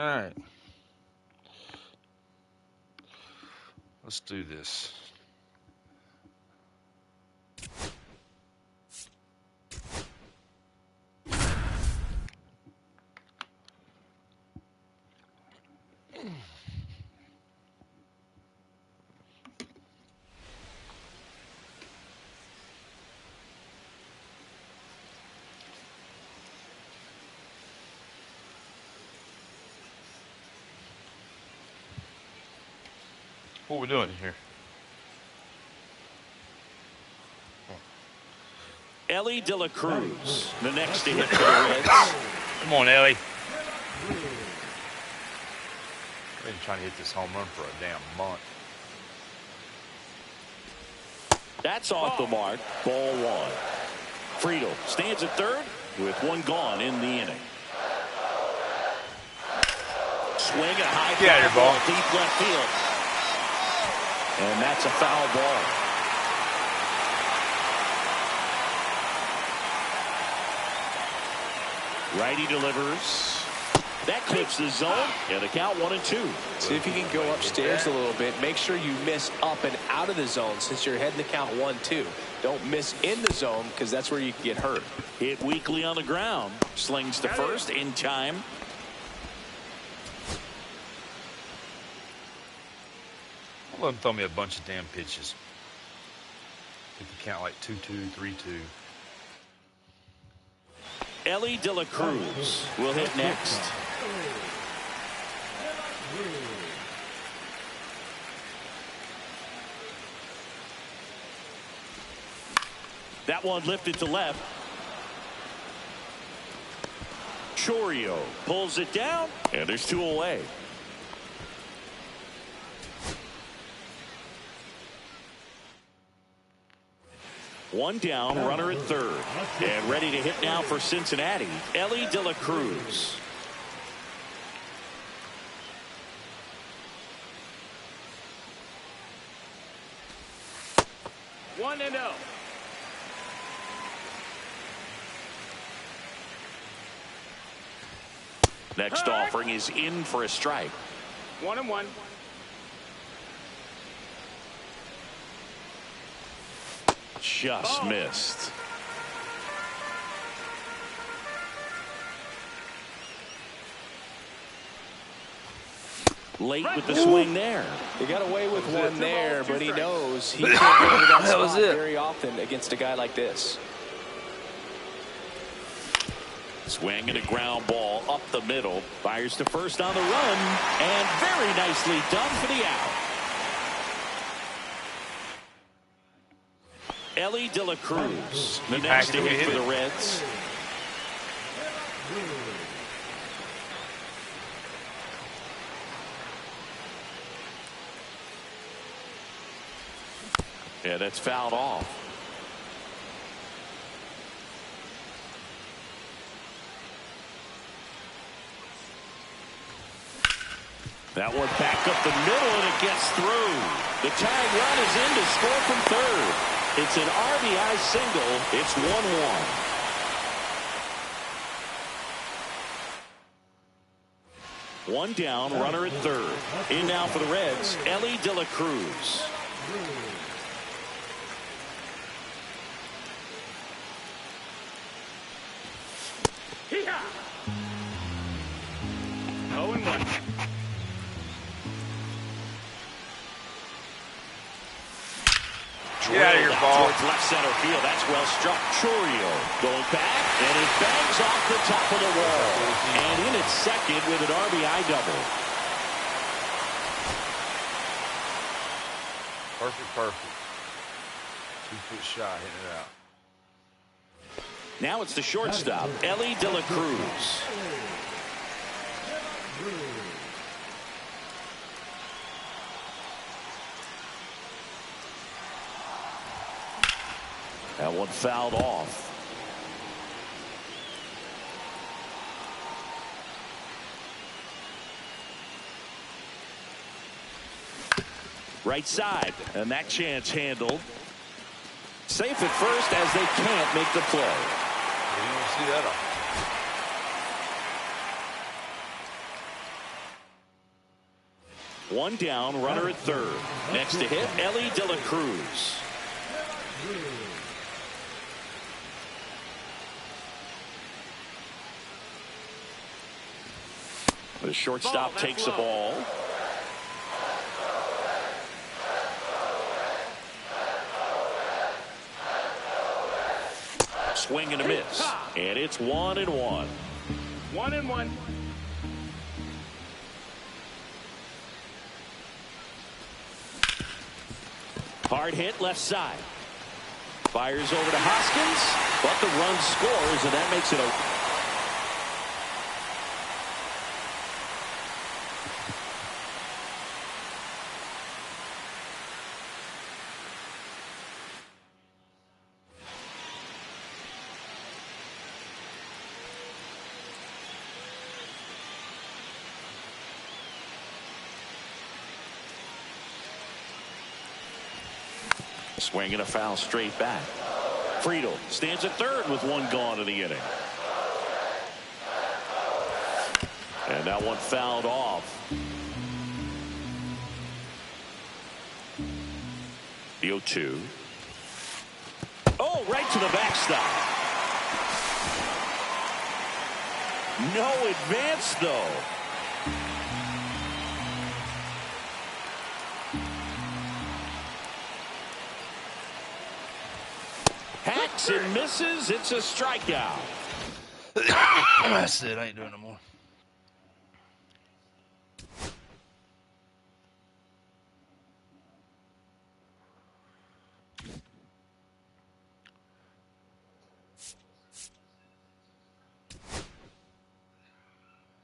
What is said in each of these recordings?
right. Let's do this. What are we doing here? Ellie De La Cruz, the next to hit for the Reds. Come on, Ellie. I've been trying to hit this home run for a damn month. That's off the mark. Ball one. Friedel stands at third with one gone in the inning. Swing a high fly ball deep left field. And that's a foul ball. Righty delivers. That clips the zone, and the count 1-2. See if you can go upstairs a little bit. Make sure you miss up and out of the zone since you're heading the count 1-2. Don't miss in the zone because that's where you can get hurt. Hit weakly on the ground. Slings to first in time. I'll let him throw me a bunch of damn pitches. If you count like 2-2, 3-2. Ellie De La Cruz will hit next. That one lifted to left. Chorio pulls it down, and there's two away. One down, runner at third. And ready to hit now for Cincinnati, Ellie De La Cruz. One and oh. Next offering is in for a strike. 1-1. Just missed. Late with the swing there. He got away with one there, but he knows he can't go to that spot very often against a guy like this. Swing and a ground ball up the middle. Fires to first on the run, and very nicely done for the out. Ellie De La Cruz, the next to hit for the Reds. Yeah, that's fouled off. That one back up the middle, and it gets through. The tag run is in to score from third. It's an RBI single. It's 1-1. One down, runner at third. In now for the Reds, Ellie De La Cruz. Hee-haw! 0-1. Get out of here, ball. Towards left center field. That's well struck. Chorio going back, and it bangs off the top of the wall. And in at second with an RBI double. Perfect. 2-foot shot, hitting it out. Now it's the shortstop, Ellie De La Cruz. That one fouled off. Right side, and that chance handled. Safe at first as they can't make the play. You don't see that One down, runner at third. Next to hit, Ellie De La Cruz. The shortstop takes the ball. Swing and a miss. And it's 1-1. 1-1. Hard hit left side. Fires over to Hoskins, but the run scores, and that makes it a... Swing and a foul straight back. Friedel stands at third with one gone in the inning. And that one fouled off. The 0-2. Oh, right to the backstop. No advance, though. Hacks and misses. It's a strikeout. That's it. I ain't doing it no more.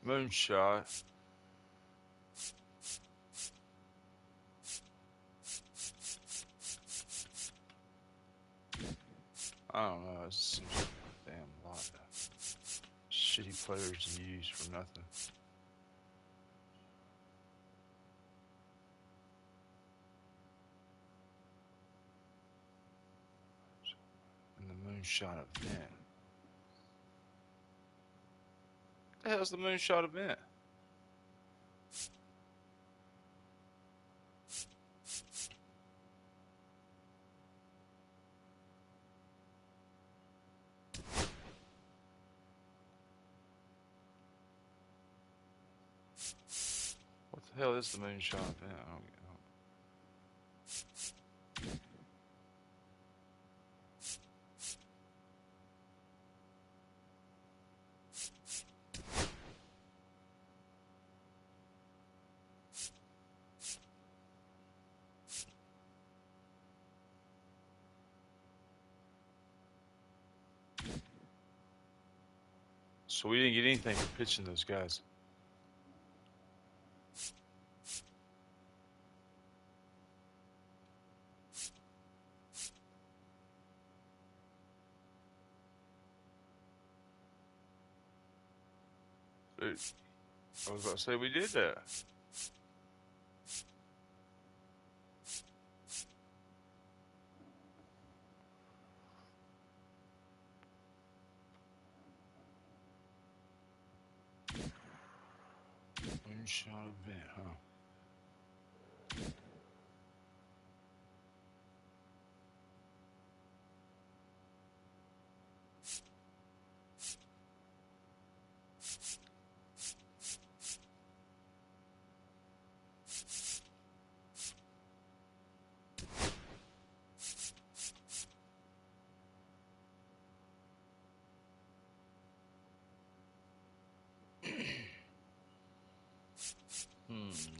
Moonshot. I don't know. It seems like a damn lot of shitty players to use for nothing. And the moonshot event. What the hell's the moonshot event? What the hell is the moonshot event? I don't get it. So we didn't get anything for pitching those guys. Dude, I was about to say we did that. Moonshot event, huh?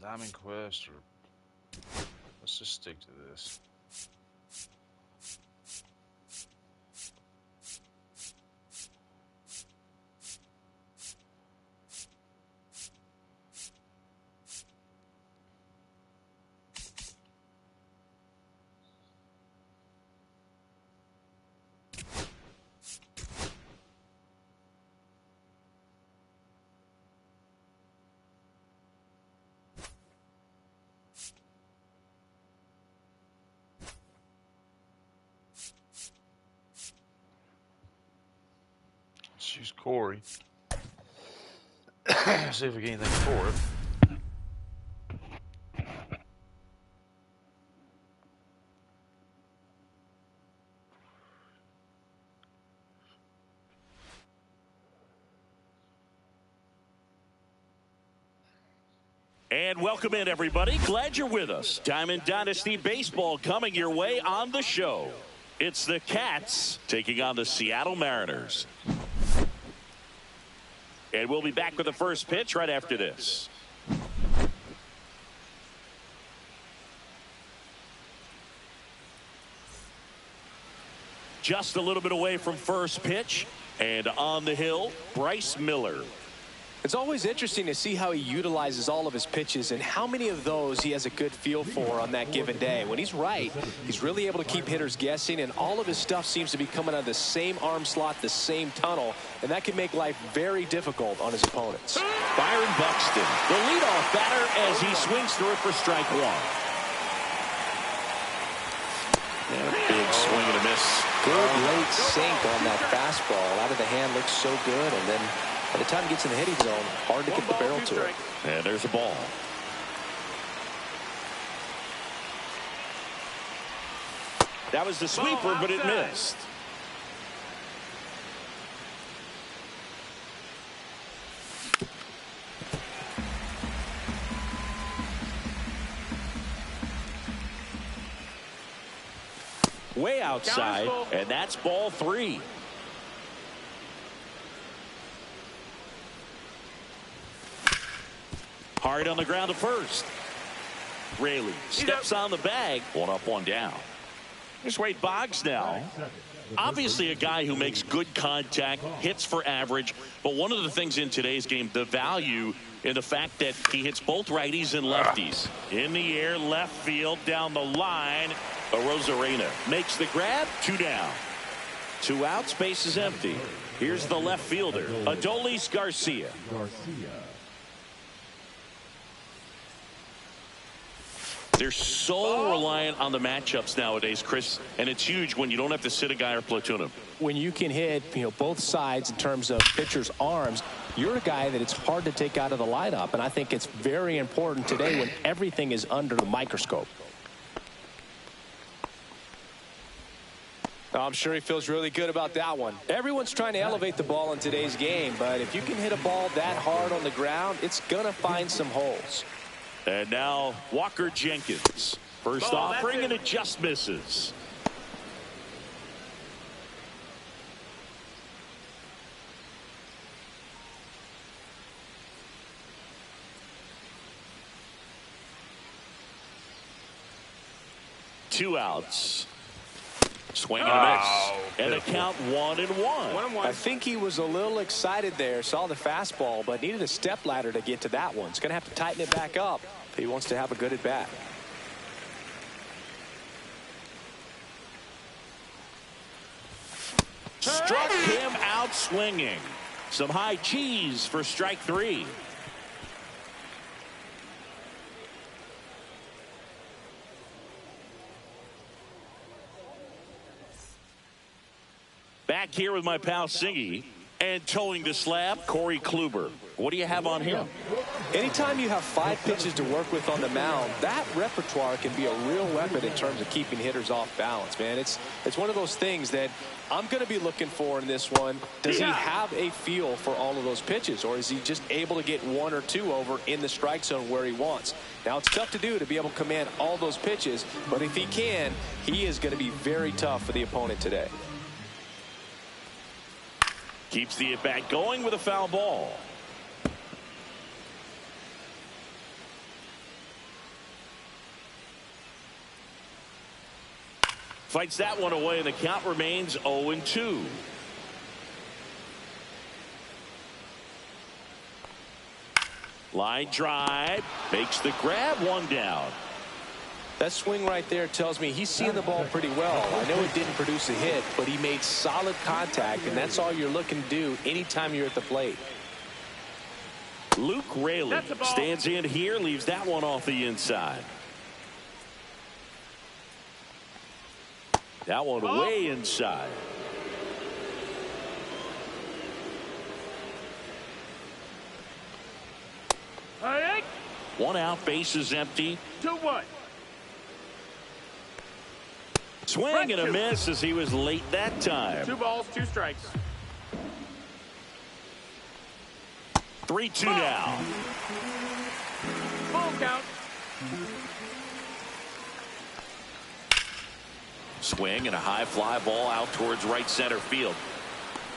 Diamond Quest, or let's just stick to this. Let's use Corey. See if we get anything for it. And welcome in, everybody. Glad you're with us. Diamond Dynasty Baseball coming your way on the show. It's the Cats taking on the Seattle Mariners. And we'll be back with the first pitch right after this. Just a little bit away from first pitch. And on the hill, Bryce Miller. It's always interesting to see how he utilizes all of his pitches and how many of those he has a good feel for on that given day. When he's right, he's really able to keep hitters guessing, and all of his stuff seems to be coming out of the same arm slot, the same tunnel, and that can make life very difficult on his opponents. Byron Buxton, the leadoff batter, as he swings through it for strike one. And a big swing and a miss. Good late sink on that fastball. Out of the hand, looks so good, and then by the time he gets in the hitting zone, hard to get the barrel to it. And there's a ball. That was the sweeper, but it missed. Way outside, and that's ball 3. Hard on the ground to first. Rayleigh steps on the bag. 1 up, 1 down. Here's Wade Boggs now. Obviously a guy who makes good contact, hits for average, but one of the things in today's game, the value in the fact that he hits both righties and lefties. In the air, left field, down the line. Arozarena makes the grab, 2 down. 2 outs, base is empty. Here's the left fielder, Adolis Garcia. They're so reliant on the matchups nowadays, Chris, and it's huge when you don't have to sit a guy or platoon him. When you can hit, both sides in terms of pitchers' arms, you're a guy that it's hard to take out of the lineup, and I think it's very important today when everything is under the microscope. I'm sure he feels really good about that one. Everyone's trying to elevate the ball in today's game, but if you can hit a ball that hard on the ground, it's going to find some holes. And now Walker Jenkins. First offering, and it just misses. Two outs. Swing and a miss. And a count 1-1. I think he was a little excited there. Saw the fastball, but needed a step ladder to get to that one. He's going to have to tighten it back up if he wants to have a good at bat. Struck him out swinging. Some high cheese for strike 3. Back here with my pal Singy, and towing the slab, Corey Kluber. What do you have on him? Anytime you have 5 pitches to work with on the mound, that repertoire can be a real weapon in terms of keeping hitters off balance, man. It's one of those things that I'm going to be looking for in this one. Does he have a feel for all of those pitches, or is he just able to get 1 or 2 over in the strike zone where he wants? Now, it's tough to do to be able to command all those pitches, but if he can, he is going to be very tough for the opponent today. Keeps the at-bat going with a foul ball. Fights that one away, and the count remains 0-2. Line drive, makes the grab, 1 down. That swing right there tells me he's seeing the ball pretty well. I know it didn't produce a hit, but he made solid contact, and that's all you're looking to do anytime you're at the plate. Luke Rayleigh stands in here, leaves that one off the inside. That one way inside. One out, base is empty. 2-1. Swing and a miss as he was late that time. 2 balls, 2 strikes. 3-2 now. count. Swing and a high fly ball out towards right center field.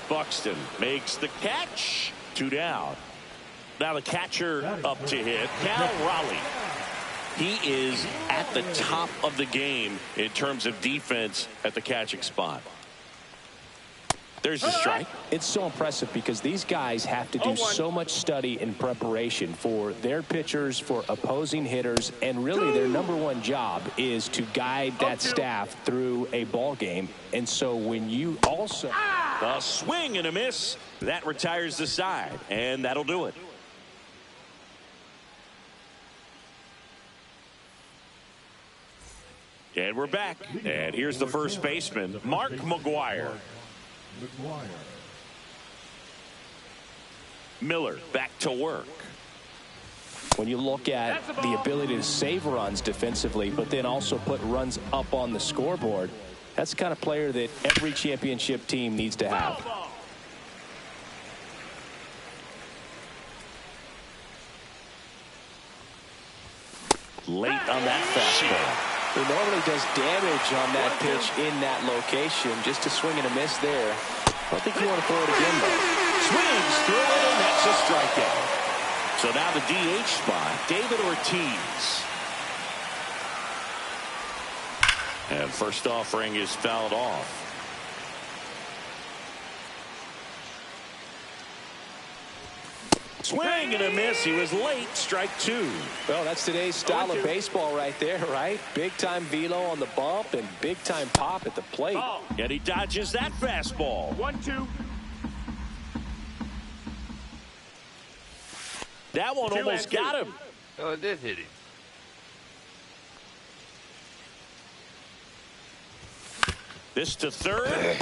Buxton makes the catch. 2 down. Now the catcher up to hit, Cal Raleigh. He is at the top of the game in terms of defense at the catching spot. There's the strike. It's so impressive because these guys have to do so much study and preparation for their pitchers, for opposing hitters, and really their #1 job is to guide that staff through a ball game. And so when you also... A swing and a miss. That retires the side, and that'll do it. And we're back. And here's the first baseman, Mark McGuire. Miller back to work. When you look at the ability to save runs defensively, but then also put runs up on the scoreboard, that's the kind of player that every championship team needs to have. Late on that fastball. He normally does damage on that pitch in that location. Just a swing and a miss there. I don't think you want to throw it again, though. Swings through it, and that's a strikeout. So now the DH spot, David Ortiz. And first offering is fouled off. Swing and a miss. He was late. Strike 2. Well, that's today's style of baseball right there, right? Big-time velo on the bump and big-time pop at the plate. Oh. And he dodges that fastball. 1-2. That one almost got him. Oh, it did hit him. This to third.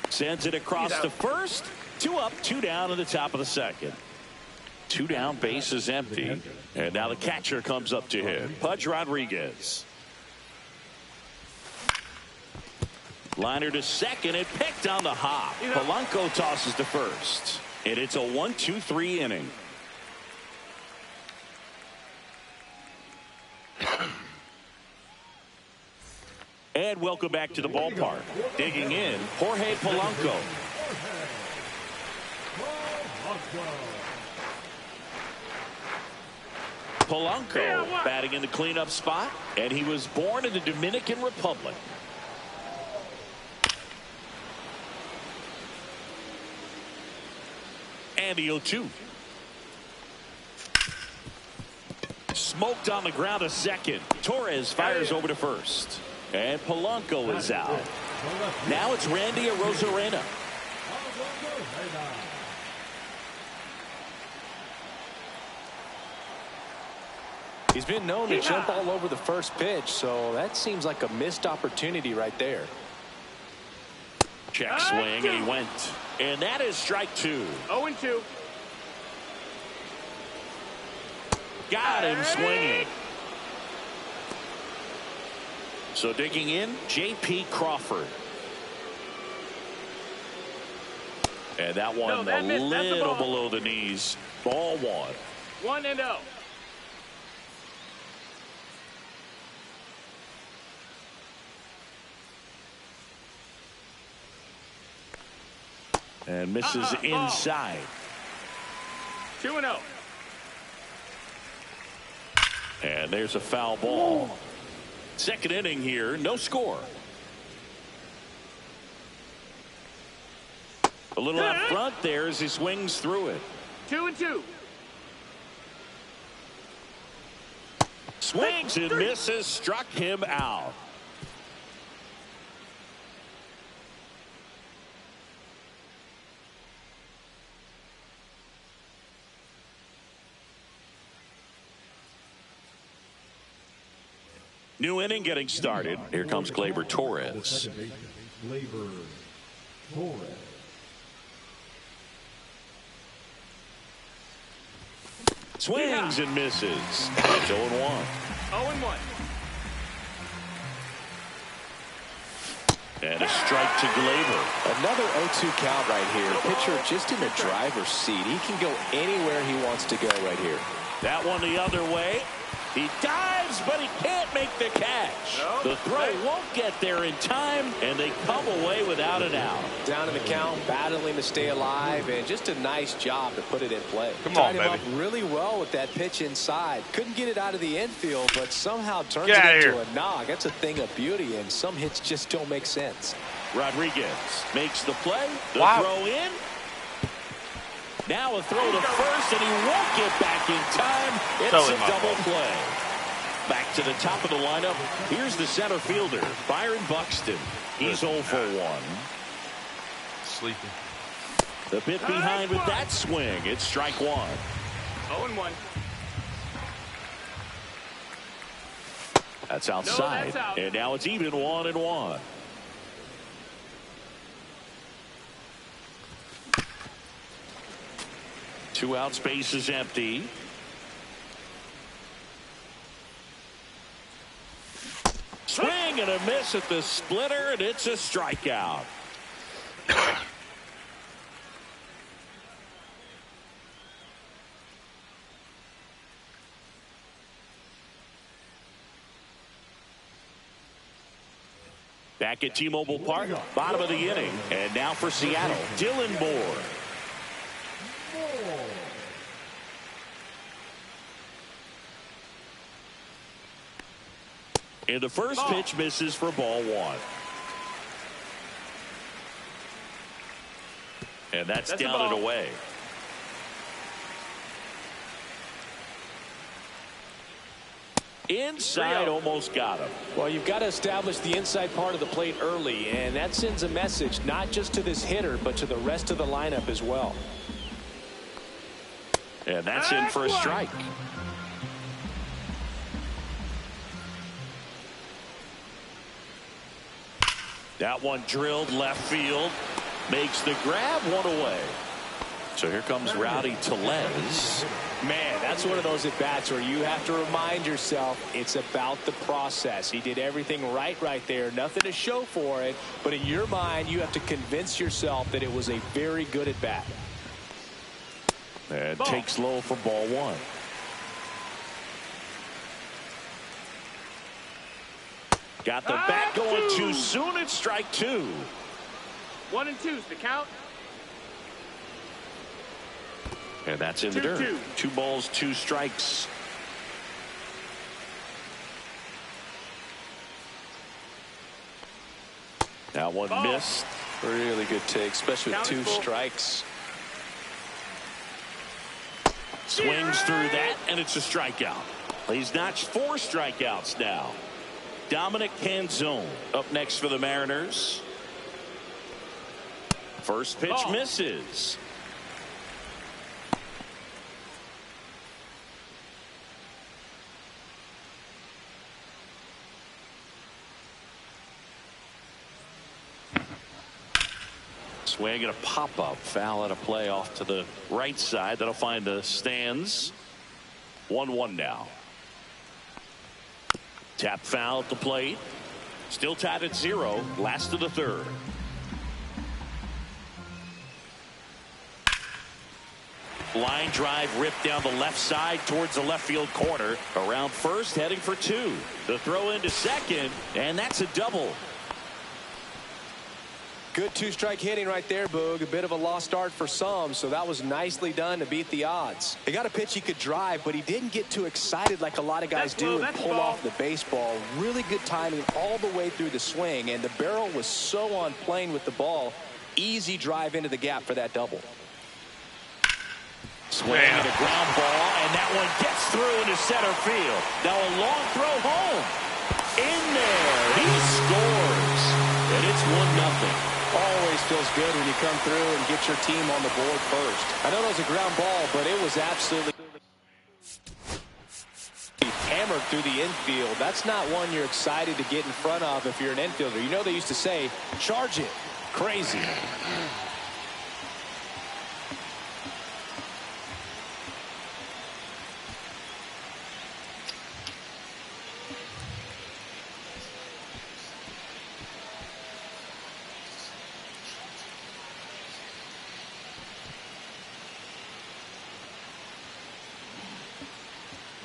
Sends it across to first. 2 up, 2 down in the top of the second. 2 down, base is empty. And now the catcher comes up to hit. Pudge Rodriguez. Liner to second and picked on the hop. Polanco tosses to first. And it's a 1-2-3 inning. And welcome back to the ballpark. Digging in, Jorge Polanco. Polanco batting in the cleanup spot, and he was born in the Dominican Republic. And the 0-2. Smoked on the ground to second. Torres fires over to first. And Polanco is out. Now it's Randy Arozarena. He's been known to jump all over the first pitch, so that seems like a missed opportunity right there. Check swing, and he went. And that is strike 2. 0-2. Got him swinging. So digging in, J.P. Crawford. And that one a little below the knees. Ball 1. 1-0. And misses inside. 2-0. And there's a foul ball. Second inning here, no score. A little up front there as he swings through it. 2-2. Swings and misses, struck him out. New inning getting started. Here comes Gleyber Torres. Swings and misses. It's 0-1. 0-1. And a strike to Glaber. Another 0-2 count right here. Pitcher just in the driver's seat. He can go anywhere he wants to go right here. That one the other way. He dives, but he can't make the catch. The throw won't get there in time, and they come away without an out. Down in the count, battling to stay alive, and just a nice job to put it in play. Come on, Tied him baby. up really well with that pitch inside. Couldn't get it out of the infield, but somehow turns it into a knock. That's a thing of beauty, and some hits just don't make sense. Rodriguez makes the play. The throw in. Now a throw to first, and he won't get back in time. It's a double play. Back to the top of the lineup. Here's the center fielder, Byron Buxton. He's 0 for 1. Sleeping. The bit behind with that swing. It's strike one. 0-1. That's outside. No, that's out. And now it's even 1-1. Two out, space is empty. Swing and a miss at the splitter, and it's a strikeout. Back at T-Mobile Park, bottom of the inning. And now for Seattle, Dylan Moore. And the first pitch misses for ball one. And that's down and away. Inside, almost got him. Well, you've got to establish the inside part of the plate early, and that sends a message not just to this hitter, but to the rest of the lineup as well. And that's in for a strike. That one drilled left field. Makes the grab, one away. So here comes Rowdy Tellez. Man, that's one of those at-bats where you have to remind yourself it's about the process. He did everything right there. Nothing to show for it. But in your mind, you have to convince yourself that it was a very good at-bat. And takes low for ball one. Got the bat going too soon. It's strike two. 1-2's the count. And that's in the dirt. 2 balls, 2 strikes. That one missed. Really good take, especially with 2 strikes. Swings through that, and it's a strikeout. He's notched 4 strikeouts now. Dominic Canzone up next for the Mariners. First pitch misses. Swing and a pop-up. Foul at a play off to the right side. That'll find the stands. 1-1 now. Tap foul at the plate. Still tied at 0. Last of the third. Line drive ripped down the left side towards the left field corner. Around first, heading for 2. The throw into second, and that's a double. Good 2-strike hitting right there, Boog. A bit of a lost start for some, so that was nicely done to beat the odds. He got a pitch he could drive, but he didn't get too excited like a lot of guys do and pull off the baseball. Really good timing all the way through the swing, and the barrel was so on plane with the ball. Easy drive into the gap for that double. Swing and a ground ball, and that one gets through into center field. Now a long throw home. In there, he scores, and it's 1-0. Always feels good when you come through and get your team on the board first. I know it was a ground ball, but it was absolutely hammered through the infield. That's not one you're excited to get in front of if you're an infielder. You know they used to say, charge it. Crazy.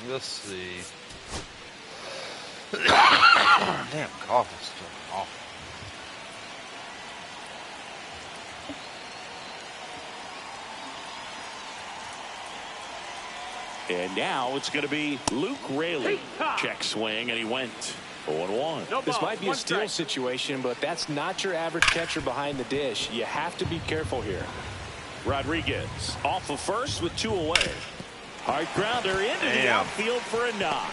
Let's see. Damn, cough is still awful. And now it's going to be Luke Raley. Check swing, and he went 0-1. This might be a steal situation, but that's not your average catcher behind the dish. You have to be careful here. Rodriguez off of first with 2 away. Hard grounder into the outfield for a knock.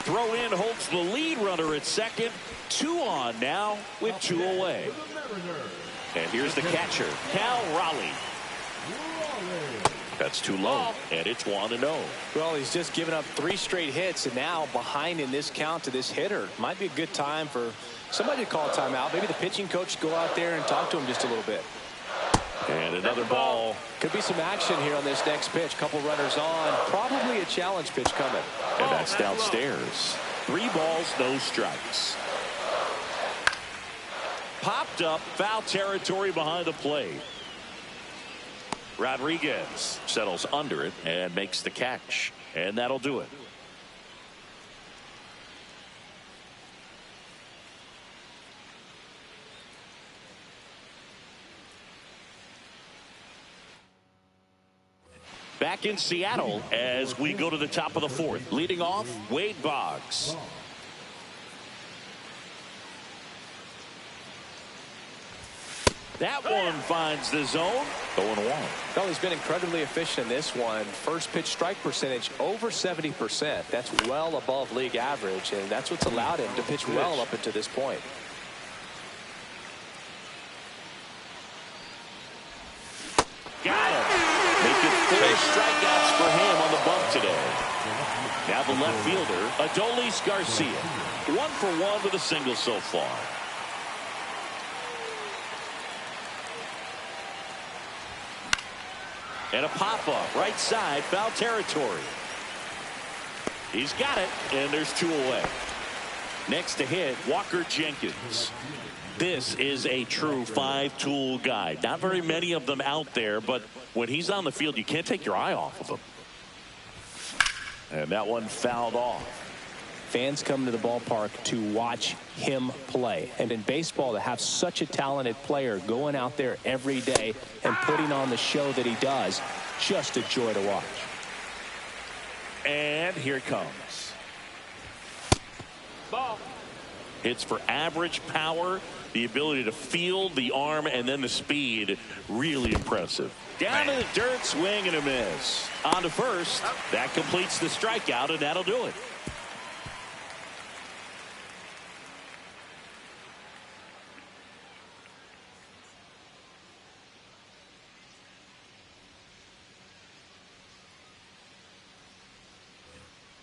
Throw in holds the lead runner at second. 2 on now with 2 away. And here's the catcher, Cal Raleigh. That's too low, and it's 1-0. Well, he's just given up 3 straight hits, and now behind in this count to this hitter. Might be a good time for somebody to call a timeout. Maybe the pitching coach go out there and talk to him just a little bit. And another ball. Could be some action here on this next pitch. Couple runners on. Probably a challenge pitch coming. And that's downstairs. 3 balls, no strikes. Popped up, foul territory behind the plate. Rodriguez settles under it and makes the catch. And that'll do it. Back in Seattle as we go to the top of the 4th. Leading off, Wade Boggs. That one finds the zone. 0-1. Well, he's been incredibly efficient in this one. First pitch strike percentage over 70%. That's well above league average, and that's what's allowed him to pitch well up until this point. Got him. Making 4 strikeouts for him on the bump today. Now the left fielder, Adolis Garcia. 1 for 1 with a single so far. And a pop-up, right side, foul territory. He's got it, and there's 2 away. Next to hit, Walker Jenkins. This is a true 5-tool guy. Not very many of them out there, but when he's on the field, you can't take your eye off of him. And that one fouled off. Fans come to the ballpark to watch him play. And in baseball, to have such a talented player going out there every day and putting on the show that he does, just a joy to watch. And here it comes. Ball. Hits for average power, the ability to field, the arm, and then the speed. Really impressive. Down to the dirt, swing and a miss. On to first. That completes the strikeout, and that'll do it.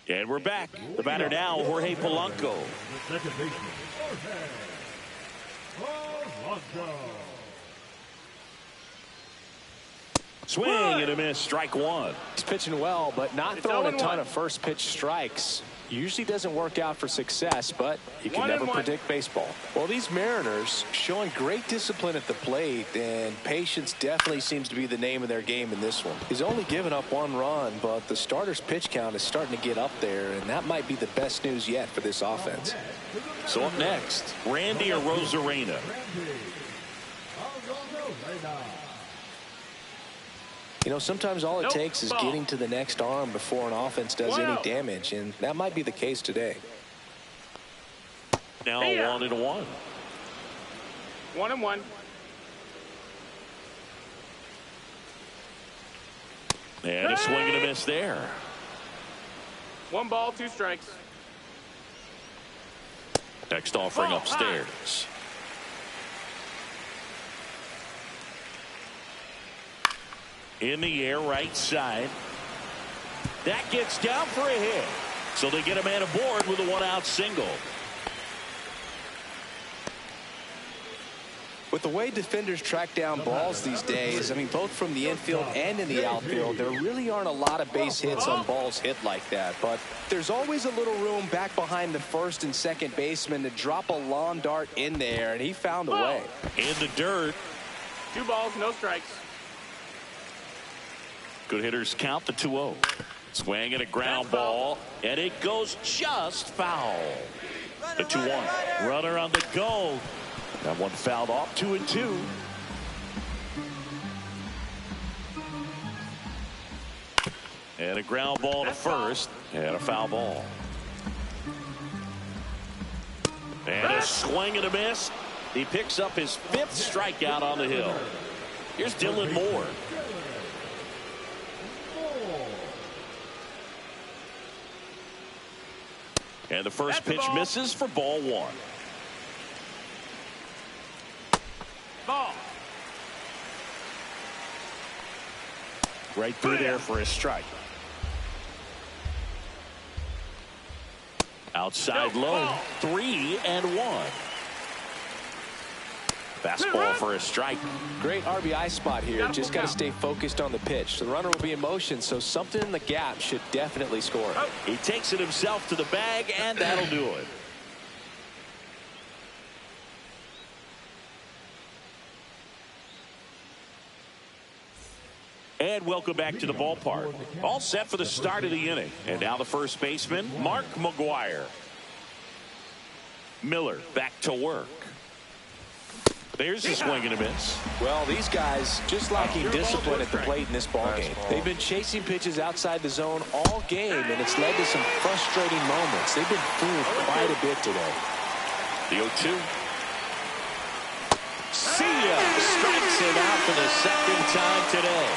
And we're back. The batter now, Jorge Polanco. Swing and a miss, strike 1. He's pitching well, but not throwing a ton of first pitch strikes. Usually doesn't work out for success, but you can never predict baseball. Well, these Mariners showing great discipline at the plate, and patience definitely seems to be the name of their game in this one. He's only given up 1 run, but the starter's pitch count is starting to get up there, and that might be the best news yet for this offense. So up next, Randy Arozarena. You know, sometimes all it takes is getting to the next arm before an offense does any damage, and that might be the case today. Now 1-1. 1-1. And a swing and a miss there. 1 ball, 2 strikes. Next offering upstairs. In the air, right side. That gets down for a hit. So they get a man aboard with a 1-out single. With the way defenders track down balls these days, I mean, both from the infield and in the outfield, there really aren't a lot of base hits on balls hit like that. But there's always a little room back behind the first and second baseman to drop a lawn dart in there, and he found a way. In the dirt. 2 balls, no strikes. Good hitters count the 2-0. Swing and a ground ball, and it goes just foul. The 2-1. Runner on the go. That one fouled off. 2-2. And a ground ball to first, and a foul ball. And a swing and a miss. He picks up his 5th strikeout on the hill. Here's Dylan Moore. And the first pitch misses for ball 1. Ball. Right through there for a strike. Outside low. 3-1. Fastball for a strike. Great RBI spot here. Just got to stay focused on the pitch. The runner will be in motion, so something in the gap should definitely score. He takes it himself to the bag, and that'll do it. And welcome back to the ballpark. All set for the start of the inning. And now the first baseman, Mark McGuire. Miller back to work. There's a swing and a miss. Well, these guys just lacking discipline at the plate in this ballgame. They've been chasing pitches outside the zone all game, and it's led to some frustrating moments. They've been fooled quite a bit today. The 0-2. See ya! Strikes it out for the 2nd time today.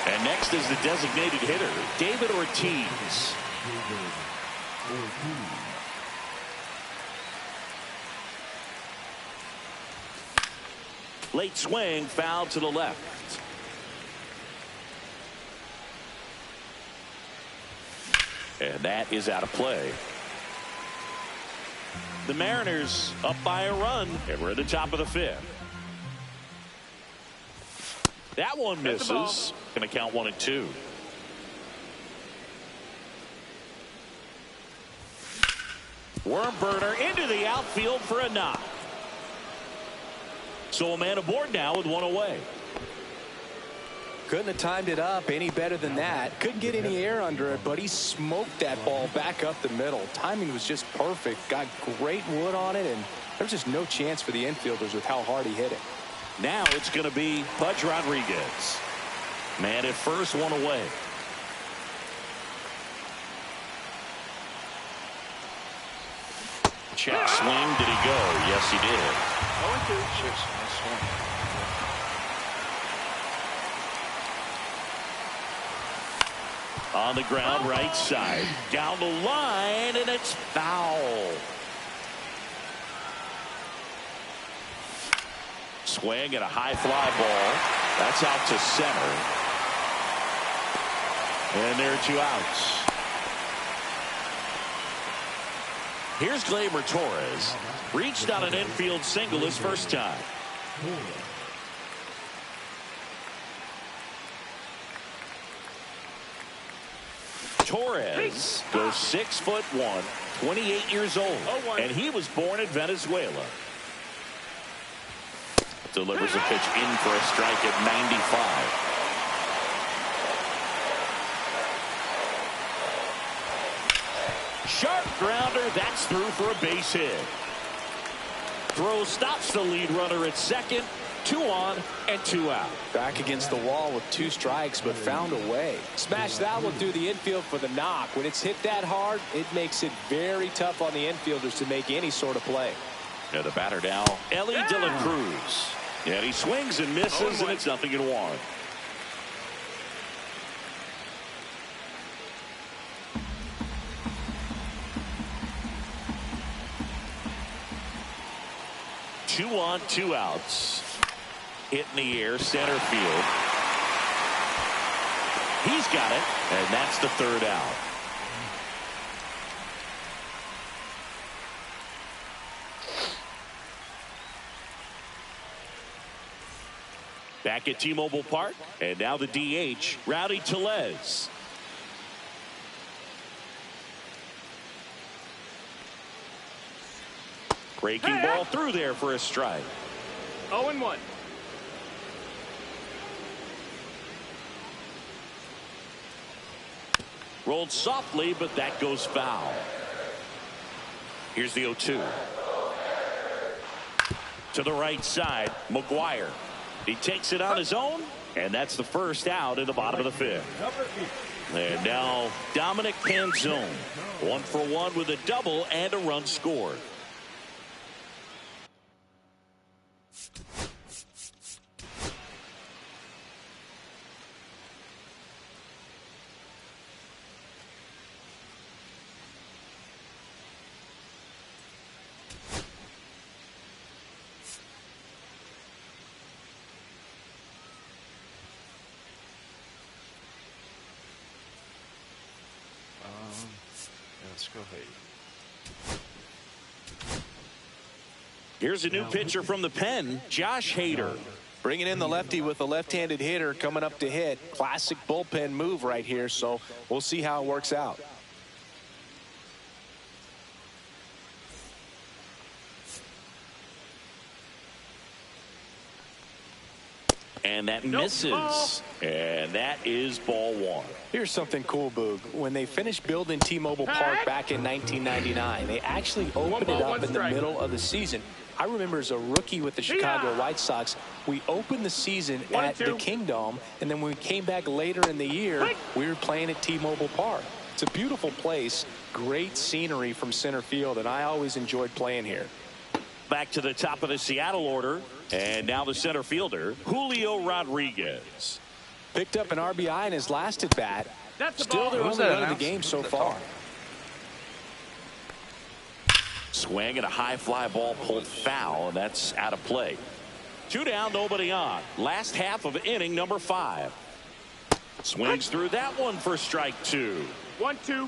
And next is the designated hitter, David Ortiz. Late swing, foul to the left. And that is out of play. The Mariners up by a run, and we're at the top of the 5th. That one misses. Going to count 1-2. Worm burner into the outfield for a knock. So a man aboard now with 1 away. Couldn't have timed it up any better than that. Couldn't get any air under it, but he smoked that ball back up the middle. Timing was just perfect. Got great wood on it, and there's just no chance for the infielders with how hard he hit it. Now it's going to be Pudge Rodriguez. Man at first, 1 away. Check swing. Did he go? Yes, he did. 0-2. On the ground, right side. Down the line, and it's foul. Swing and a high fly ball. That's out to center. And there are 2 outs. Here's Gleyber Torres. Reached on an infield single his first time. Torres goes 6'1", 28 years old, and he was born in Venezuela. Delivers a pitch in for a strike at 95. Sharp grounder, that's through for a base hit. Throw stops the lead runner at second. 2 on and 2 out. Back against the wall with 2 strikes, but found a way. Smash that one through the infield for the knock. When it's hit that hard, it makes it very tough on the infielders to make any sort of play. Yeah, the batter now, Ellie De La Cruz. And he swings and misses, and it's 0-1. Two on, 2 outs. Hit in the air, center field. He's got it, and that's the 3rd out. Back at T-Mobile Park, and now the DH, Rowdy Tellez. Breaking ball through there for a strike. 0-1. Rolled softly, but that goes foul. Here's the 0-2. To the right side, McGuire. He takes it on his own, and that's the first out in the bottom of the fifth. And now Dominic Panzone, 1 for 1 with a double and a run scored. Let's go ahead. Here's a new pitcher from the pen, Josh Hader. Bringing in the lefty with a left-handed hitter coming up to hit. Classic bullpen move right here, so we'll see how it works out. And that misses. And that is ball 1. Here's something cool, Boog. When they finished building T-Mobile Park back in 1999, they actually opened it up in the middle of the season. I remember as a rookie with the Chicago White Sox, we opened the season at the Kingdom, and then when we came back later in the year, we were playing at T-Mobile Park. It's a beautiful place, great scenery from center field, and I always enjoyed playing here. Back to the top of the Seattle order, and now the center fielder, Julio Rodriguez. Picked up an RBI in his last at bat. Still their only run of the game so far. Swing and a high fly ball pulled foul, and that's out of play. 2 down, nobody on. Last half of inning number 5. Swings through that one for strike 2. 1-2.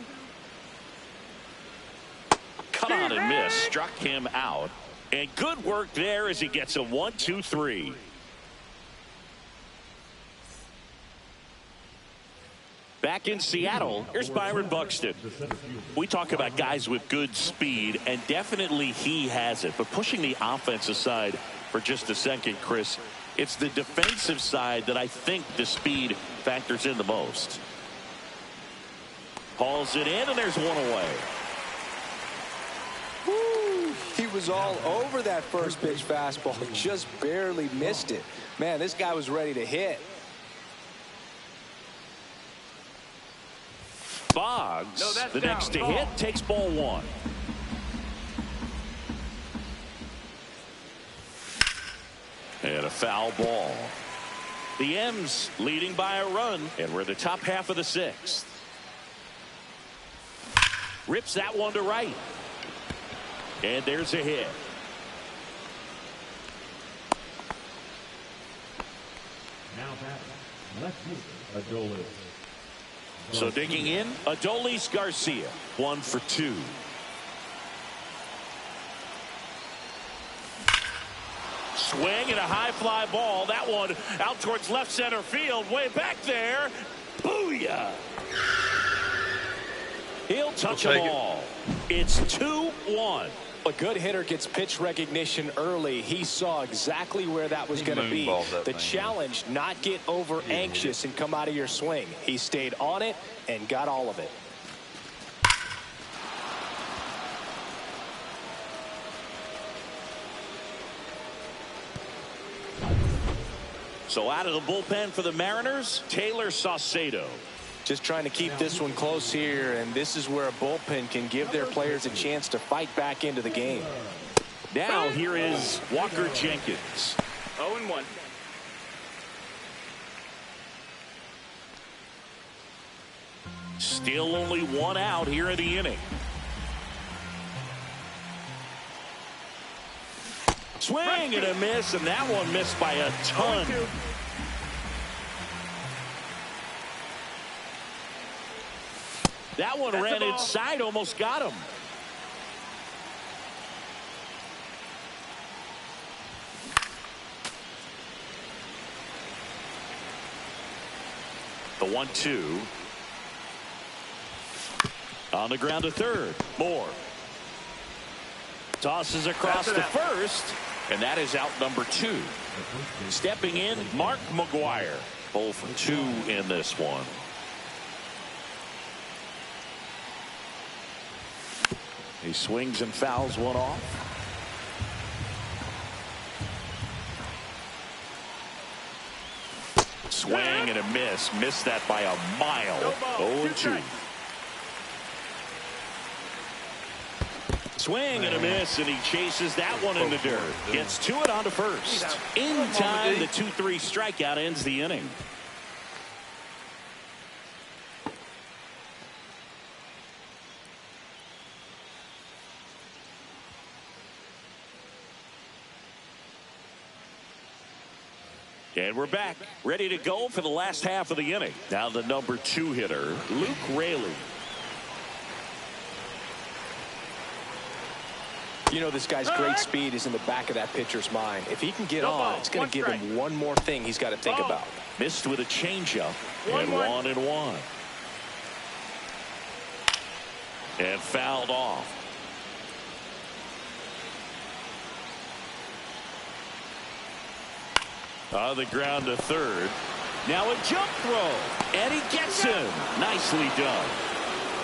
Cut on and miss, struck him out. And good work there as he gets a 1-2-3. Back in Seattle, here's Byron Buxton. We talk about guys with good speed, and definitely he has it. But pushing the offensive side for just a second, Chris, it's the defensive side that I think the speed factors in the most. Hauls it in, and there's one away. Woo, he was all over that first pitch fastball, just barely missed it. Man, this guy was ready to hit. Boggs, the next to hit, takes ball 1. And a foul ball. The M's leading by a run, and we're in the top half of the 6th. Rips that one to right. And there's a hit. Now back, left fielder, Adolis. So digging in, Adolis Garcia, 1 for 2. Swing and a high fly ball. That one out towards left center field, way back there. Booyah! He'll touch them all. It's 2-1. A good hitter gets pitch recognition early. He saw exactly where that was going to be. The challenge, not get over anxious and come out of your swing. He stayed on it and got all of it. So out of the bullpen for the Mariners, Taylor Saucedo. Just trying to keep this one close here, and this is where a bullpen can give their players a chance to fight back into the game. Now here is Walker Jenkins. 0-1. Still only 1 out here in the inning. Swing and a miss, and that one missed by a ton. 0-2. That one ran inside, almost got him. The 1-2. On the ground to third. Moore. Tosses across to first, and that is out number 2. Stepping in, Mark McGuire. 0 for 2 in this one. He swings and fouls one off. Swing and a miss. Missed that by a mile. 0-2. Swing and a miss, and he chases that one in the dirt. Gets to it on to first. In time, the 2-3 strikeout ends the inning. And we're back, ready to go for the last half of the inning. Now the number 2 hitter, Luke Raley. You know, this guy's great speed is in the back of that pitcher's mind. If he can get on, it's going to give him one more thing he's got to think about. Missed with a changeup, and 1-1. And fouled off. On the ground to third. Now a jump throw. And he gets him. Nicely done.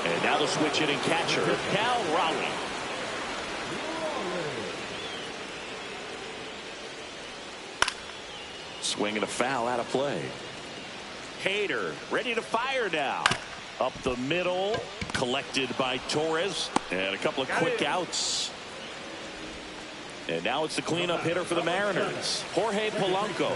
And now the switch hitting catcher, Cal Raleigh. Swing and a foul out of play. Hader ready to fire now. Up the middle. Collected by Torres. And a couple of quick outs. And now it's the cleanup hitter for the Mariners, Jorge Polanco.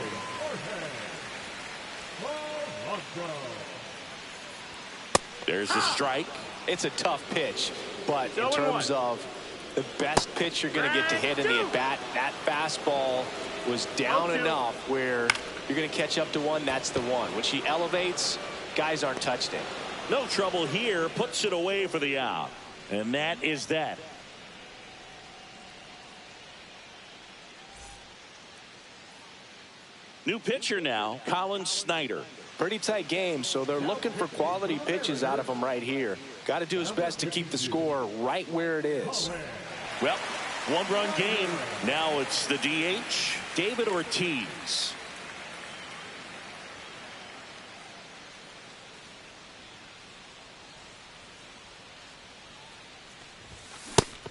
There's the strike. It's a tough pitch, but in terms of the best pitch you're going to get to hit in the at-bat, that fastball was down enough where you're going to catch up to one. That's the one. When she elevates, guys aren't touched it. No trouble here. Puts it away for the out. And that is that. New pitcher now, Colin Snyder. Pretty tight game, so they're looking for quality pitches out of him right here. Got to do his best to keep the score right where it is. Well, one-run game. Now it's the DH, David Ortiz.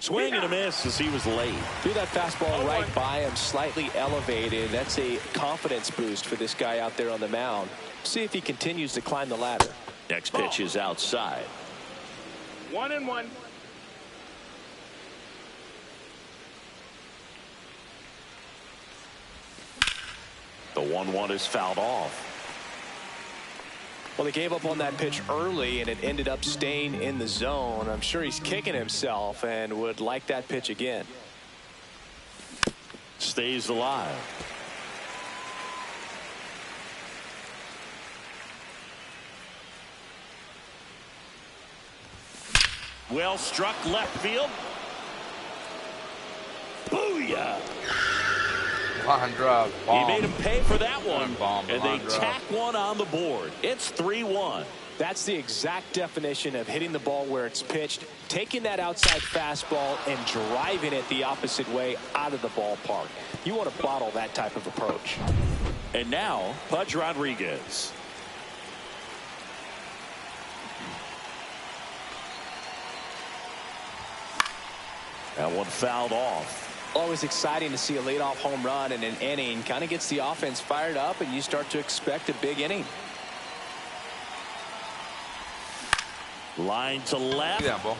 Swing and a miss as he was late. Threw that fastball right by him, slightly elevated. That's a confidence boost for this guy out there on the mound. See if he continues to climb the ladder. Next pitch is outside. 1-1. The 1-1 is fouled off. Well, they gave up on that pitch early, and it ended up staying in the zone. I'm sure he's kicking himself and would like that pitch again. Stays alive. Well struck left field. Booyah! Line drive bomb. He made him pay for that one. And they drive. tack one on the board. It's 3-1. That's the exact definition of hitting the ball where it's pitched, taking that outside fastball and driving it the opposite way out of the ballpark. You want to bottle that type of approach. And now, Pudge Rodriguez. That one fouled off. Always exciting to see a leadoff home run in an inning. Kind of gets the offense fired up, and you start to expect a big inning. Line to left. Yeah, ball.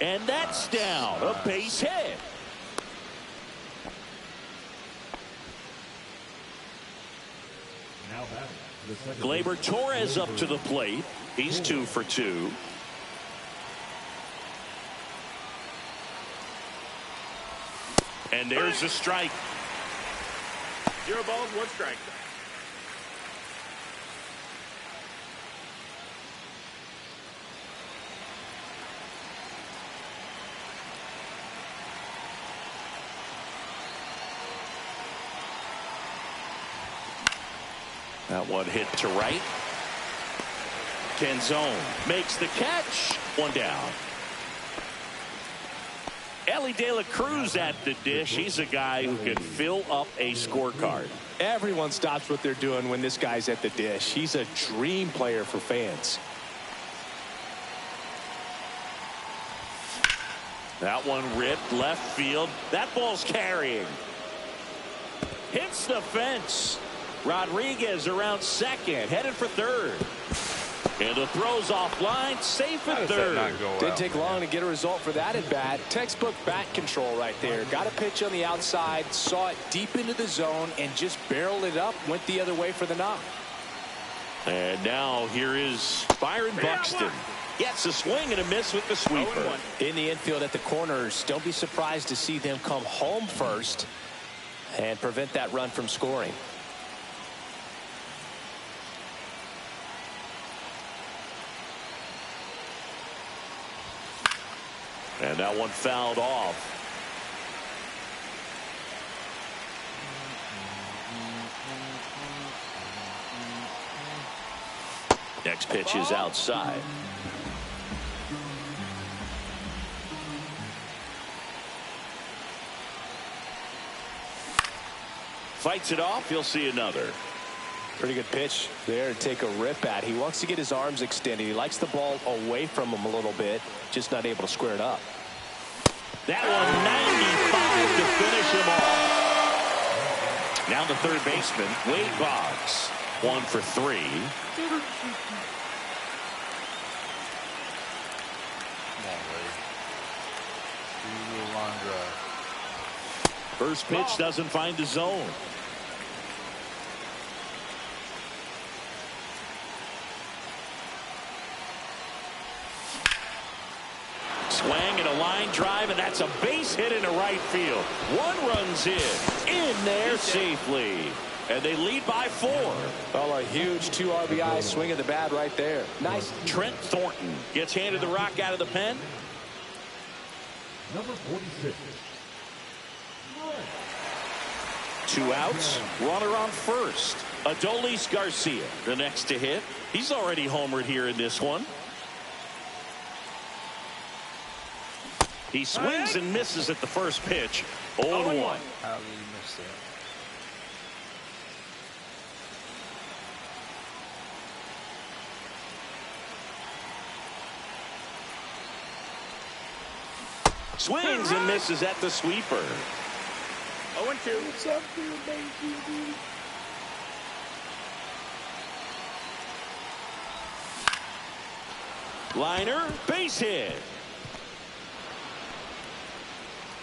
And that's down. A base hit. Now batting, the second Gleyber Torres up to the plate. He's 2 for 2. And there's a strike. 0 balls, 1 strike. That one hit to right. Canzone makes the catch. One down. Ellie De La Cruz at the dish. He's a guy who can fill up a scorecard. Everyone stops what they're doing when this guy's at the dish. He's a dream player for fans. That one ripped left field. That ball's carrying. Hits the fence. Rodriguez around second, headed for third. And the throw's offline, safe at third. Didn't take long to get a result for that at bat. Textbook bat control right there. Got a pitch on the outside, saw it deep into the zone, and just barreled it up, went the other way for the knock. And now here is Byron Buxton. Gets a swing and a miss with the sweeper. In the infield at the corners, don't be surprised to see them come home first and prevent that run from scoring. And that one fouled off. Next pitch is outside. Fights it off. He'll see another. Pretty good pitch there to take a rip at. He wants to get his arms extended. He likes the ball away from him a little bit, just not able to square it up. That one 95 to finish him off. Now the third baseman, Wade Boggs. 1 for 3. Line drive. First pitch doesn't find the zone. Swing and a line drive, and that's a base hit into right field. One runs in there safely. And they lead by 4. Well, a huge 2 RBI swing of the bat right there. Nice. Trent Thornton gets handed the rock out of the pen. Number 46. 2 outs, runner on first. Adolis Garcia, the next to hit. He's already homered here in this one. He swings and misses at the first pitch. 0-1. How did he miss that? Swings and misses at the sweeper. 0-2. What's up here, baby? Liner, base hit.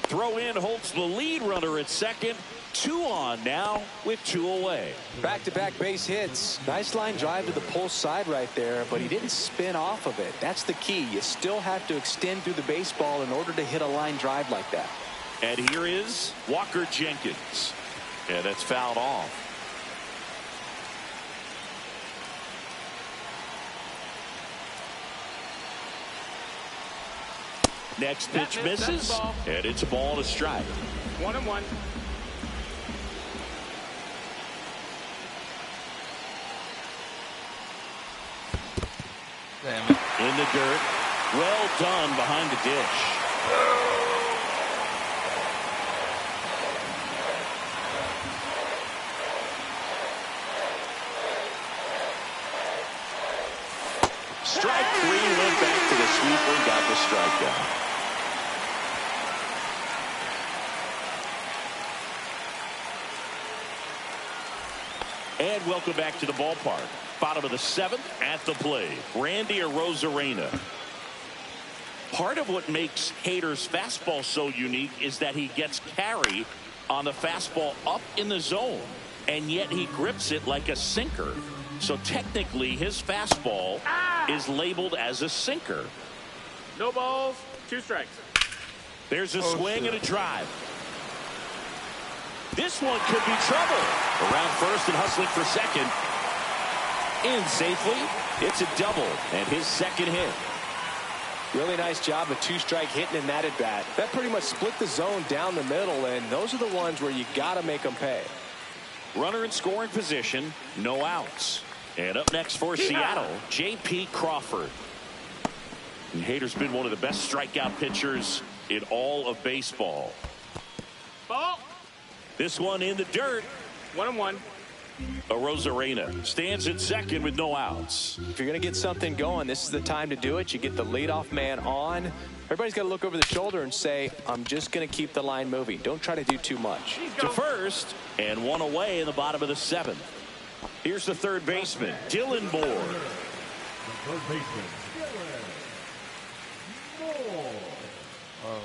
Throw in holds the lead runner at second. 2 on now with 2 away. Back-to-back base hits. Nice line drive to the pull side right there, but he didn't spin off of it. That's the key. You still have to extend through the baseball in order to hit a line drive like that. And here is Walker Jenkins. And that's fouled off. Next pitch misses, and it's a ball and a strike. 1-1. Damn it. In the dirt. Well done behind the dish. Strike 3, went back to the sweeper, got the strikeout. And welcome back to the ballpark. Bottom of the 7th at the plate. Randy Arozarena. Part of what makes Hader's fastball so unique is that he gets carry on the fastball up in the zone, and yet he grips it like a sinker. So technically his fastball is labeled as a sinker. No balls, 2 strikes. There's a swing and a drive. This one could be trouble. Around first and hustling for second. In safely. It's a double and his second hit. Really nice job of 2-strike hitting in that at bat. That pretty much split the zone down the middle, and those are the ones where you got to make them pay. Runner in scoring position, no outs. And up next for Seattle, J.P. Crawford. And Hader's been one of the best strikeout pitchers in all of baseball. Ball. This one in the dirt. 1-1. Arozarena stands at second with no outs. If you're going to get something going, this is the time to do it. You get the leadoff man on. Everybody's got to look over the shoulder and say, I'm just going to keep the line moving. Don't try to do too much. To first, and one away in the bottom of the seventh. Here's the third baseman, Dylan Moore. The third baseman, Dylan Moore.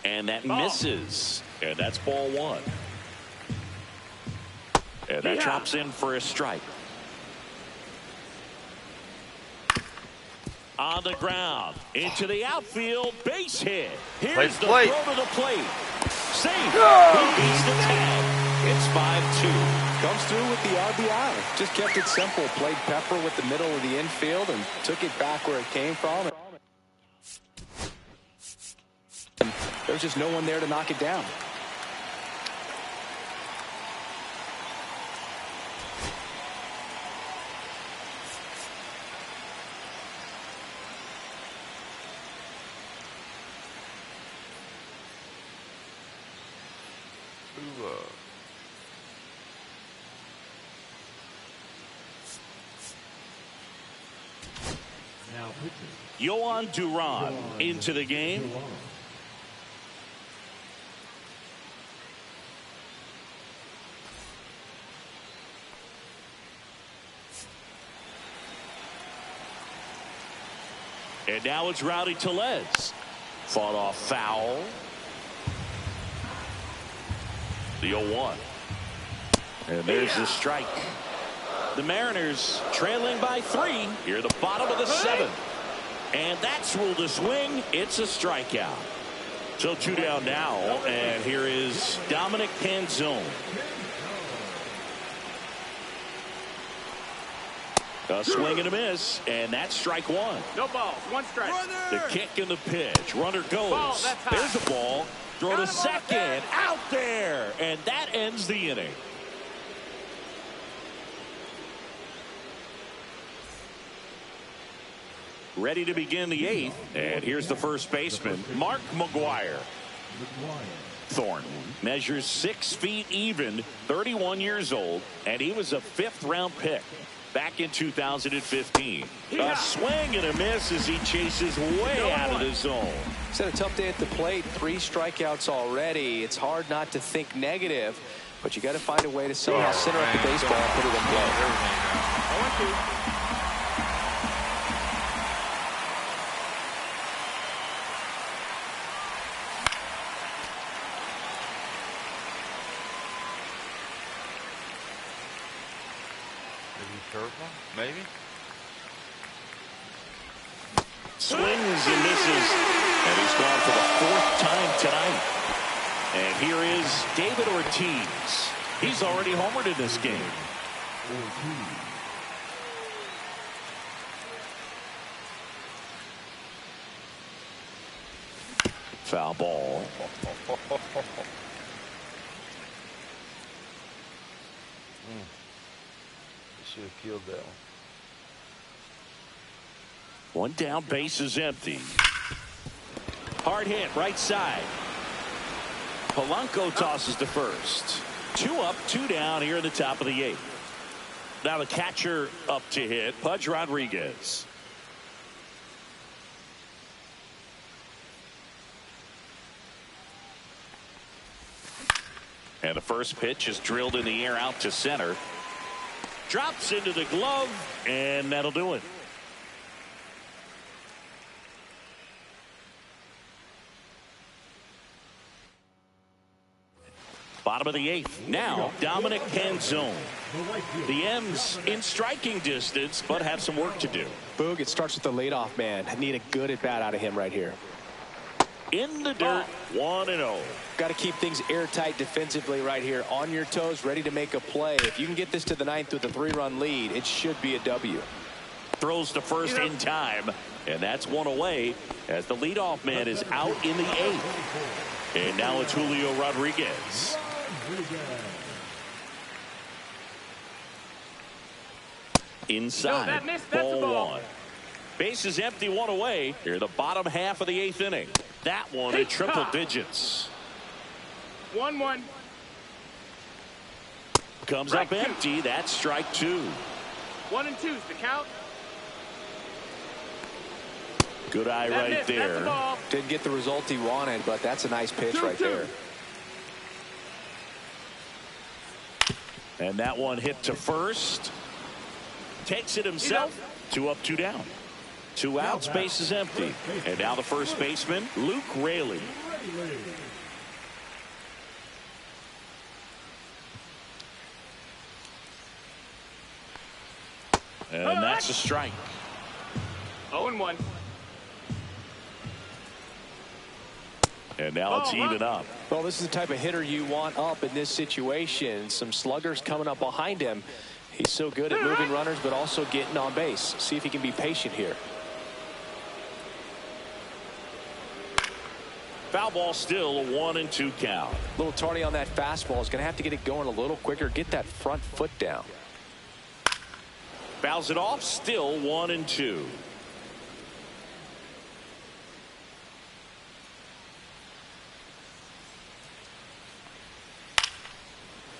And that misses. And that's ball one. And that chops in for a strike. On the ground, into the outfield, base hit. Here's the throw to the plate. Safe. He beats the tag. It's 5-2. Comes through with the RBI. Just kept it simple. Played pepper with the middle of the infield and took it back where it came from. And there's just no one there to knock it down. Now pitching. Yohan Duran into the game. And now it's Rowdy Tellez. Fought off foul. The 0-1. And there's the strike. The Mariners trailing by 3 here at the bottom of the 7th. And that's ruled a swing. It's a strikeout. So 2 down now. And here is Dominic Canzone. A swing and a miss, and that's strike 1. No balls, 1 strike. The kick and the pitch. Runner goes. Ball, that's high. There's a ball. Throw to second. Out there. And that ends the inning. Ready to begin the 8th. And here's the first baseman, Mark McGuire. Thorne measures 6 feet even, 31 years old, and he was a 5th-round pick back in 2015. A swing and a miss as he chases way out of the zone. He's had a tough day at the plate. 3 strikeouts already. It's hard not to think negative, but you got to find a way to somehow center up the baseball and put it in play. 0-2. Maybe. Swings and misses, and he's gone for the 4th time tonight. And here is David Ortiz. He's already homered in this game. Foul ball. Should have killed that one. 1 down, base is empty. Hard hit, right side. Polanco tosses to first. 2 up, 2 down here in the top of the 8th. Now the catcher up to hit, Pudge Rodriguez. And the first pitch is drilled in the air out to center. Drops into the glove, and that'll do it. Bottom of the 8th. Now, Dominic Canzone. The M's in striking distance, but have some work to do. Boog, it starts with the leadoff man. I need a good at-bat out of him right here. In the dirt, 1-0. Got to keep things airtight defensively right here. On your toes, ready to make a play. If you can get this to the 9th with a 3-run lead, it should be a W. Throws to first in time, and that's 1 away as the leadoff man is out in the 8th. And now it's Julio Rodriguez. Inside, ball 1. Base is empty, 1 away. Here the bottom half of the 8th inning. That one in triple digits. 1-1. comes up empty. That's strike two. 1 and 2's the count. Good eye right That's the there. ball. Didn't get the result he wanted, but that's a nice pitch right there. And that one hit to first. Takes it himself. 2 up, 2 down. 2 outs, base is empty. And now the first baseman, Luke Raley. And that's a strike. 0 and 1. And now it's even up. Well, this is the type of hitter you want up in this situation. Some sluggers coming up behind him. He's so good at moving runners, but also getting on base. See if he can be patient here. Foul ball still, a 1 and 2 count. A little tardy on that fastball. Is going to have to get it going a little quicker. Get that front foot down. Fouls it off, still 1 and 2.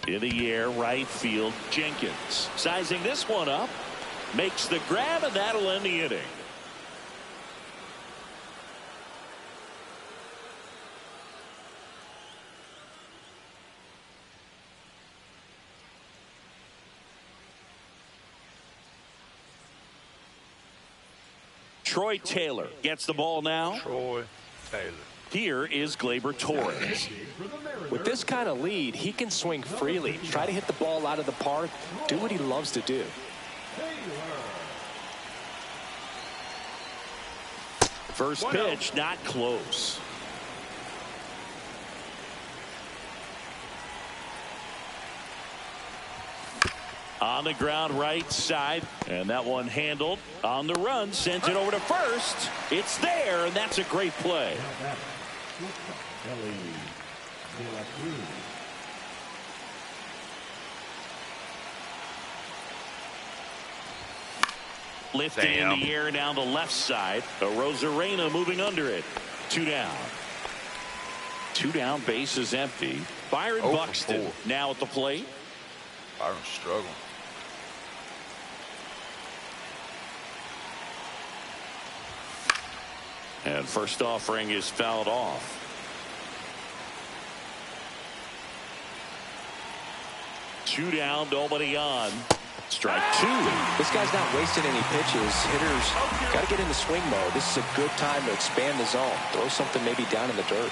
In the air, right field, Jenkins. Sizing this one up. Makes the grab, and that'll end the inning. Troy Taylor gets the ball now. Troy Taylor. Here is Gleyber Torres. With this kind of lead, he can swing freely. Try to hit the ball out of the park. Do what he loves to do. First pitch, not close. On the ground right side, and that one handled on the run, sent it over to first. It's there, and that's a great play. Lifting in the air down the left side. Rosarena moving under it. 2 down. 2 down, base is empty. Byron Buxton now at the plate. Byron's struggling. And first offering is fouled off. Two down, nobody on. Strike 2. This guy's not wasting any pitches. Hitters got to get into swing mode. This is a good time to expand the zone. Throw something maybe down in the dirt.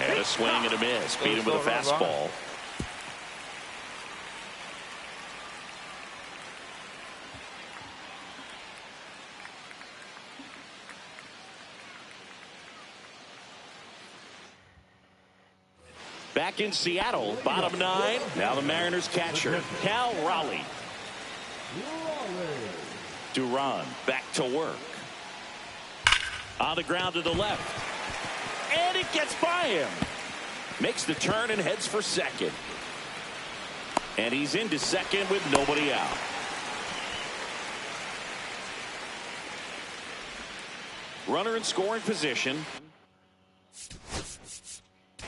And a swing and a miss. Beat him with a fastball. Back in Seattle, bottom 9. Now the Mariners catcher, Cal Raleigh. Duran back to work. On the ground to the left. And it gets by him. Makes the turn and heads for second. And he's into second with nobody out. Runner in scoring position.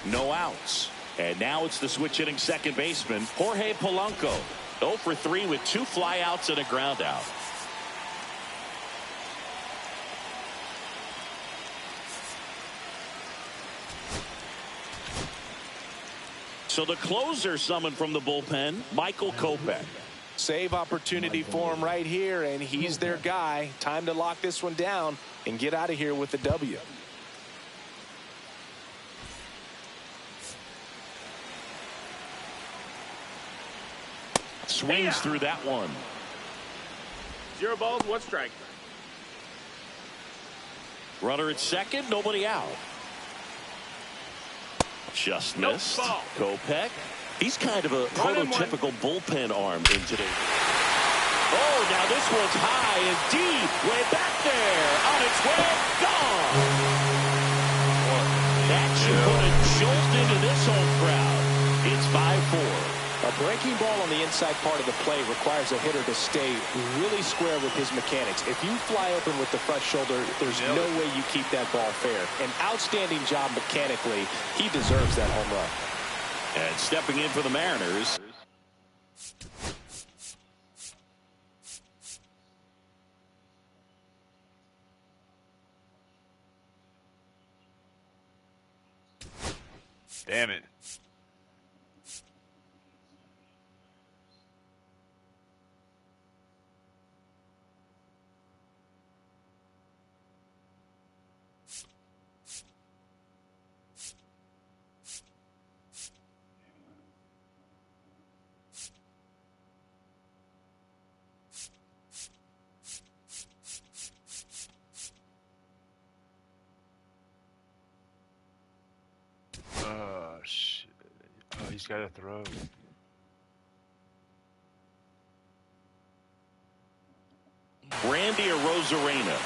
No outs. And now it's the switch hitting second baseman, Jorge Polanco. 0 for 3 with 2 flyouts and a ground out. So the closer summoned from the bullpen, Michael Kopech. Save opportunity for him right here, and he's their guy. Time to lock this one down and get out of here with the W. Swings through that one. 0 balls, 1 strike. Runner at second, nobody out. Just missed. Kopech. He's kind of a prototypical bullpen arm in today. Oh, now this one's high and deep. Way back there. On its way. Gone. That should put a jolt into this home crowd. It's 5-4. A breaking ball on the inside part of the plate requires a hitter to stay really square with his mechanics. If you fly open with the front shoulder, there's no way you keep that ball fair. An outstanding job mechanically. He deserves that home run. And stepping in for the Mariners, Damn it. Shit. Oh, he's got to throw. Randy Arozarena.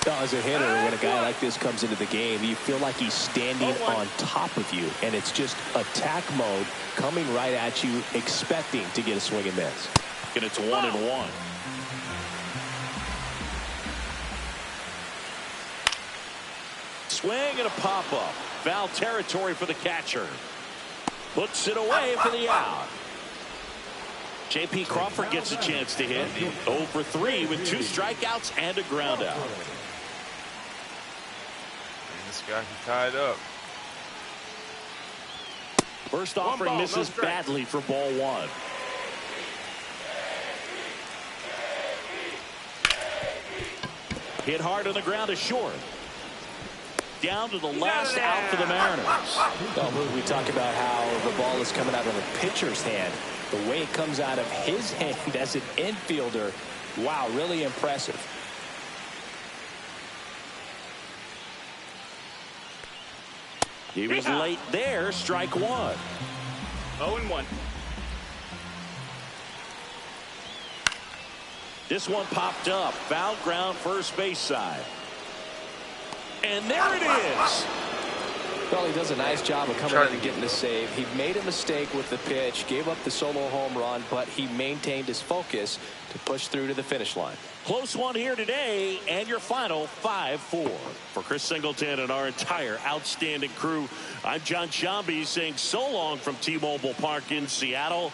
As a hitter, when a guy like this comes into the game, you feel like he's standing on top of you, and it's just attack mode coming right at you, expecting to get a swing and miss. And it's 1-1. Swing and a pop-up. Foul territory for the catcher. Puts it away for the out. J.P. Crawford gets a chance to hit. 0 for 3 with 2 strikeouts and a ground out. This guy can tie it up. First offering misses badly for ball 1. Hit hard on the ground is short. Down to the last out for the Mariners. Well, we talk about how the ball is coming out of the pitcher's hand. The way it comes out of his hand as an infielder, wow, really impressive. He was late there, strike 1. 0-1. This one popped up. Foul ground first base side. And there it is. Well, he does a nice job of coming in and getting the save. He made a mistake with the pitch, gave up the solo home run, but he maintained his focus to push through to the finish line. Close one here today, and your final 5-4. For Chris Singleton and our entire outstanding crew, I'm John Shambi saying so long from T-Mobile Park in Seattle.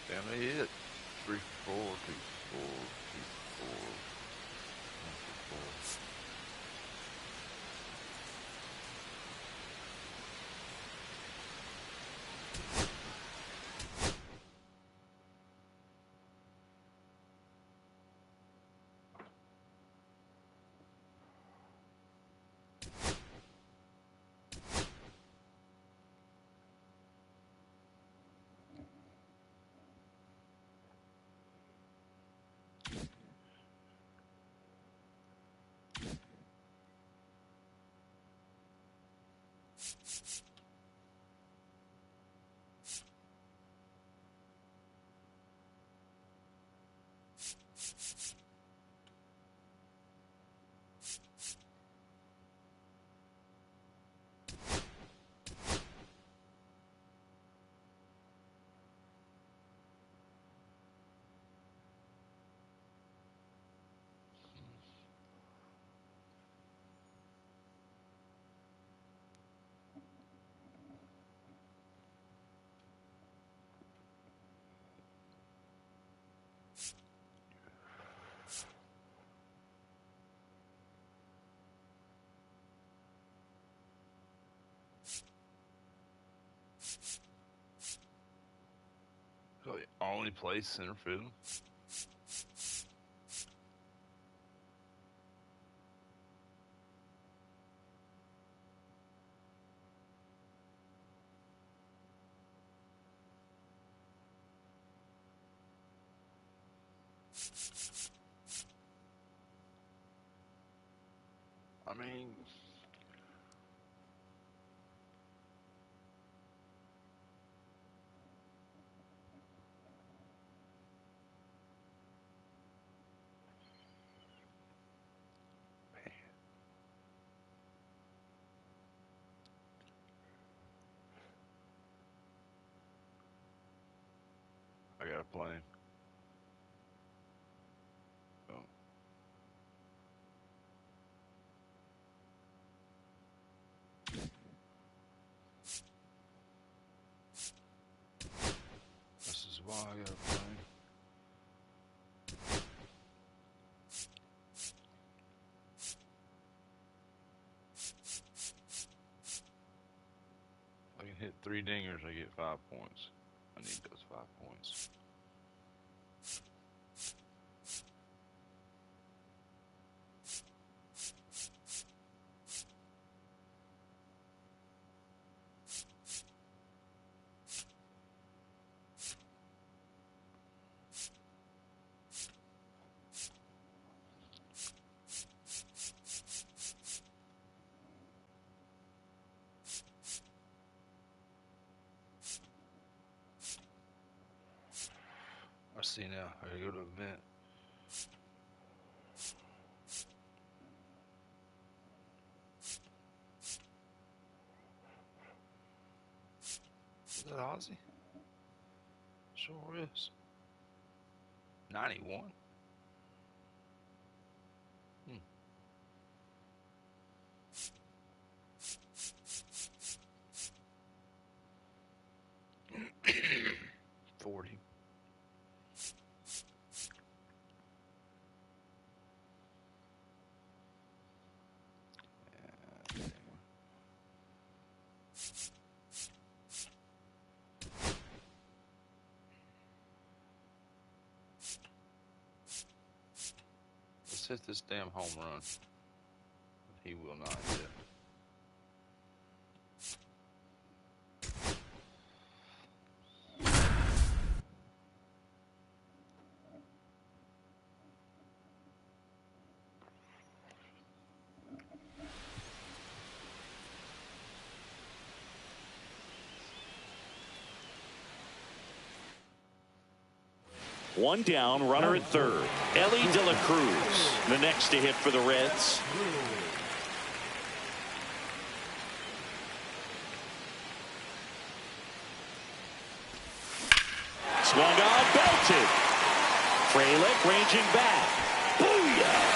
Damn it. 3 for 4, 2 for 4, 2 for 4, 1 for 4. So he only plays center field. I mean, I got a plane. Oh. This is why I got a plane. If I can hit 3 dingers, I get 5 points. I need those 5 points. I see now. I gotta go to event. Is that Aussie? Sure is. 91? Hmm. $40. Let's hit this damn home run. He will not hit. One down, runner at third. Ellie De La Cruz, the next to hit for the Reds. Swung on, belted. Frelick ranging back. Booyah!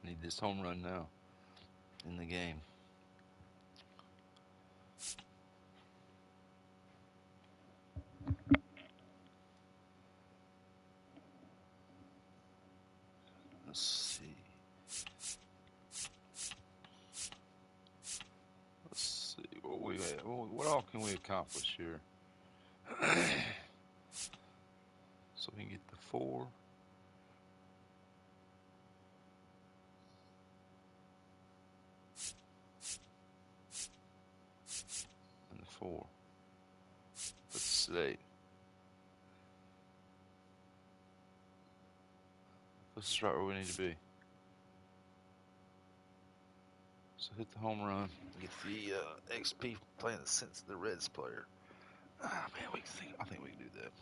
Need this home run now in the game. Let's see. Let's see what we have. What all can we accomplish here? So we can get the 4. And the 4. Let's see. This is right where we need to be. So hit the home run. Get the XP playing the Reds player. Ah, man, I think we can do that.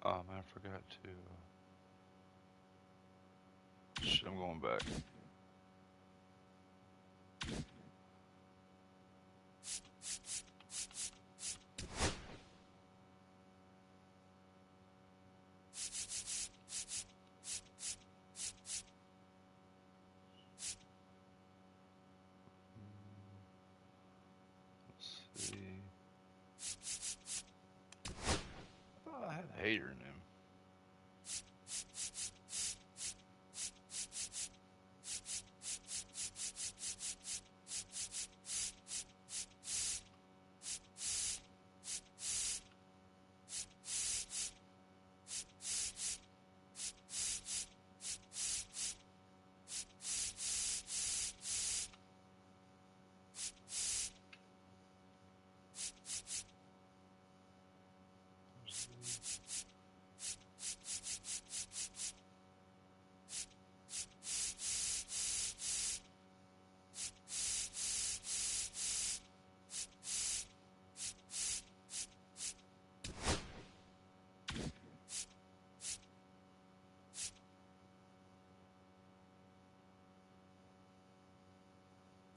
Oh man, I forgot to. Shit, I'm going back. Let's see. Oh, I had a hater in him.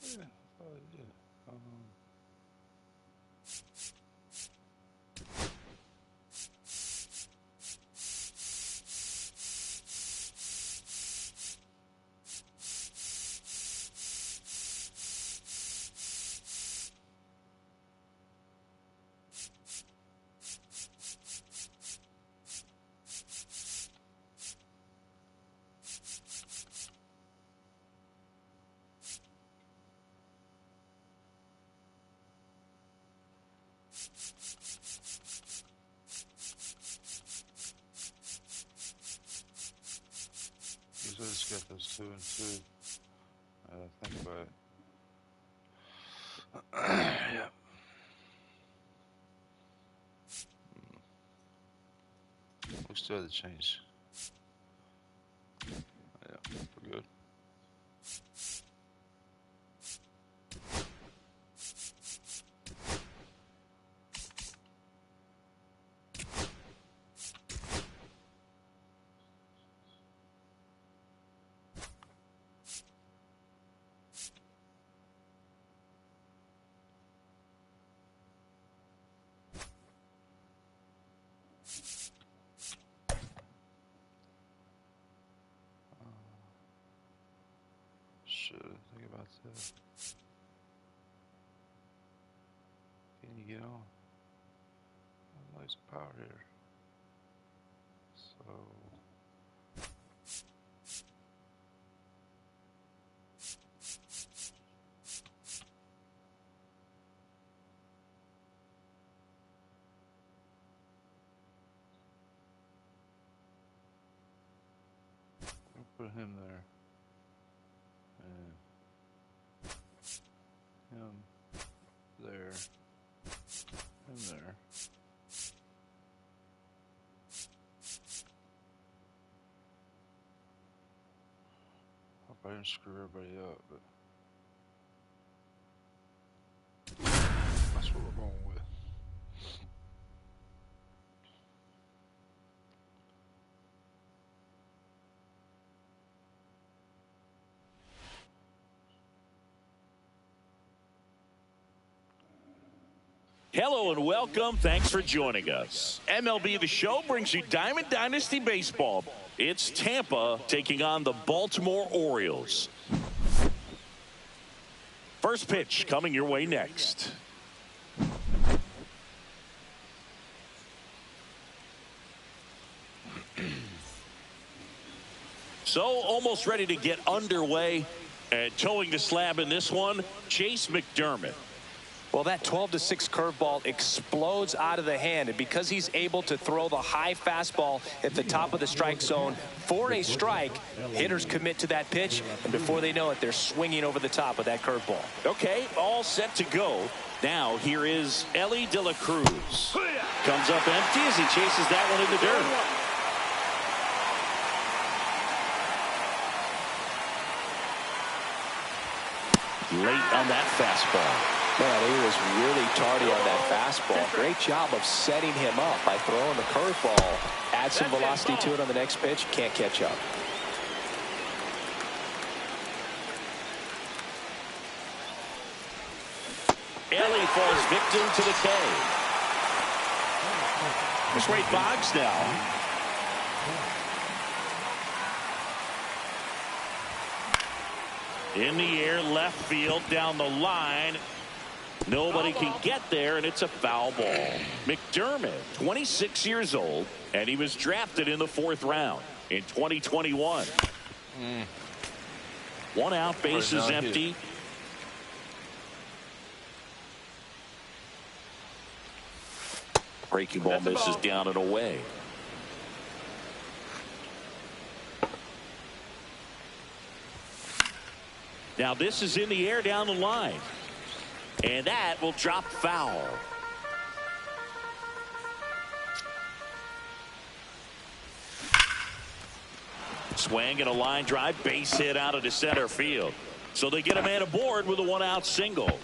Yeah, I thought I did. I just got those 2 and 2. Think about it. Yeah. We still had to change. Yeah, we're good. Should think about that. Can you get on? Nice power here. So I'll put him there. And him there. Him there. Hope I didn't screw everybody up, but that's what we're going with. Hello and welcome. Thanks for joining us. MLB The Show brings you Diamond Dynasty Baseball. It's Tampa taking on the Baltimore Orioles. First pitch coming your way next. So almost ready to get underway. And towing the slab in this one, Chase McDermott. Well, that 12-6 curveball explodes out of the hand, and because he's able to throw the high fastball at the top of the strike zone for a strike, hitters commit to that pitch, and before they know it, they're swinging over the top of that curveball. Okay, all set to go. Now here is Ellie De La Cruz. Comes up empty as he chases that one in the dirt. Late on that fastball. Man, he was really tardy on that fastball. Great job of setting him up by throwing the curveball. Add some velocity to it on the next pitch. Can't catch up. Ellie falls victim to the K. Here's Wade Boggs now. In the air, left field, down the line. Nobody can get there, and it's a foul ball. McDermott, 26 years old, and he was drafted in the 4th round in 2021. One out, bases empty. Breaking ball misses down and away. Now this is in the air down the line. And that will drop foul. Swing and a line drive, base hit out of the center field. So they get a man aboard with a 1-out single.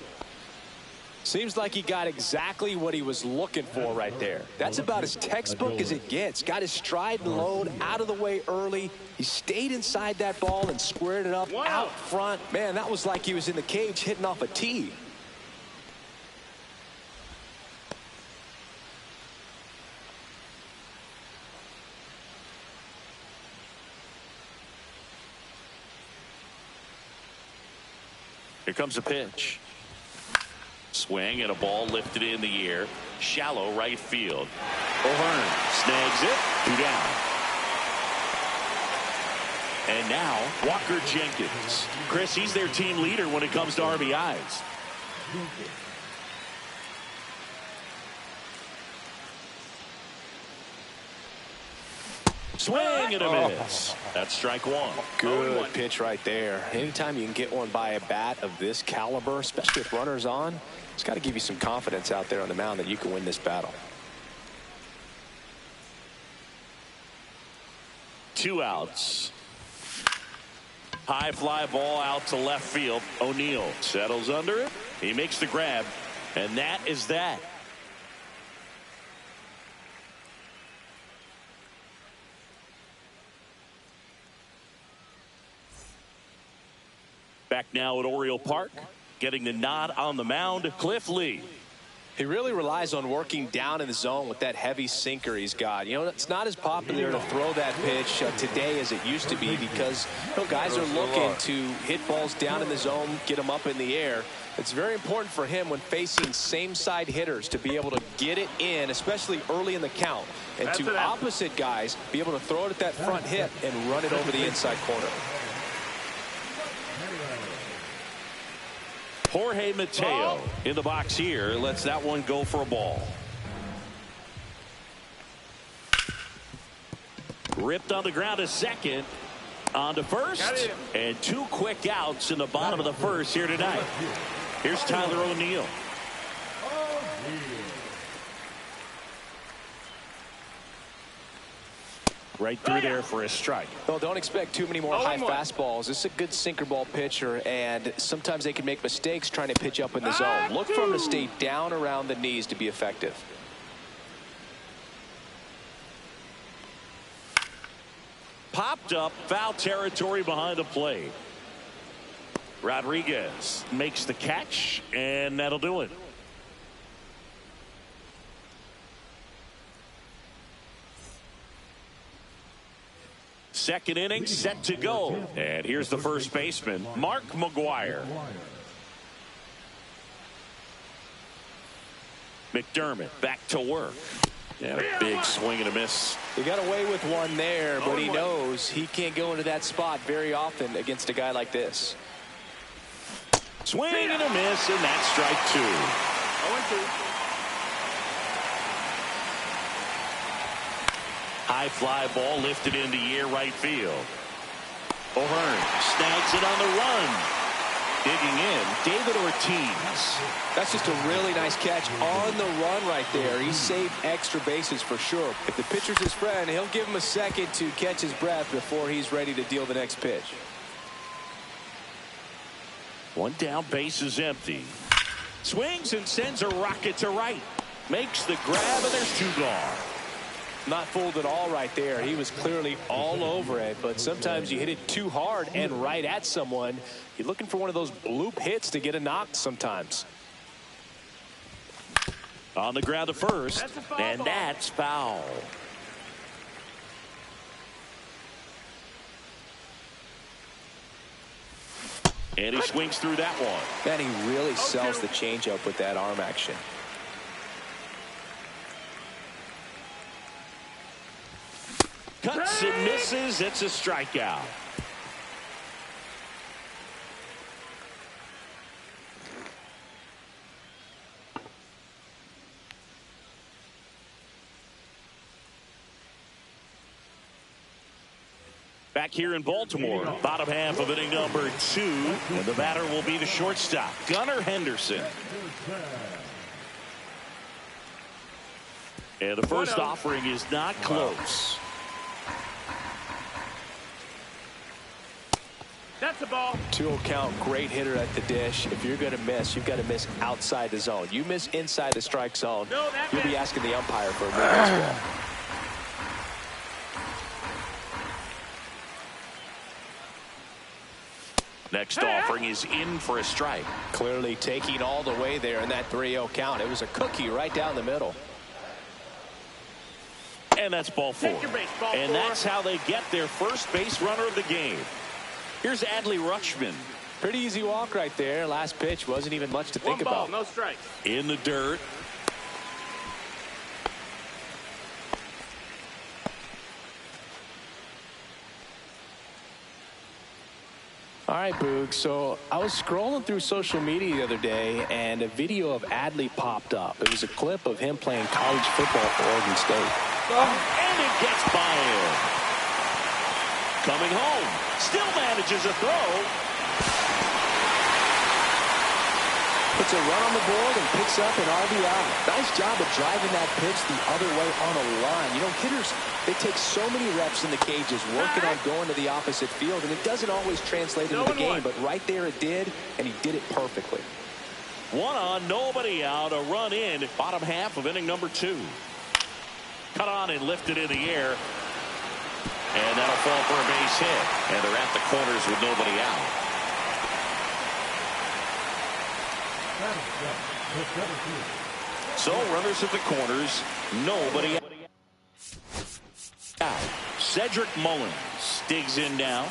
Seems like he got exactly what he was looking for right there. That's about as textbook as it gets. Got his stride and load out of the way early. He stayed inside that ball and squared it up out front. Man, that was like he was in the cage hitting off a tee. Here comes a pitch. Swing and a ball lifted in the air. Shallow right field. O'Hearn snags it. 2 down. And now Walker Jenkins. Chris, he's their team leader when it comes to RBIs. Swing and a miss. That's strike 1. Good pitch right there. Anytime you can get one by a bat of this caliber, especially with runners on, it's got to give you some confidence out there on the mound that you can win this battle. 2 outs. High fly ball out to left field. O'Neill settles under it. He makes the grab. And that is that. Back now at Oriole Park, getting the nod on the mound, Cliff Lee. He really relies on working down in the zone with that heavy sinker he's got. You know, it's not as popular to throw that pitch today as it used to be because guys are looking to hit balls down in the zone, get them up in the air. It's very important for him when facing same-side hitters to be able to get it in, especially early in the count, and to opposite guys be able to throw it at that front hip and run it over the inside corner. Jorge Mateo in the box here lets that one go for a ball. Ripped on the ground to second. On to first. And 2 quick outs in the bottom of the first here tonight. Here's Tyler O'Neill. Right through there for a strike. Well, don't expect too many more high fastballs. This is a good sinker ball pitcher, and sometimes they can make mistakes trying to pitch up in the zone. Look for him to stay down around the knees to be effective. Popped up, foul territory behind the plate. Rodriguez makes the catch, and that'll do it. Second inning set to go. And here's the first baseman, Mark McGuire. McDermott back to work. And a big swing and a miss. He got away with one there, but he knows he can't go into that spot very often against a guy like this. Swing and a miss, and that's strike 2. 0-2. High fly ball lifted into the air right field. O'Hearn snags it on the run. Digging in, David Ortiz. That's just a really nice catch on the run right there. He saved extra bases for sure. If the pitcher's his friend, he'll give him a second to catch his breath before he's ready to deal the next pitch. One down, base is empty. Swings and sends a rocket to right. Makes the grab, and there's 2 gone. Not fooled at all right there. He was clearly all over it, but sometimes you hit it too hard and right at someone. You're looking for one of those bloop hits to get a knock sometimes. On the ground to first, and that's foul. And he swings through that one. Man, he really sells the changeup with that arm action. Cuts and misses. It's a strikeout. Back here in Baltimore, bottom half of inning number 2, and the batter will be the shortstop, Gunnar Henderson. And the first offering is not close. That's a ball. 2-0 count, great hitter at the dish. If you're going to miss, you've got to miss outside the zone. You miss inside the strike zone, you'll be asking the umpire for a move as well. Next offering is in for a strike. Clearly taking all the way there in that 3-0 count. It was a cookie right down the middle. And that's ball 4. And that's how they get their first base runner of the game. Here's Adley Rutschman. Pretty easy walk right there. Last pitch wasn't even much to think about. No strikes. In the dirt. All right, Boog. So I was scrolling through social media the other day, and a video of Adley popped up. It was a clip of him playing college football for Oregon State. And it gets by him. Coming home. Still manages a throw. Puts a run on the board and picks up an RBI. Nice job of driving that pitch the other way on a line. You know, hitters, they take so many reps in the cages working on going to the opposite field, and it doesn't always translate into the game, but right there it did, and he did it perfectly. 1 on, nobody out, a run in, bottom half of inning number 2. Cut on and lifted in the air. And that'll fall for a base hit. And they're at the corners with nobody out. So runners at the corners, nobody out. Cedric Mullins digs in now.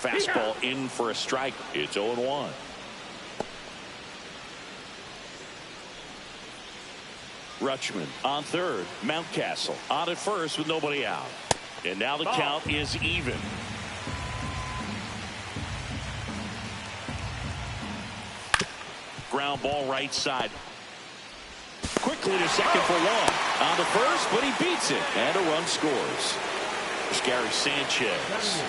Fastball in for a strike. It's 0-1. Rutschman on third. Mountcastle on at first with nobody out. And now the count is even. Ground ball right side. Quickly to second for 1. On the first, but he beats it. And a run scores. There's Gary Sanchez.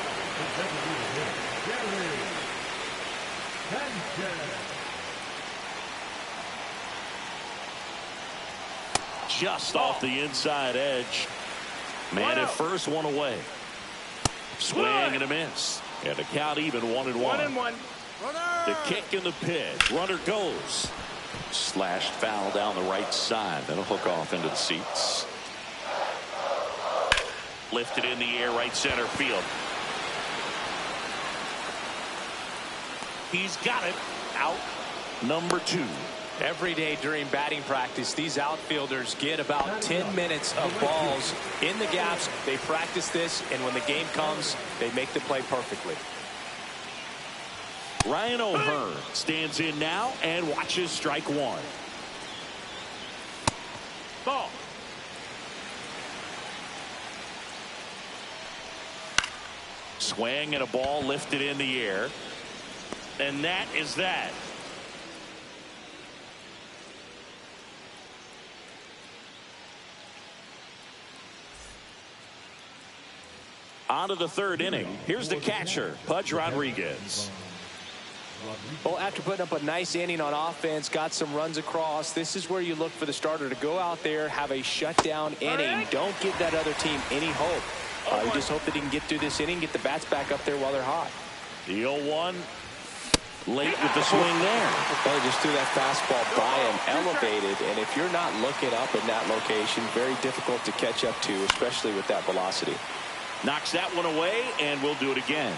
Just off the inside edge. Man at first, 1 away. Swing and a miss. And the count even 1-1. 1-1. The kick and the pitch. Runner goes. Slashed foul down the right side. That'll hook off into the seats. Lifted in the air, right center field. He's got it. Out number 2. Every day during batting practice, these outfielders get about 10 minutes of balls in the gaps. They practice this, and when the game comes, they make the play perfectly. Ryan O'Hearn stands in now and watches strike one. Ball. Swing and a ball lifted in the air. And that is that. On to the third inning. Here's the catcher, Pudge Rodriguez. Well, after putting up a nice inning on offense, got some runs across, this is where you look for the starter to go out there, have a shutdown inning. Don't give that other team any hope. You just hope that he can get through this inning, get the bats back up there while they're hot. The 0-1. Late with the swing there. Well, just threw that fastball by him, elevated, and if you're not looking up in that location, very difficult to catch up to, especially with that velocity. Knocks that one away, and we'll do it again.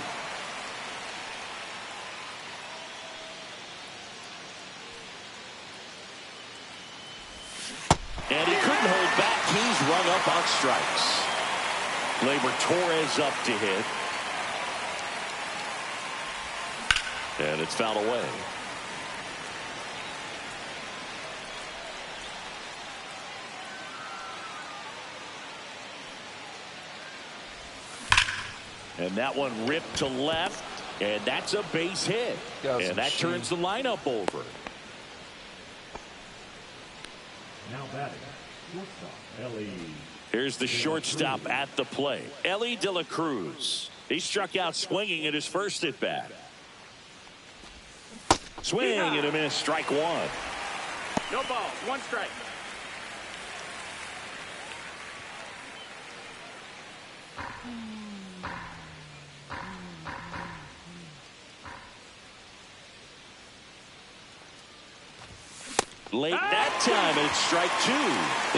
And he couldn't hold back. He's rung up on strikes. Gleyber Torres up to hit. And it's fouled away. And that one ripped to left. And that's a base hit. And that turns the lineup over. Now batting, shortstop, Ellie. Here's the shortstop at the plate, Ellie De La Cruz. He struck out swinging at his first at bat. Swing and a miss, strike one. No ball, one strike. Late that time, and it's strike two.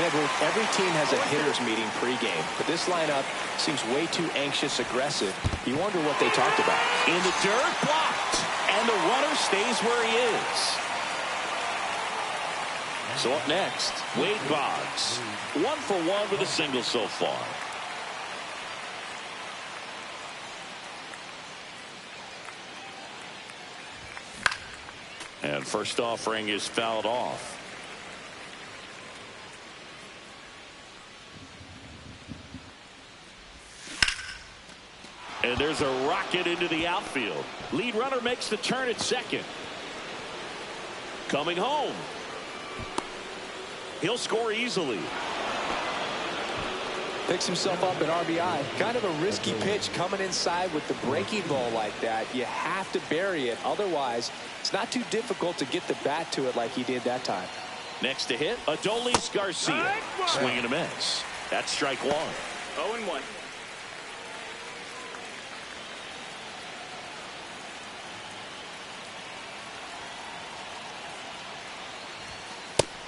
Yeah, but every team has a hitter's meeting pregame, but this lineup seems way too anxious, aggressive. You wonder what they talked about. In the dirt, blocked, and the runner stays where he is. So up next, Wade Boggs, 1 for 1 with a single so far. And first offering is fouled off. And there's a rocket into the outfield. Lead runner makes the turn at second. Coming home. He'll score easily. Picks himself up an RBI. Kind of a risky pitch coming inside with the breaking ball like that. You have to bury it. Otherwise, it's not too difficult to get the bat to it like he did that time. Next to hit, Adolis Garcia. Swing and a miss. That's strike one. 0-1.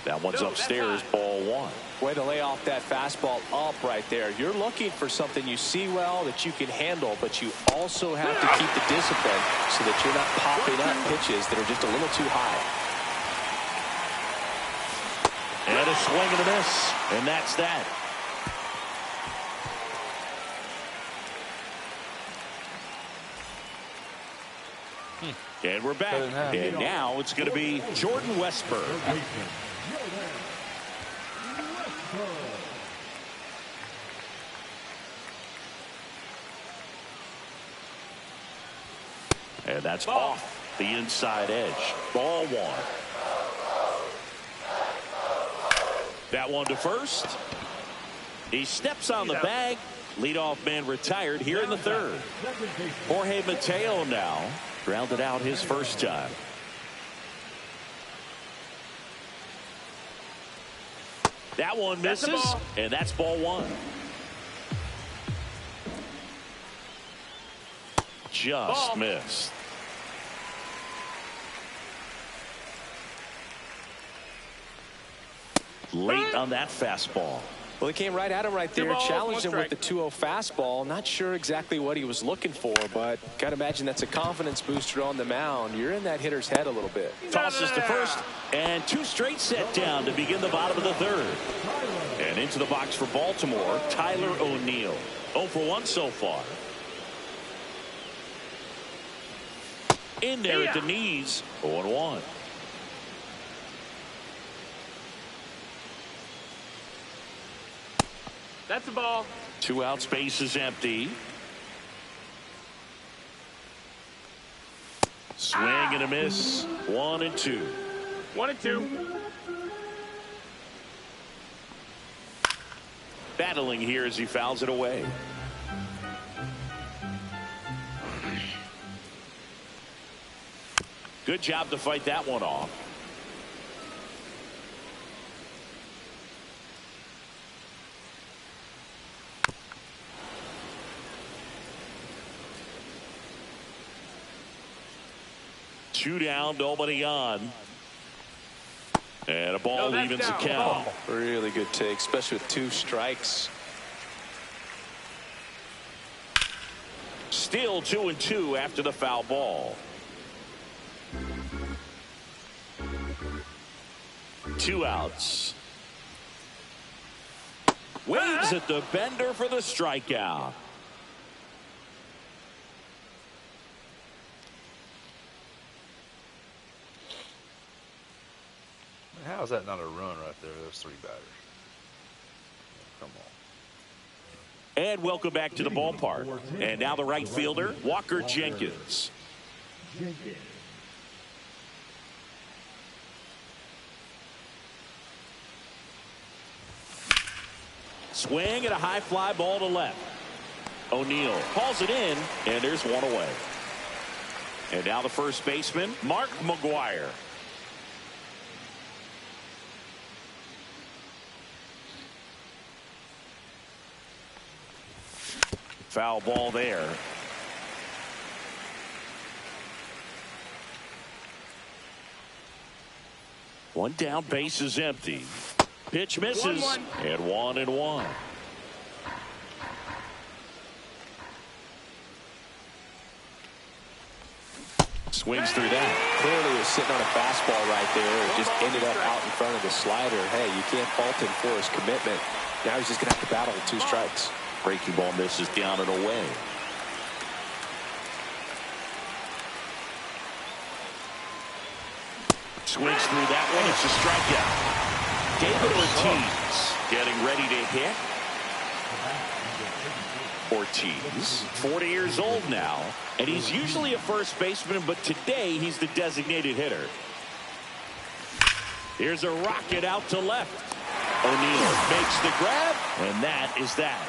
That one's upstairs, ball one. Way to lay off that fastball up right there. You're looking for something you see well that you can handle, but you also have to keep the discipline so that you're not popping up pitches that are just a little too high. And a swing and a miss, and that's that. And we're back. And now it's going to be Jordan Westburg. And that's off the inside edge. Ball one. That one to first. He steps on the bag. Leadoff man retired here in the third. Jorge Mateo now grounded out his first time. That one misses, and that's ball one. Just missed. Late on that fastball. Well, he came right at him right there, balls, challenged him one with the 2-0 fastball. Not sure exactly what he was looking for, but got to imagine that's a confidence booster on the mound. You're in that hitter's head a little bit. Tosses to first, and 2 straight set down to begin the bottom of the third. And into the box for Baltimore, Tyler O'Neill. 0 for 1 so far. In there at the knees, 0-1. That's a ball. 2 outs, base is empty. Swing and a miss. 1-2. 1-2. Battling here as he fouls it away. Good job to fight that one off. Two down, nobody on. And a ball evens the count. Really good take, especially with 2 strikes. Still 2-2 after the foul ball. 2 outs. Waves at the bender for the strikeout. How is that not a run right there? Those 3 batters. Come on. And welcome back to the ballpark. And now the right fielder, Walker Jenkins. Swing and a high fly ball to left. O'Neill hauls it in, and there's 1 away. And now the first baseman, Mark McGuire. Foul ball there. One down, base is empty. Pitch misses, 1-1. and 1-1. Swings through that. Clearly was sitting on a fastball right there. It just ended up out in front of the slider. Hey, you can't fault him for his commitment. Now he's just going to have to battle with 2 strikes. Breaking ball misses down and away. Swings through that one. It's a strikeout. David Ortiz getting ready to hit. Ortiz, 40 years old now, and he's usually a first baseman, but today he's the designated hitter. Here's a rocket out to left. O'Neill makes the grab, and that is that.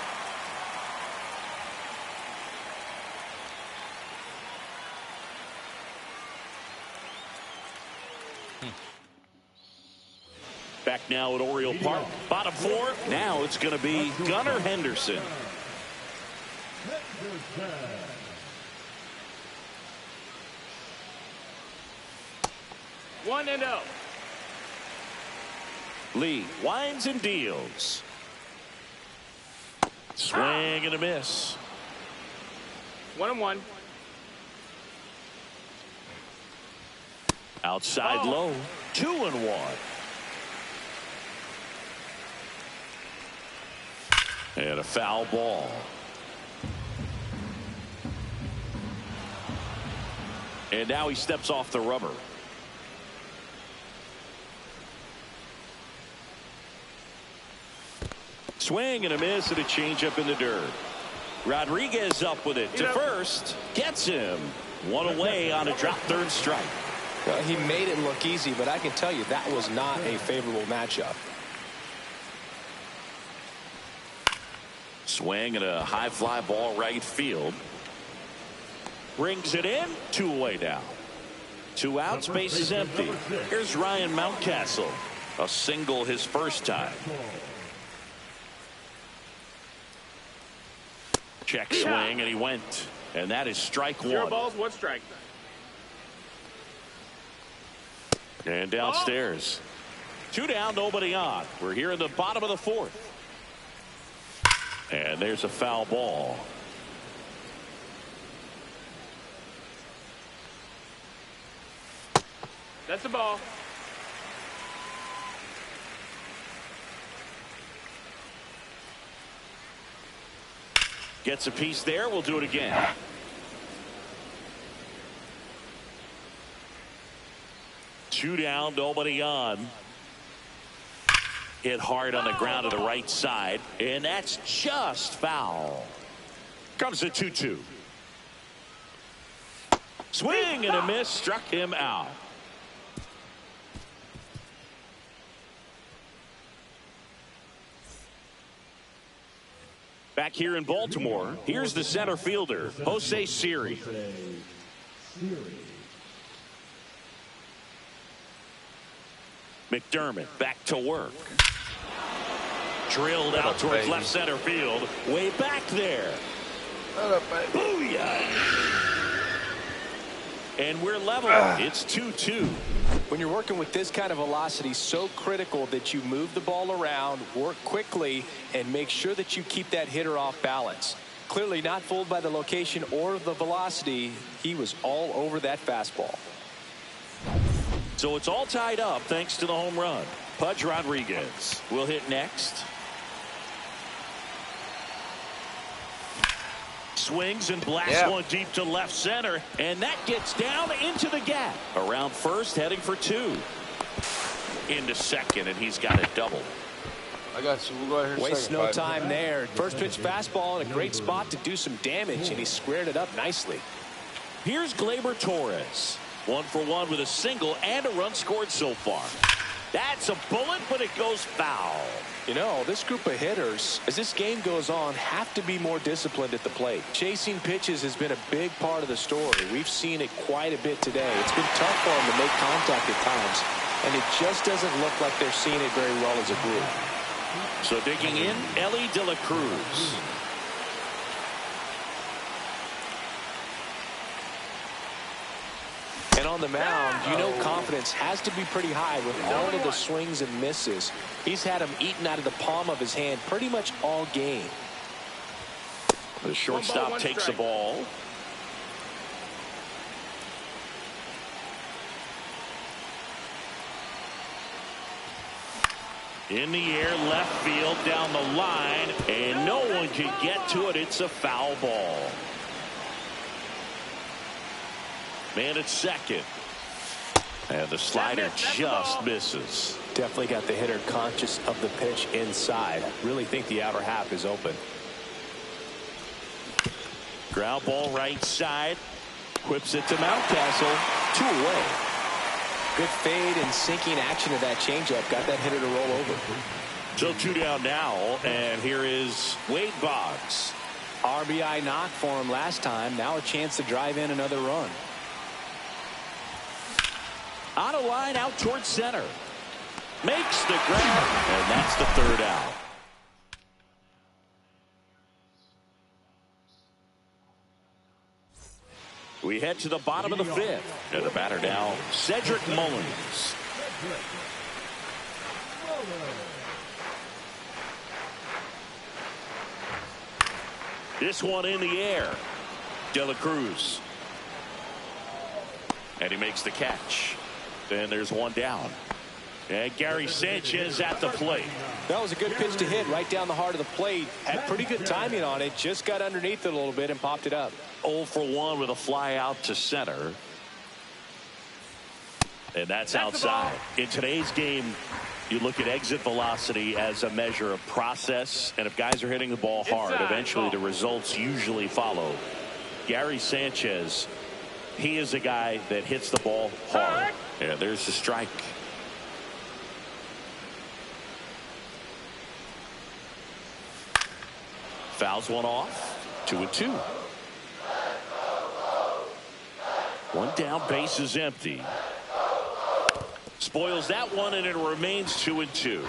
Back now at Oriole Park. Bottom 4. Now it's going to be Gunnar Henderson. One and 0. Lee winds and deals. Swing and a miss. 1-1. Outside low. 2-1. And a foul ball. And now he steps off the rubber. Swing and a miss and a changeup in the dirt. Rodriguez up with it to first. Gets him. 1 away on a drop third strike. Well, he made it look easy, but I can tell you that was not a favorable matchup. Swing and a high fly ball right field. Brings it in. 2 away now. 2 outs, base is empty. Here's Ryan Mountcastle. A single his first time. Check swing, and he went. And that is strike 1. 0 balls, 1 strike. And downstairs. 2 down, nobody on. We're here in the bottom of the 4th. And there's a foul ball. That's a ball. Gets a piece there. We'll do it again. Two down, nobody on. Hit hard on the ground to the right side, and that's just foul. Comes to 2-2. Swing and a miss, struck him out. Back here in Baltimore, here's the center fielder, Jose Siri. McDermott back to work. Drilled out towards left center field. Way back there. Booyah! And we're level. It's 2-2. When you're working with this kind of velocity, so critical that you move the ball around, work quickly, and make sure that you keep that hitter off balance. Clearly not fooled by the location or the velocity. He was all over that fastball. So it's all tied up thanks to the home run. Pudge Rodriguez will hit next. Swings and blasts one deep to left center, and that gets down into the gap. Around first, heading for two. Into second, and he's got a double. I got you. We'll go ahead and waste no time there. First pitch fastball in a great spot to do some damage, and he squared it up nicely. Here's Gleyber Torres. 1 for 1 with a single and a run scored so far. That's a bullet, but it goes foul. You know, this group of hitters, as this game goes on, have to be more disciplined at the plate. Chasing pitches has been a big part of the story. We've seen it quite a bit today. It's been tough for them to make contact at times, and it just doesn't look like they're seeing it very well as a group. So digging in, Ellie De La Cruz. And on the mound, you know confidence has to be pretty high with all of the swings and misses. He's had them eaten out of the palm of his hand pretty much all game. The shortstop takes the ball. In the air, left field, down the line, and no one can get to it. It's a foul ball. Man at second. And the slider just misses. Definitely got the hitter conscious of the pitch inside. Really think the outer half is open. Ground ball right side. Whips it to Mountcastle. 2 away. Good fade and sinking action of that changeup. Got that hitter to roll over. So 2 down now. And here is Wade Boggs. RBI knock for him last time. Now a chance to drive in another run. On a line out towards center. Makes the grab. And that's the 3rd out. We head to the bottom of the 5th. And the batter now, Cedric Mullins. This one in the air. De La Cruz. And he makes the catch. Then there's one down. And Gary Sanchez at the plate. That was a good pitch to hit right down the heart of the plate. Had pretty good timing on it. Just got underneath it a little bit and popped it up. 0 for 1 with a fly out to center. And that's outside. In today's game, you look at exit velocity as a measure of process. And if guys are hitting the ball hard, eventually the results usually follow. Gary Sanchez, he is a guy that hits the ball hard. Yeah, there's the strike. Fouls one off. 2-2. One down, base is empty. Spoils that one, and it remains 2-2.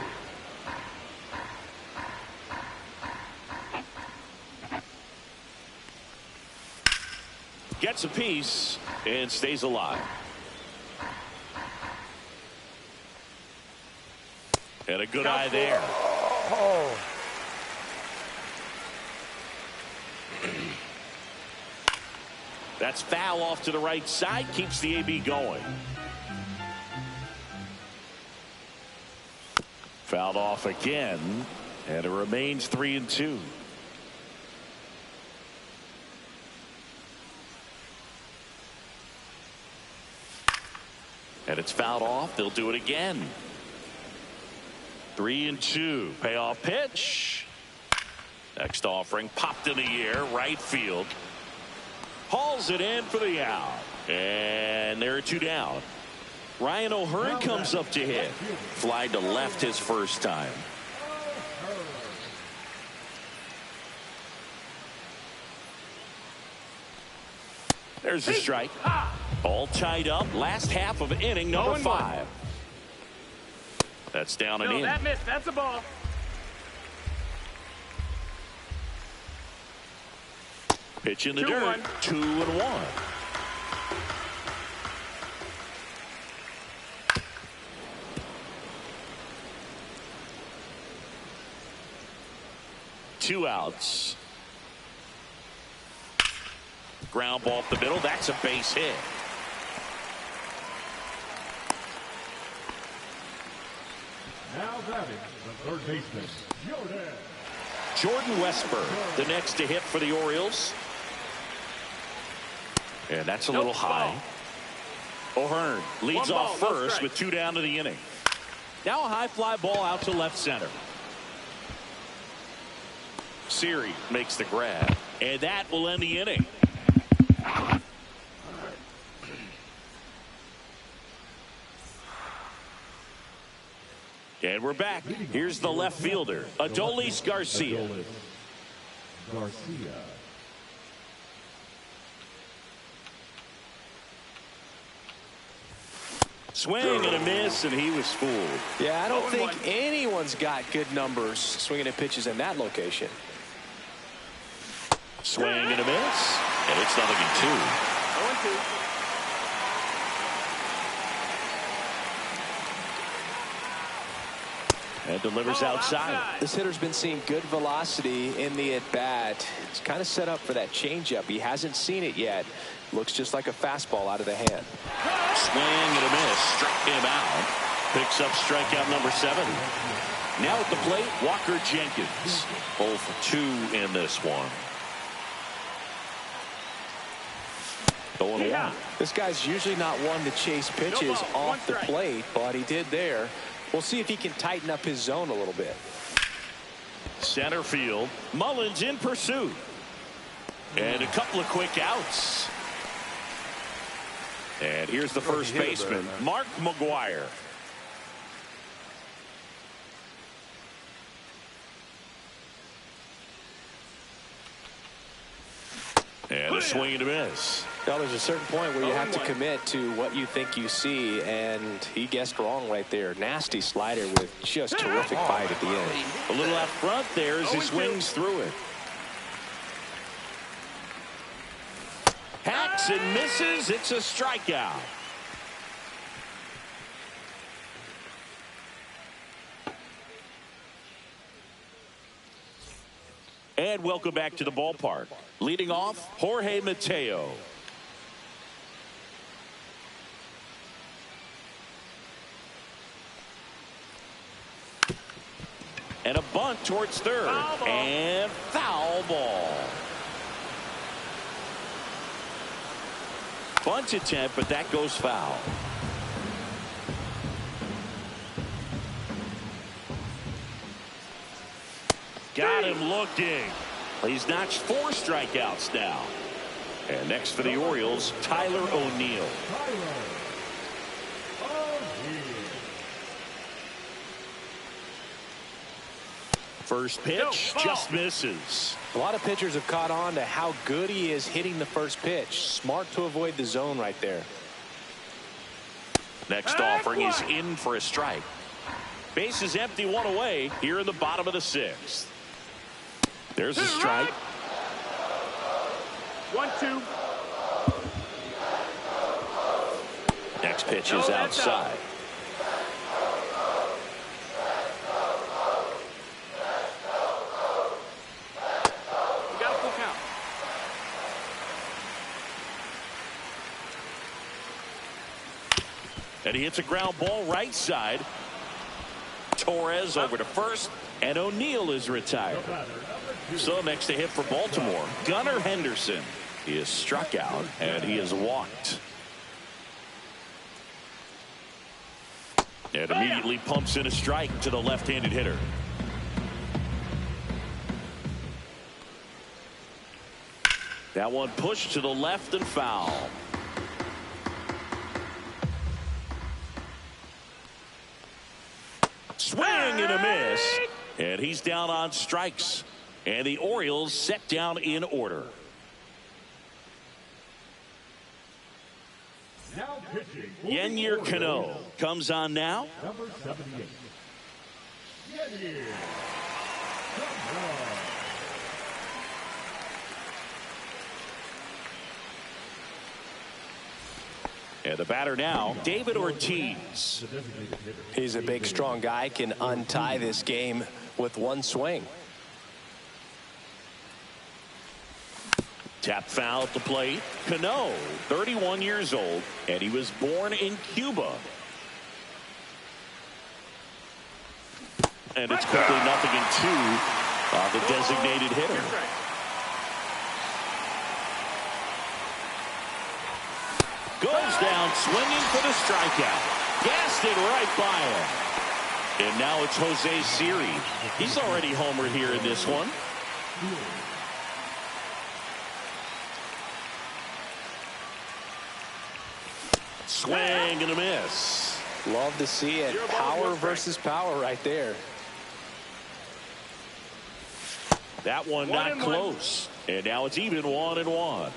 Gets a piece and stays alive. And a good eye there. That's foul off to the right side. Keeps the AB going. Fouled off again. And it remains 3-2. And it's fouled off. They'll do it again. 3-2. Payoff pitch. Next offering popped in the air. Right field. Hauls it in for the out. And there are 2 down. Ryan O'Hearn comes up to hit. Fly to left his first time. There's the strike. All tied up. Last half of inning number 5. That's down and in. That missed. That's a ball. Pitch in the dirt. 2-1. Two outs. Ground ball up the middle. That's a base hit. Now batting the third baseman, Jordan Westburg, the next to hit for the Orioles. And that's a little high. O'Hearn leads off first with 2 down to the inning. Now a high fly ball out to left center. Siri makes the grab. And that will end the inning. And we're back. Here's the left fielder, Adolis Garcia. Swing and a miss, and he was fooled. Yeah, I don't think anyone's got good numbers swinging at pitches in that location. Swing and a miss, and it's 0-2. 0-2. And delivers outside. This hitter's been seeing good velocity in the at-bat. It's kind of set up for that changeup. He hasn't seen it yet. Looks just like a fastball out of the hand. Swing and a miss. Struck him out. Picks up strikeout number 7. Now at the plate, Walker Jenkins. 0 for 2 in this one. 0-1. This guy's usually not one to chase pitches off the plate, but he did there. We'll see if he can tighten up his zone a little bit. Center field. Mullins in pursuit. And a couple of quick outs. And here's the first baseman, Mark McGuire. And a swing and a miss. Now, there's a certain point where you have to commit to what you think you see, and he guessed wrong right there. Nasty slider with just terrific bite at the end. A little out front there as he swings through it. Hacks and misses. It's a strikeout. And welcome back to the ballpark. Leading off, Jorge Mateo. And a bunt towards third. And foul ball. Bunt attempt, but that goes foul. Got him looking. He's notched 4 strikeouts now. And next for the Orioles, Tyler O'Neill. First pitch just misses. A lot of pitchers have caught on to how good he is hitting the first pitch. Smart to avoid the zone right there. Next offering is in for a strike. Base is empty, 1 away here in the bottom of the 6th. There's a strike. 1-2. Next pitch is outside. And he hits a ground ball right side. Torres over to first, and O'Neill is retired. So next to hit for Baltimore, Gunnar Henderson. He is struck out, and he is walked. And immediately pumps in a strike to the left-handed hitter. That one pushed to the left and foul. Swing and a miss. And he's down on strikes. And the Orioles set down in order. Now pitching. Yennier Cano comes on now. Number 78. Yennier Cano. And the batter now, David Ortiz. He's a big, strong guy, can untie this game with one swing. Tap foul at the plate. Cano, 31 years old, and he was born in Cuba. And it's quickly 0-2 on the designated hitter. Goes down swinging for the strikeout. Gassed it right by him. And now it's Jose Siri. He's already homered here in this one. Swing and a miss. Love to see it. Power versus power right there. That one not close. And now it's even 1-1.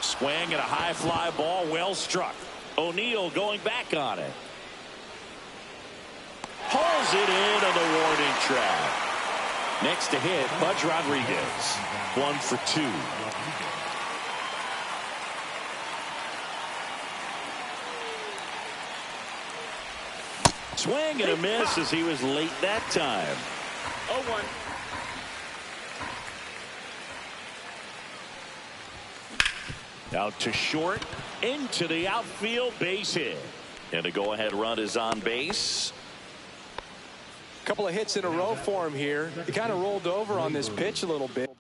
Swing at a high fly ball, well struck. O'Neill going back on it. Pulls it in on the warning track. Next to hit, Pudge Rodriguez. 1 for 2. Swing and a miss as he was late that time. 0-1. Out to short, into the outfield, base hit. And a go-ahead run is on base. A couple of hits in a row for him here. He kind of rolled over on this pitch a little bit.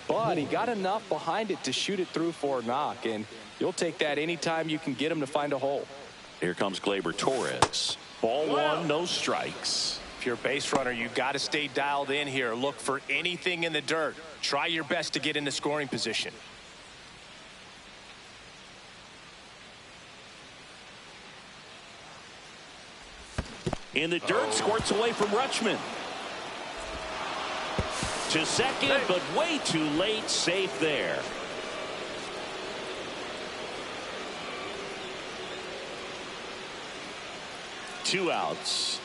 But he got enough behind it to shoot it through for a knock, and you'll take that anytime you can get him to find a hole. Here comes Gleyber Torres. Ball one, no strikes. If you're a base runner, you've got to stay dialed in here. Look for anything in the dirt. Try your best to get into scoring position. In the dirt, squirts away from Rutschman. To second, but way too late. Safe there. Two outs.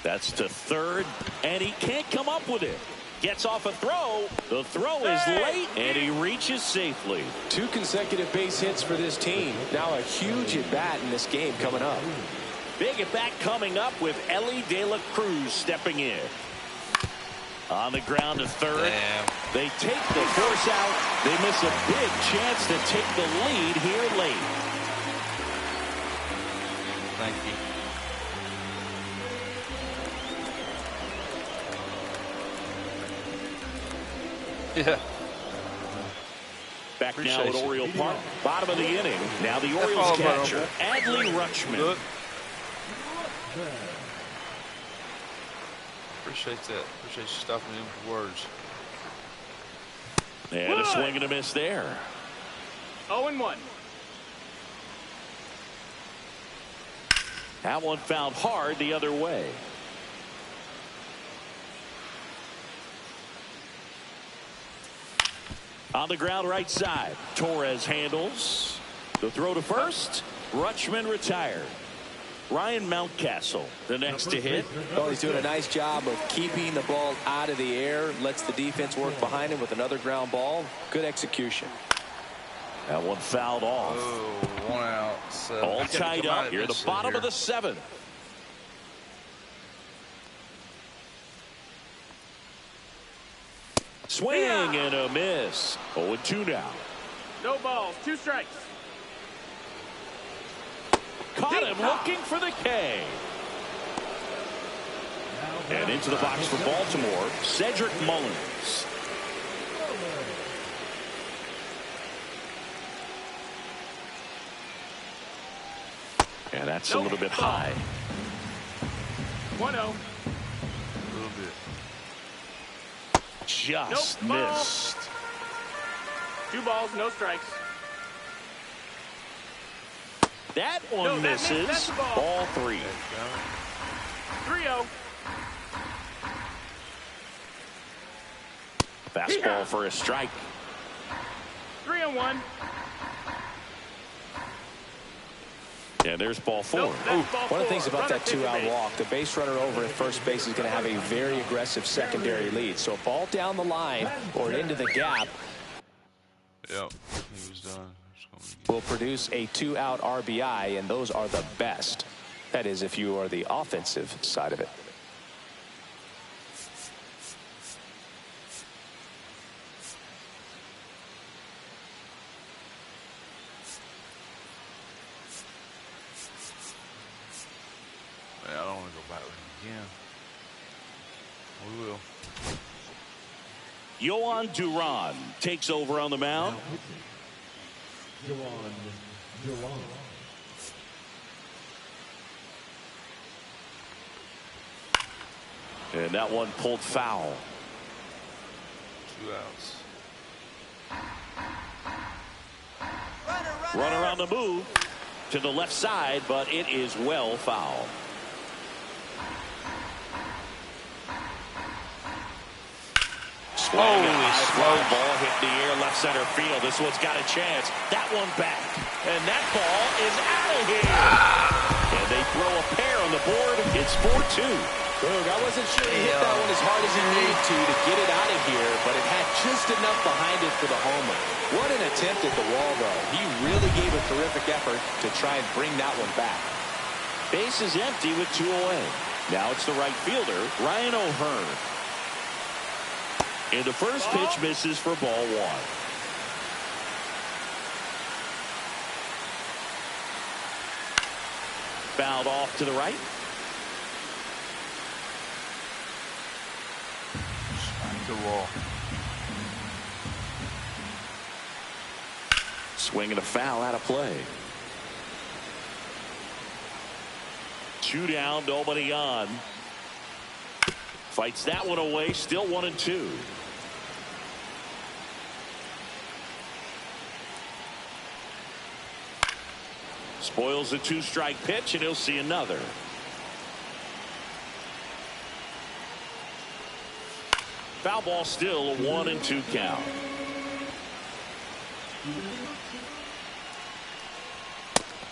That's to third, and he can't come up with it. Gets off a throw. The throw is late, and he reaches safely. 2 consecutive base hits for this team. Now a huge at-bat in this game coming up. Big at-bat coming up with Ellie De La Cruz stepping in. On the ground to third. Damn. They take the force out. They miss a big chance to take the lead here late. Thank you. Yeah. Back now Appreciate at you. Oriole Park. Bottom of the inning. Now the Orioles catcher, Adley Rutschman. Good. Appreciate that. Appreciate you stopping in for words. And a swing and a miss there. 0-1. That one fouled hard the other way. On the ground right side. Torres handles. The throw to first. Rutschman retired. Ryan Mountcastle, the next to hit. Well, he's doing a nice job of keeping the ball out of the air. Lets the defense work behind him with another ground ball. Good execution. That one fouled off. Oh, 1 out. 7. All tied up here at the bottom of the 7th. Swing and a miss. 0-2 now. No balls, 2 strikes. Caught him looking for the K. And into the box for Baltimore, Cedric Mullins. And that's a little bit high. 1-0. A little bit. Just missed. 2 balls, no strikes. That one misses. That's the ball. Ball 3. 3-0. Fastball for a strike. 3-1. And there's ball 4. One of the things about that 2-out walk, the base runner over at first base is going to have a very aggressive secondary lead. So a ball down the line or into the gap Yep, he was done. will produce a 2-out RBI, and those are the best. That is, if you are the offensive side of it. Man, I don't want to go back with him again. We will. Yohan Duran takes over on the mound. Duran. And that one pulled foul. 2 outs. Runner on the move to the left side, but it is well foul. Holy slow ball hit the air left center field. This one's got a chance. That one back. And that ball is out of here. And they throw a pair on the board. It's 4-2. Look, I wasn't sure he hit that one as hard as he needed to get it out of here, but it had just enough behind it for the homer. What an attempt at the wall, though. He really gave a terrific effort to try and bring that one back. Base is empty with 2 away. Now it's the right fielder, Ryan O'Hearn. And the first pitch misses for ball 1. Fouled off to the right. Smack the wall. Swing and a foul out of play. 2 down, nobody on. Fights that one away, still 1-2. Spoils a 2-strike pitch, and he'll see another. Foul ball, still a 1-2 count.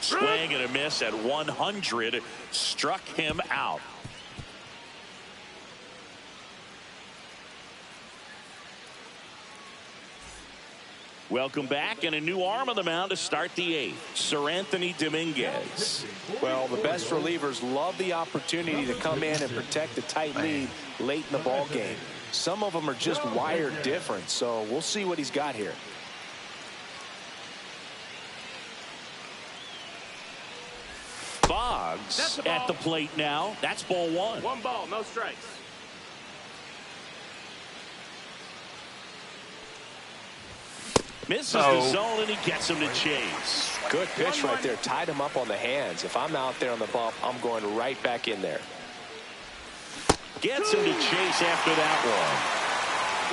Swing and a miss at 100. Struck him out. Welcome back, and a new arm on the mound to start the 8th. Sir Anthony Dominguez. Well, the best relievers love the opportunity to come in and protect a tight lead late in the ball game. Some of them are just wired different, so we'll see what he's got here. Boggs at the plate now. That's ball 1. 1 ball, no strikes. Misses the zone, and he gets him to chase. Good pitch right there. Tied him up on the hands. If I'm out there on the bump, I'm going right back in there. Gets him to chase after that one.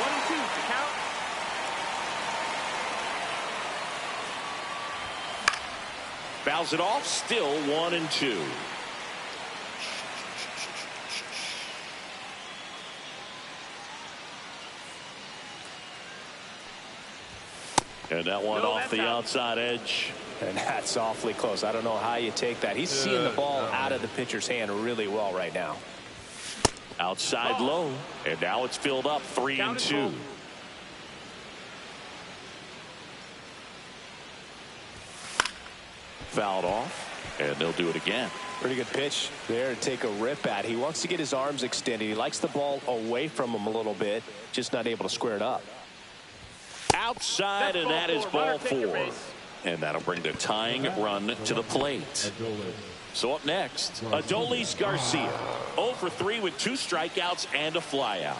1-2 to count. Fouls it off, still 1-2. And that one off the outside edge. And that's awfully close. I don't know how you take that. He's seeing the ball out of the pitcher's hand really well right now. Outside low. And now it's filled up 3-2. Fouled off. And they'll do it again. Pretty good pitch there to take a rip at. He wants to get his arms extended. He likes the ball away from him a little bit, just not able to square it up. Outside, and that is ball 4. And that'll bring the tying run to the plate. So up next, Adolis Garcia. 0 for 3 with 2 strikeouts and a flyout.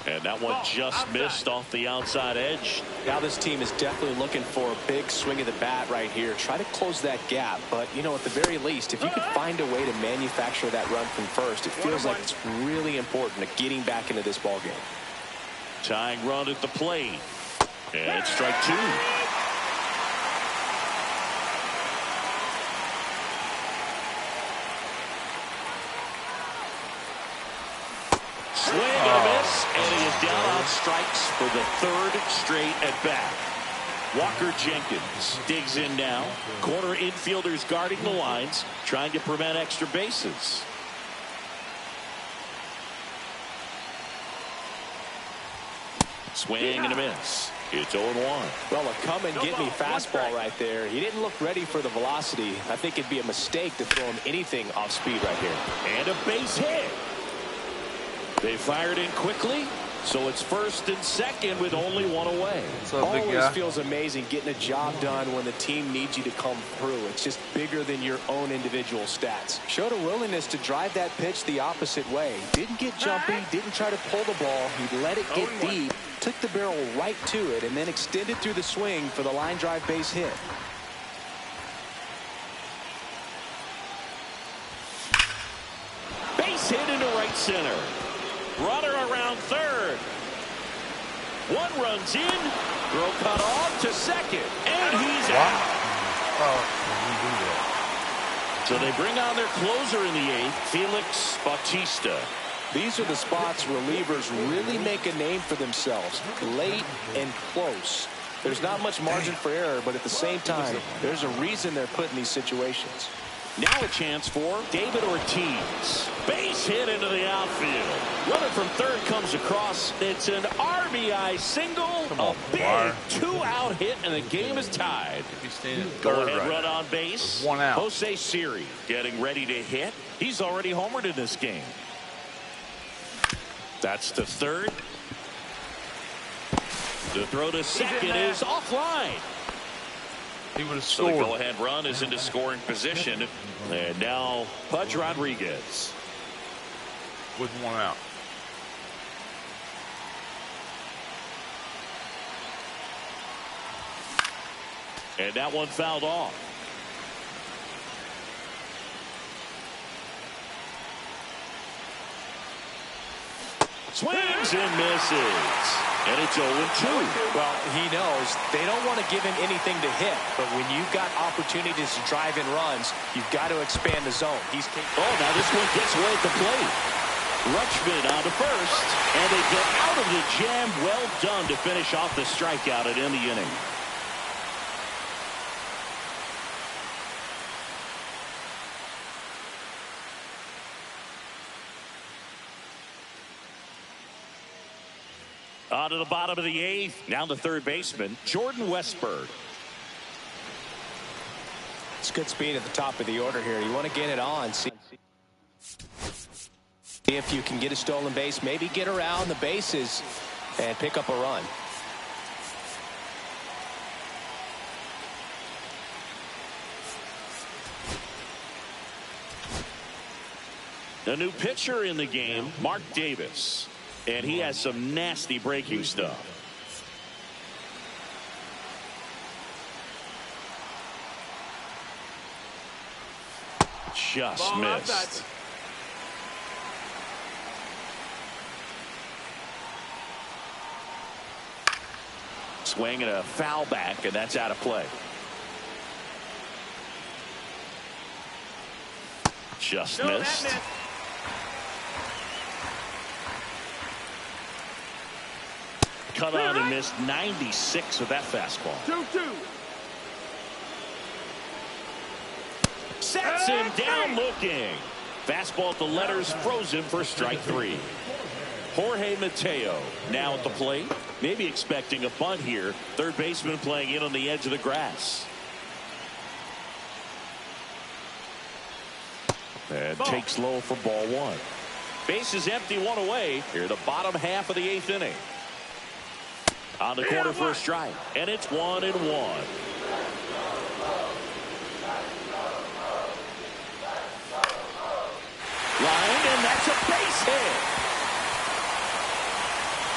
And that one just missed off the outside edge. Now this team is definitely looking for a big swing of the bat right here. Try to close that gap. But, you know, at the very least, if you could find a way to manufacture that run from first, it feels like it's really important to getting back into this ball game. Tying run at the plate. And strike 2. Swing and a miss, and he is down on strikes for the 3rd straight at bat. Walker Jenkins digs in now. Corner infielders guarding the lines, trying to prevent extra bases. Swing and a miss. It's 0-1. Well, a come-and-get-me fastball right there. He didn't look ready for the velocity. I think it'd be a mistake to throw him anything off speed right here. And a base hit. They fired in quickly, so it's 1st and 2nd with only 1 away. What's up, big Always guy? feels amazing getting a job done when the team needs you to come through. It's just bigger than your own individual stats. Showed a willingness to drive that pitch the opposite way. Didn't get jumpy, didn't try to pull the ball. He let it get deep, took the barrel right to it, and then extended through the swing for the line drive base hit. Base hit into right center. Runner around 3rd. 1 runs in. Throw cut off to 2nd. And he's out. So they bring on their closer in the 8th, Felix Bautista. These are the spots relievers really make a name for themselves. Late and close. There's not much margin for error, but at the same time, there's a reason they're put in these situations. Now a chance for David Ortiz. Base hit into the outfield. Runner from 3rd comes across. It's an RBI single. A big 2-out hit, and the game is tied. Go ahead, run on base. 1 out. Jose Siri getting ready to hit. He's already homered in this game. That's to 3rd. The throw to 2nd is offline. He would have So the scored. go-ahead run is into scoring position. And now Pudge Rodriguez. With 1 out. And that one fouled off. Swings and misses. And it's 0-2. Well, he knows they don't want to give him anything to hit, but when you've got opportunities to drive in runs, you've got to expand the zone. Now this one gets away at the plate. Rutschman on to 1st, and they get out of the jam. Well done to finish off the strikeout and end the inning. On to the bottom of the 8th. Now the 3rd baseman, Jordan Westberg. It's good speed at the top of the order here. You want to get it on. See if you can get a stolen base, maybe get around the bases and pick up a run. The new pitcher in the game, Mark Davis. And he has some nasty breaking stuff. Just missed. Swing and a foul back, and that's out of play. Just missed. Cut out and missed 96 with that fastball. 2-2. Sets him down looking. Fastball at the letters, frozen for strike 3. Jorge Mateo now at the plate. Maybe expecting a bunt here. Third baseman playing in on the edge of the grass. And takes low for ball one. Base is empty, one away. Here, the bottom half of the 8th inning. On the corner for a strike. And it's 1-1. Line, and that's a base hit.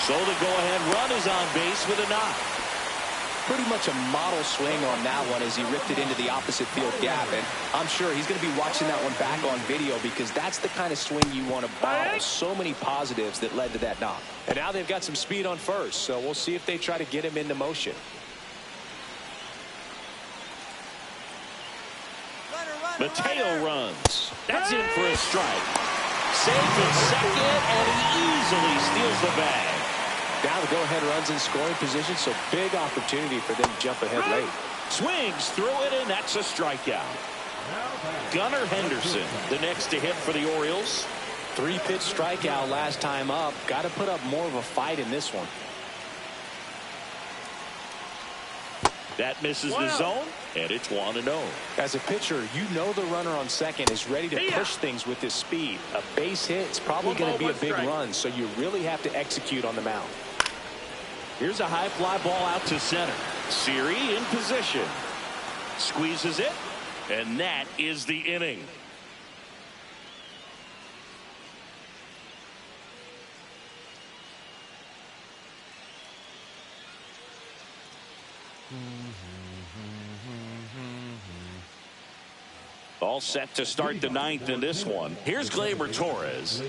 So the go-ahead run is on base with a knock. Pretty much a model swing on that one as he ripped it into the opposite field gap. And I'm sure he's going to be watching that one back on video because that's the kind of swing you want to bottle. So many positives that led to that knock. And now they've got some speed on first, so we'll see if they try to get him into motion. Mateo runs. That's in for a strike. Safe at second, and he easily steals the bag. Now the go-ahead runs in scoring position, so big opportunity for them to jump ahead late. Swings through it, and that's a strikeout. Gunnar Henderson, the next to hit for the Orioles. 3-pitch strikeout last time up. Got to put up more of a fight in this one. That misses the zone, and it's 1-0. As a pitcher, you know the runner on second is ready to push things with his speed. A base hit is probably going to be a big run, so you really have to execute on the mound. Here's a high fly ball out to center. Siri in position. Squeezes it, and that is the inning. All set to start the 9th in this one. Here's Gleyber Torres.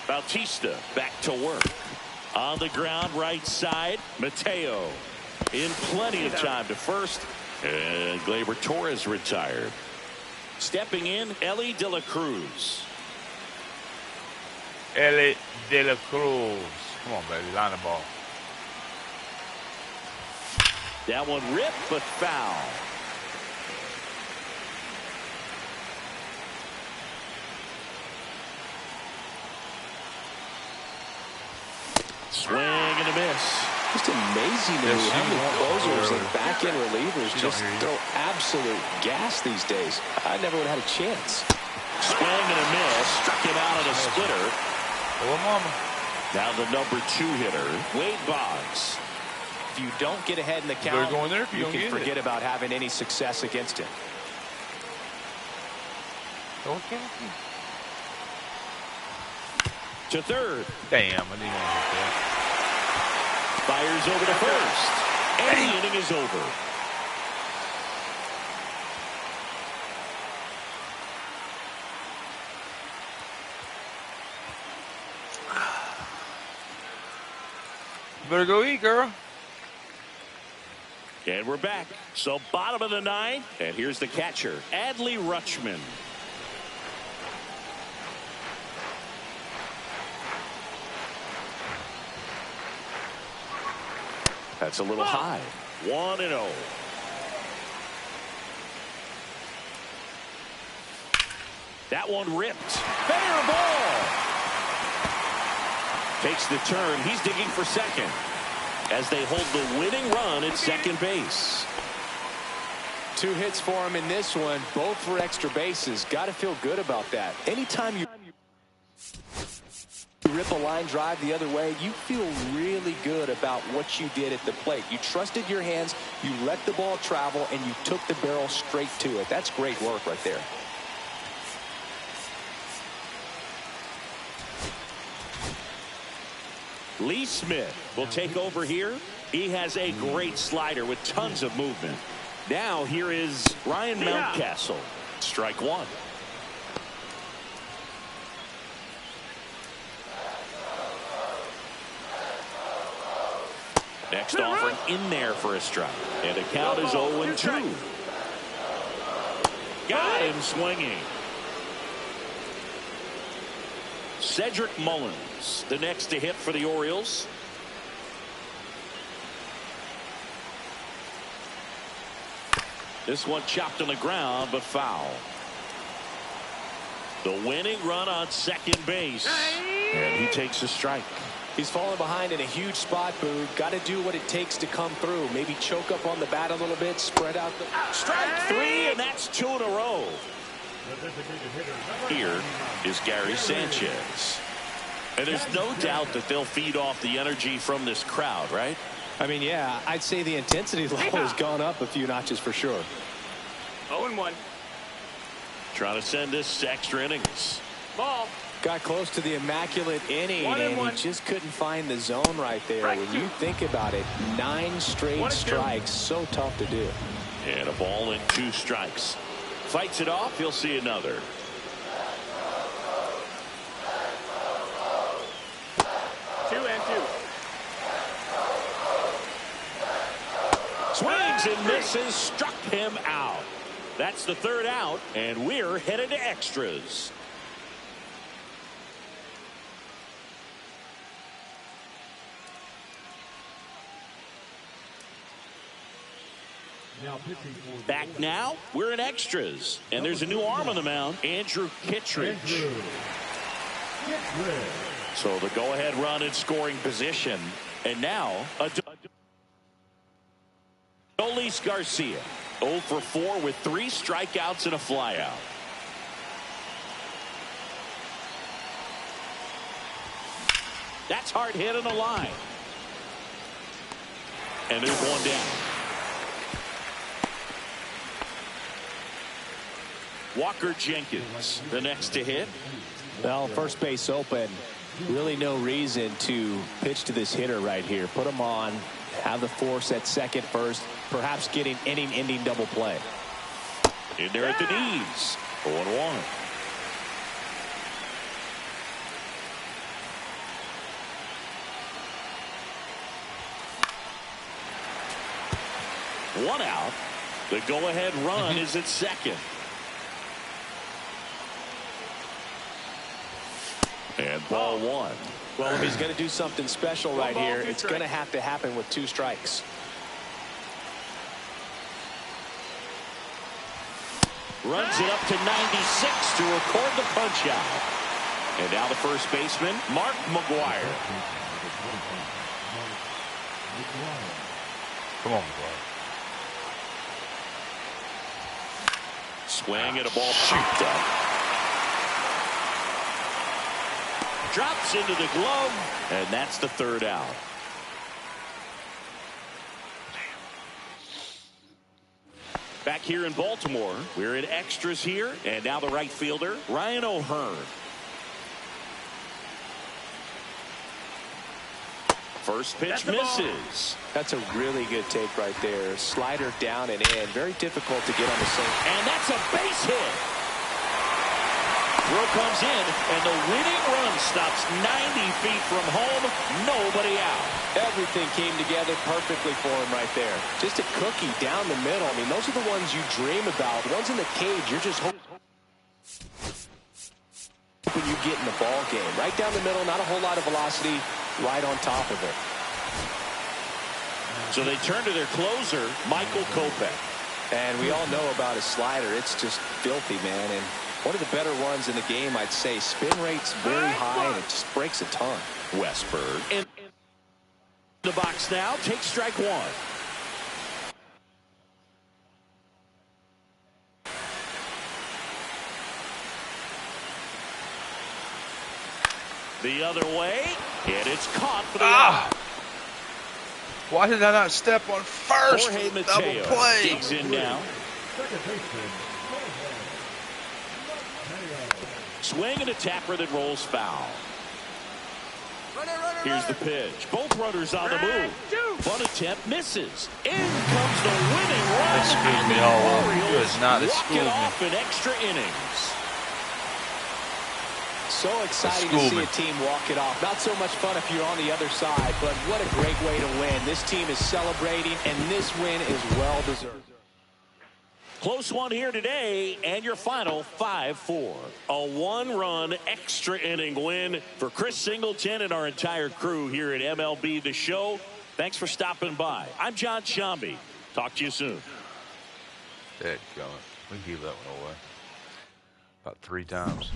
Bautista back to work. On the ground, right side. Mateo in plenty of time to first. And Gleyber Torres retired. Stepping in, Ellie De La Cruz. Ellie De La Cruz. Come on, baby. Line the ball. That one ripped, but foul. Swing and a miss. Just amazing to me how many closers and back-end relievers just throw absolute gas these days. I never would have had a chance. Swing and a miss. Struck him out on a splitter. Oh, mama. Now the number 2 hitter, Wade Boggs. If you don't get ahead in the count, go in there if you you don't can get forget about having any success against him. Okay. To third. Damn, I didn't want to hit that. Fires over to first. And the inning is over. You better go eat, girl. And we're back. So bottom of the 9th. And here's the catcher, Adley Rutschman. That's a little high. 1-0. That one ripped. Fair ball. Takes the turn. He's digging for second as they hold the winning run at second base. 2 hits for him in this one, both for extra bases. Got to feel good about that. Anytime you rip a line drive the other way, you feel really good about what you did at the plate. You trusted your hands, you let the ball travel, and you took the barrel straight to it. That's great work right there. Lee Smith will take over here. He has a great slider with tons of movement. Now here is Ryan Mountcastle. Strike 1. Next offering in there for a strike. And the count is 0-2. Got him swinging. Cedric Mullins, the next to hit for the Orioles. This one chopped on the ground, but foul. The winning run on second base. And he takes a strike. He's falling behind in a huge spot, Boog. Got to do what it takes to come through. Maybe choke up on the bat a little bit, spread out the... Strike three, and that's 2 in a row. Here is Gary Sanchez. And there's no doubt that they'll feed off the energy from this crowd, right? I mean, yeah, I'd say the intensity level has gone up a few notches for sure. 0-1. Trying to send this to extra innings. Ball. Got close to the immaculate inning, and he just couldn't find the zone right there. When you think about it, 9 straight strikes, so tough to do. And a ball and 2 strikes. Fights it off, he'll see another. Swings and misses, struck him out. That's the 3rd out, and we're headed to extras. Back now, we're in extras, and there's a new arm on the mound, Andrew Kittredge. So the go-ahead run in scoring position, and now Adolis Garcia, 0 for 4 with 3 strikeouts and a flyout. That's hard hit on the line. And there's one down. Walker Jenkins, the next to hit. Well, first base open. Really no reason to pitch to this hitter right here. Put him on, have the force at second first, perhaps getting inning-ending double play. In there at the knees. 0-1. One out. The go-ahead run is at second. And ball 1. Well, if he's going to do something special right here, it's going to have to happen with 2 strikes. Runs it up to 96 to record the punch out. And now the first baseman, Mark McGuire. Come on, McGuire. Swing at a ball popped up. Drops into the glove, and that's the 3rd out. Back here in Baltimore, we're in extras here, and now the right fielder, Ryan O'Hearn. First pitch misses. That's a really good take right there. Slider down and in. Very difficult to get on the same. And that's a base hit. Throw comes in, and the winning run stops 90 feet from home. Nobody out. Everything came together perfectly for him right there. Just a cookie down the middle. I mean, those are the ones you dream about. The ones in the cage, you're just hoping you get in the ball game. Right down the middle, not a whole lot of velocity, right on top of it. So they turn to their closer, Michael Kopech. And we all know about his slider. It's just filthy, man. And one of the better ones in the game, I'd say. Spin rate's very high, and it just breaks a ton. Westberg in the box now. Takes strike 1. The other way, and it's caught for the out. Why did I not step on first? Jorge Double Mateo play. digs in now. Swing and a tapper that rolls foul. Here's the pitch. Both runners on the move. Bunt attempt misses. In comes the winning run. That screwed me all up. Good, not that screwed me. Off in extra innings. So exciting to see a team walk it off. Not so much fun if you're on the other side, but what a great way to win. This team is celebrating, and this win is well deserved. Close one here today, and your final 5-4. A 1-run extra inning win for Chris Singleton and our entire crew here at MLB The Show. Thanks for stopping by. I'm John Shambi. Talk to you soon. Dead gummit. We can give that one away. About 3 times.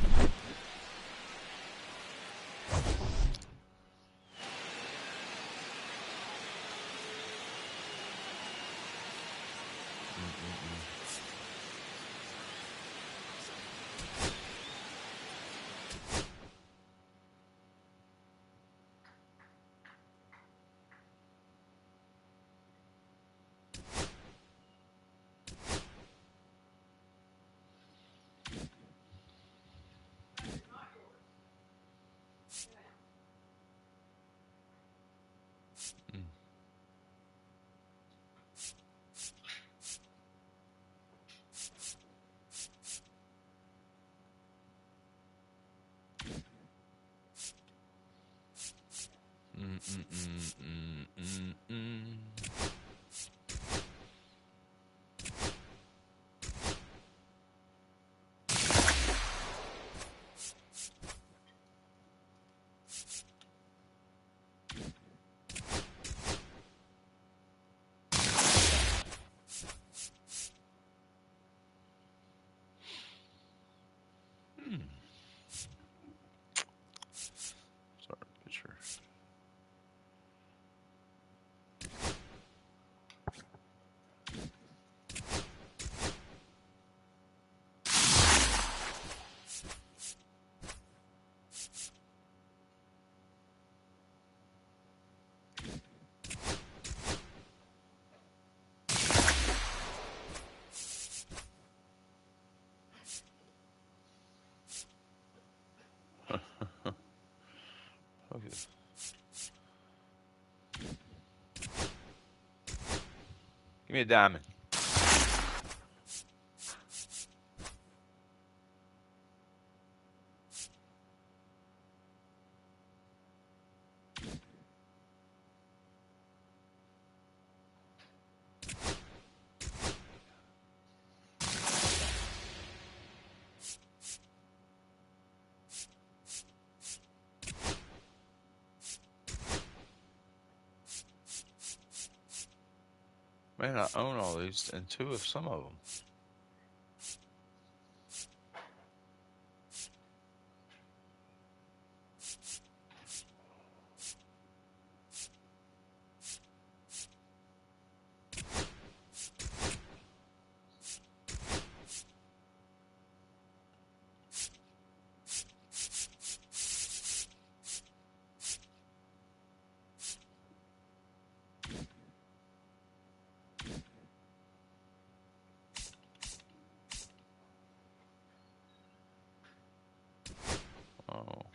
Sorry, picture. Okay. Give me a diamond. Man, I own all these and 2 of some of them. Oh.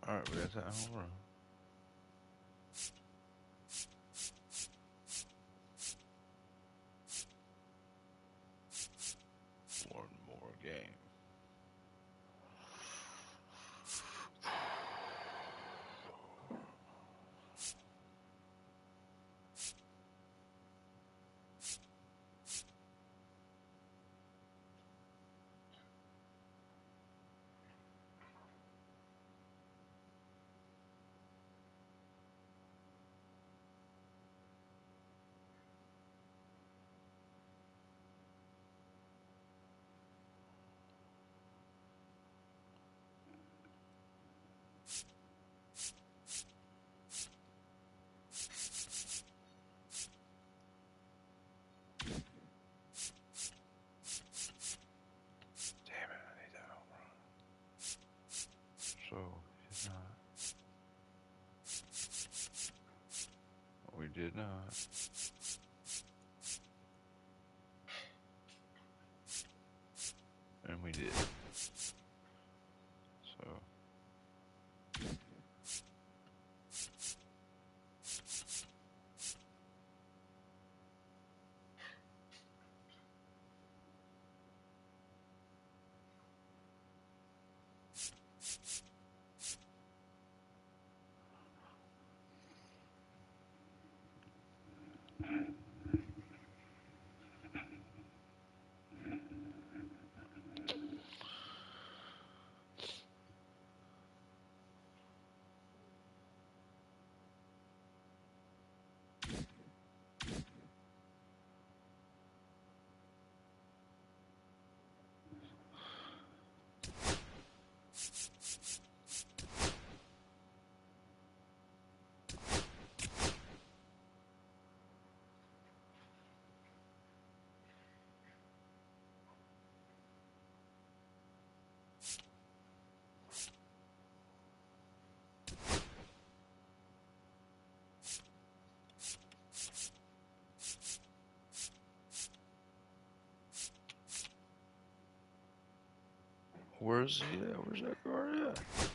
Alright, we got that. Hold on. One more game. Damn it, I need that home run. So, it's not. We did not. And we did. So. Where's he at? Where's that guard at?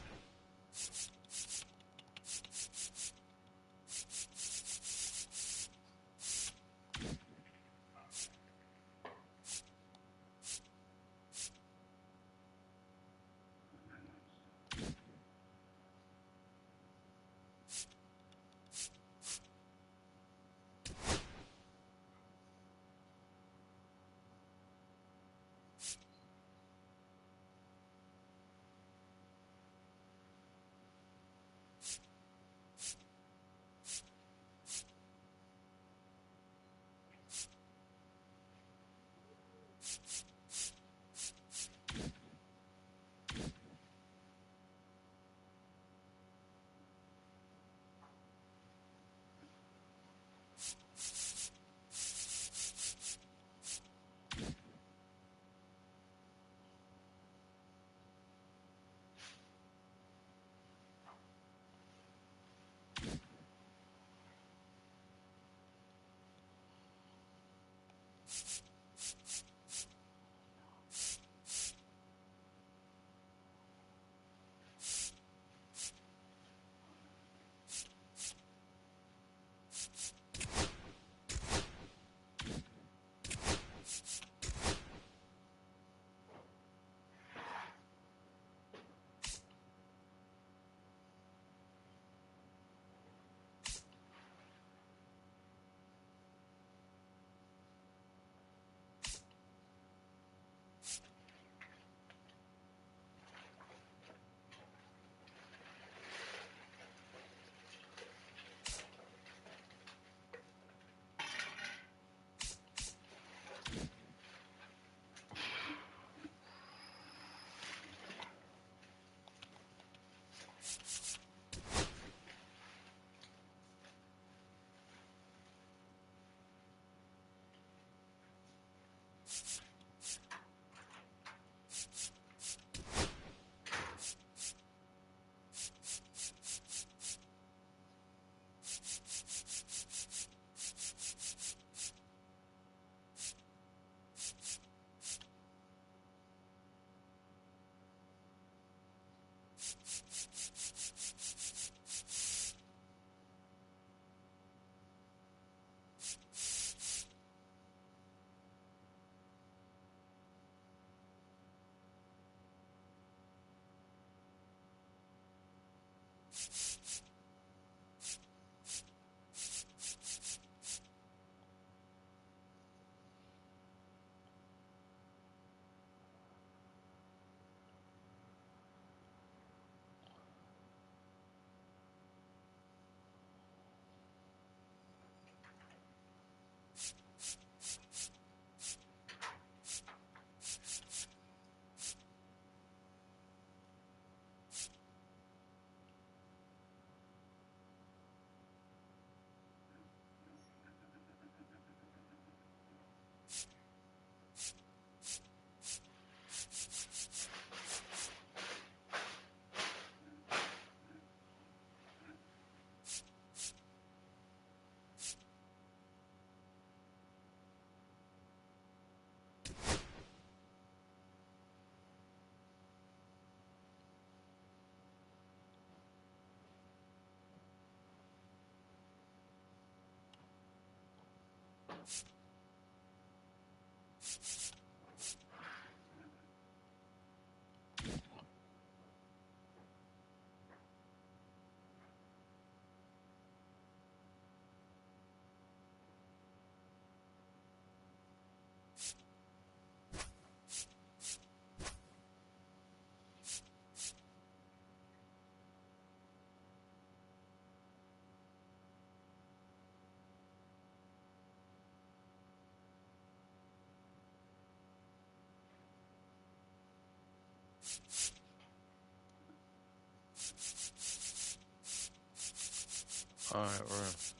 Alright, we're in.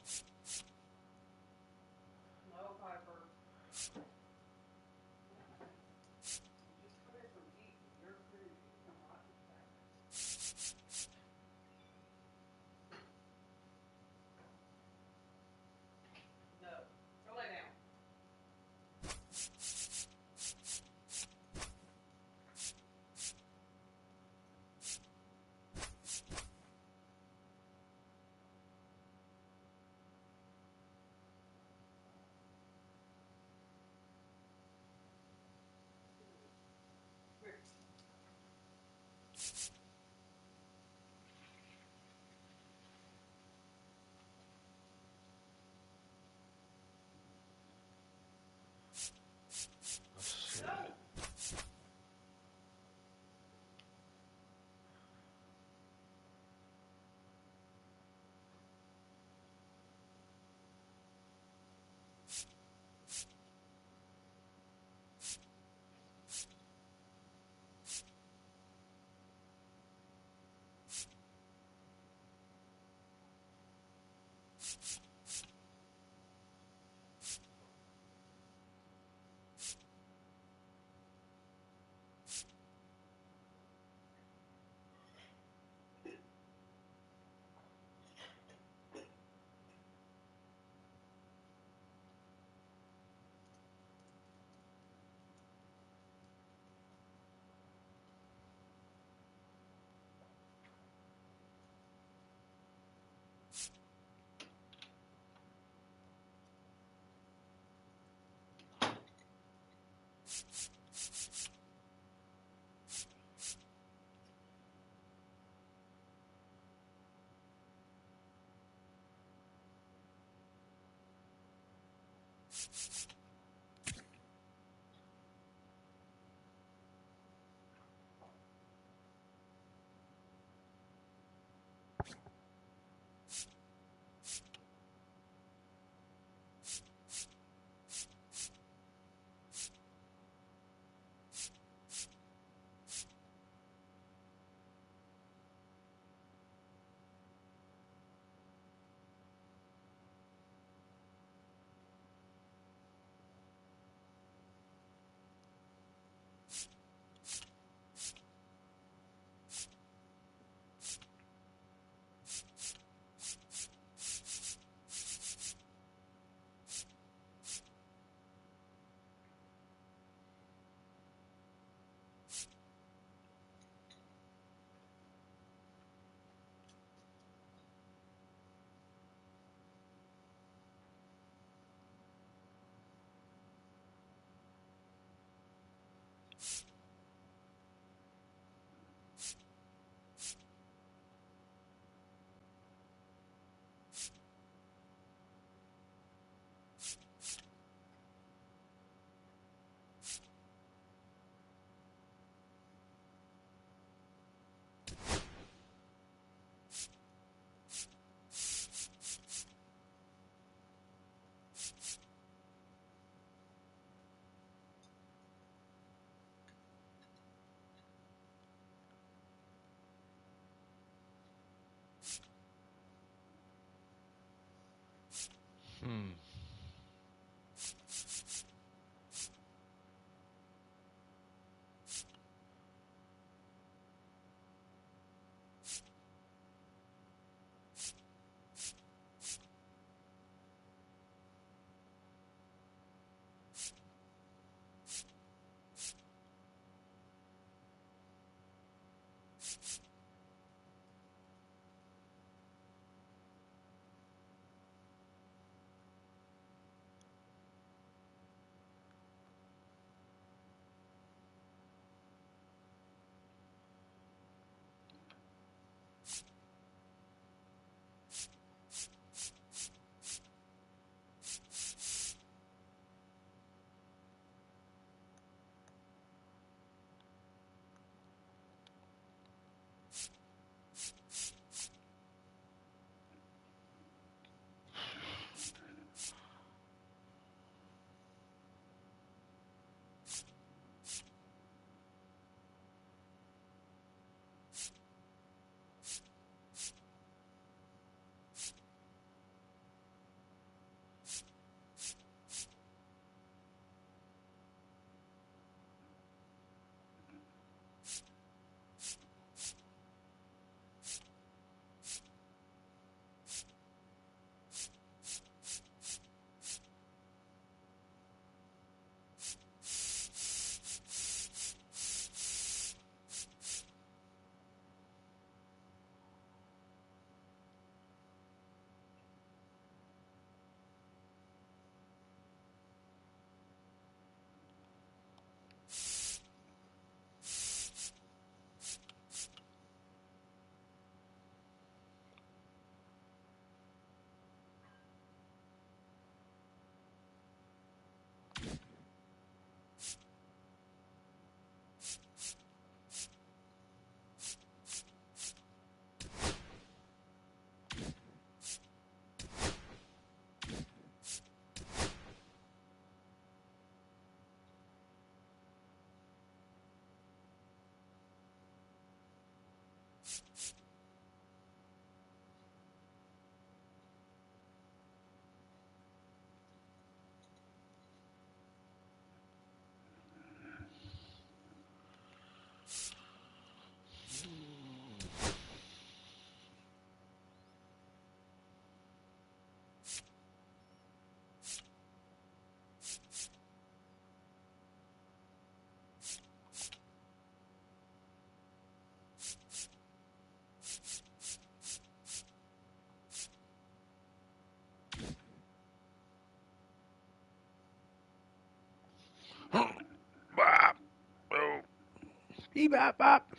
Bop bop.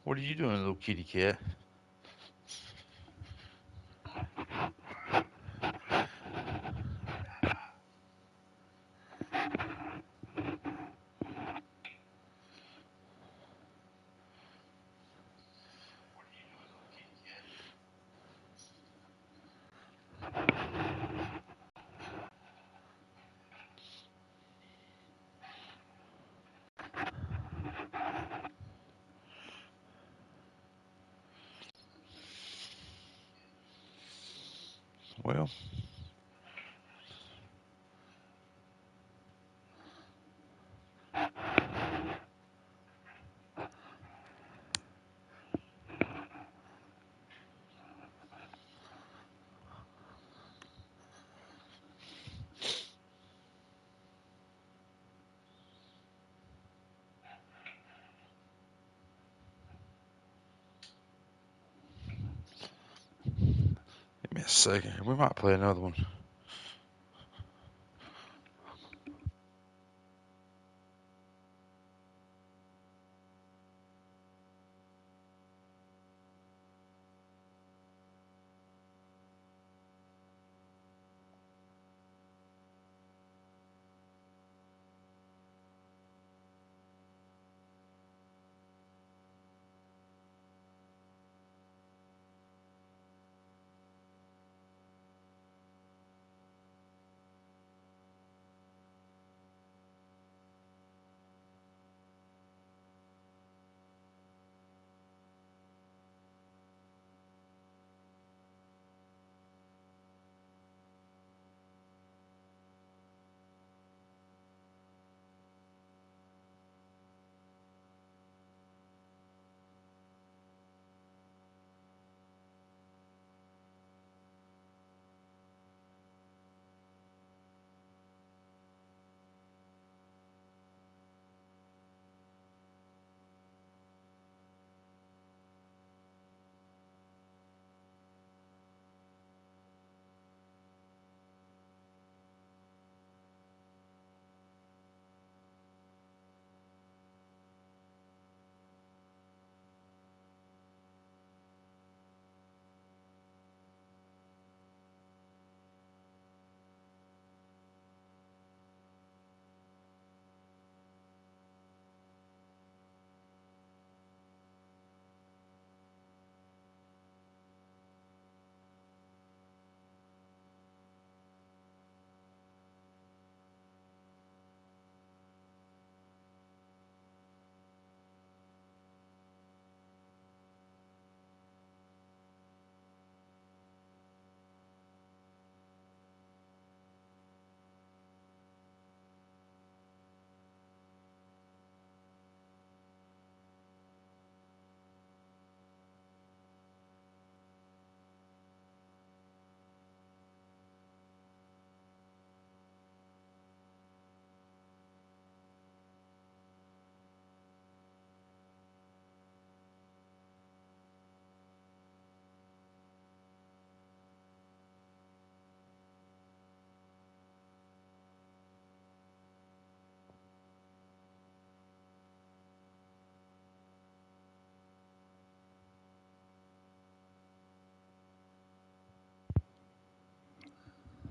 What are you doing, little kitty cat? Well, give me a second. We might play another one.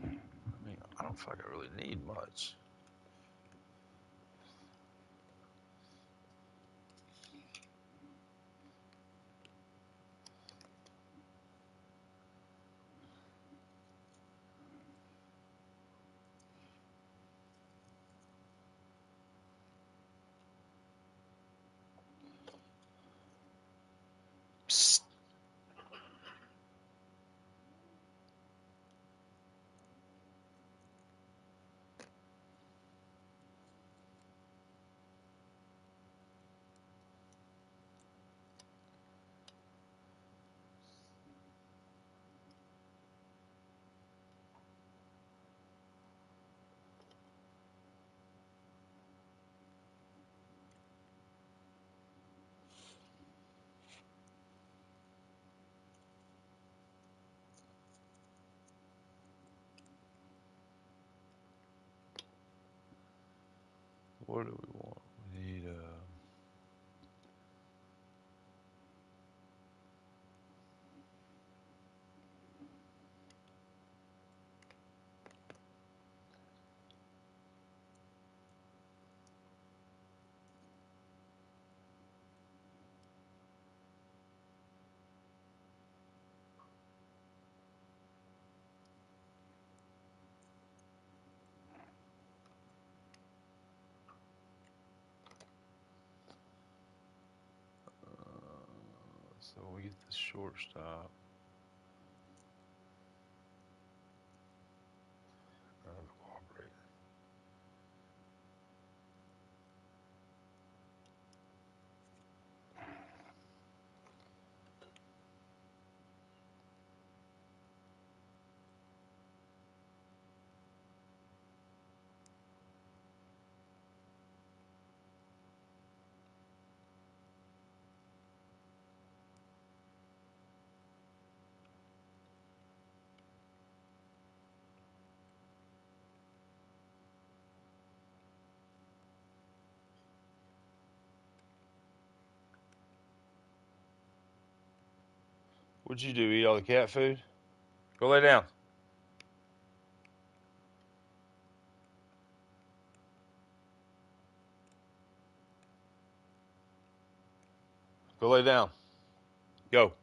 I mean, I don't feel like I really need much. Psst. what do we want? We need so we get the shortstop. Cooperate. What'd you do? Eat all the cat food? Go lay down. Go lay down. Go.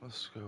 Let's go.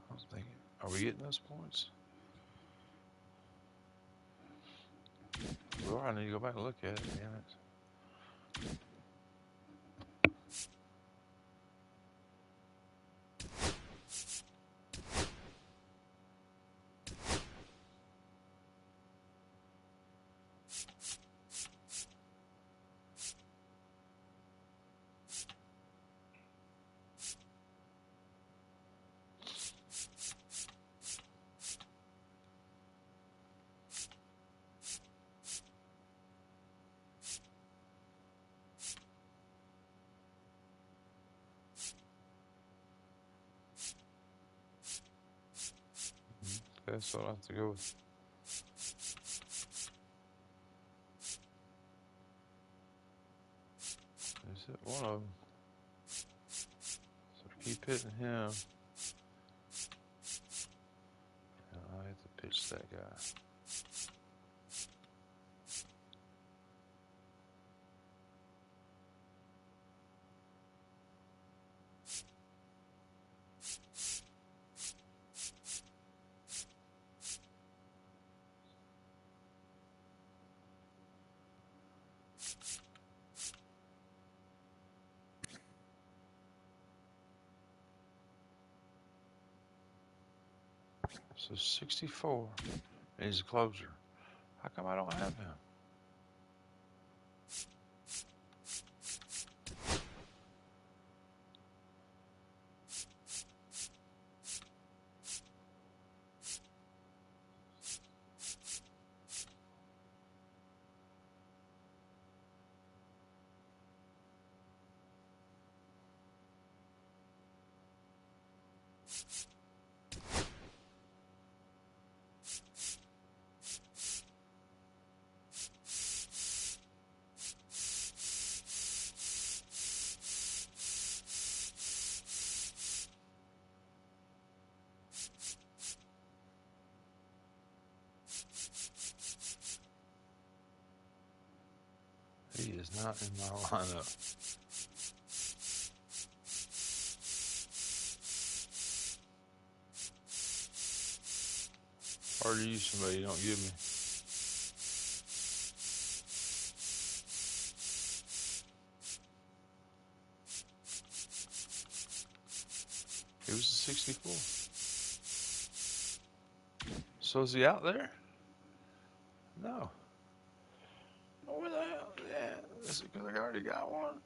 I was thinking, are we getting those points? Well, I need to go back and look at it, damn it. Okay, so I'll have to go with. Is it one of them? So keep hitting him. And I have to pitch that guy. So 64. And he's a closer. How come I don't have him? He is not in my lineup. Hard to use somebody you don't give me. He was a 64. So is he out there? No. Oh, where the hell? Yeah. Is it because I already got one?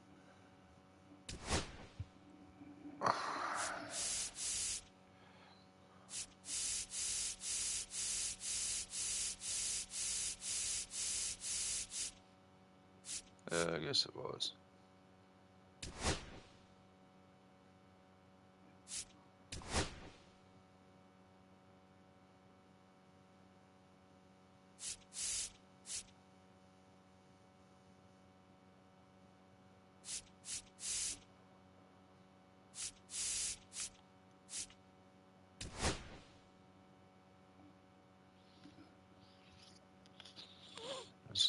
I guess it was.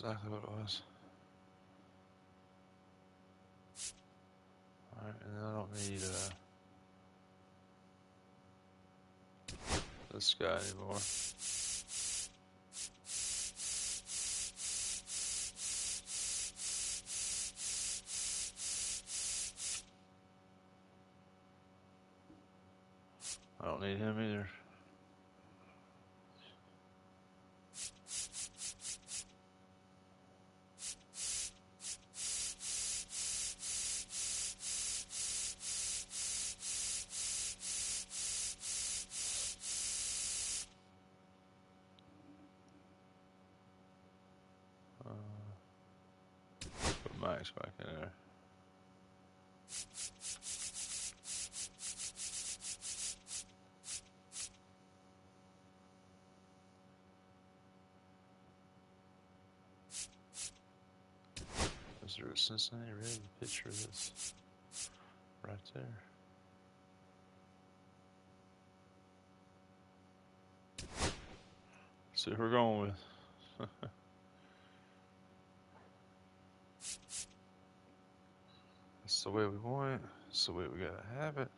exactly what it was. Alright, and then I don't need this guy anymore. I don't need him either. Put Max back in there. Is there a Cincinnati Red picture of this? Right there. Let's see who we're going with. That's the way we want it. That's the way we gotta have it.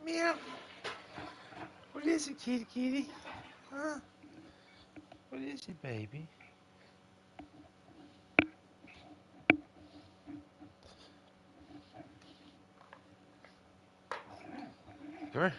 Meow. What is it, kitty kitty? Huh? What is it, baby? Come here.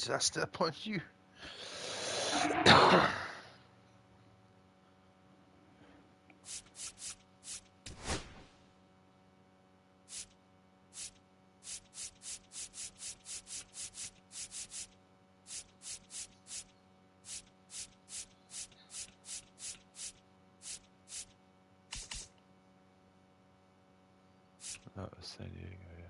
Did I step on you? Oh, it's San Diego, yeah.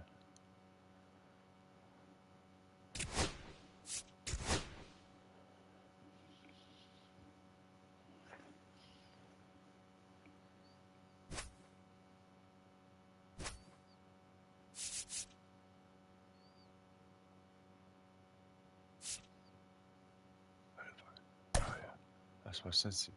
Oh, yeah. That's my Cincy.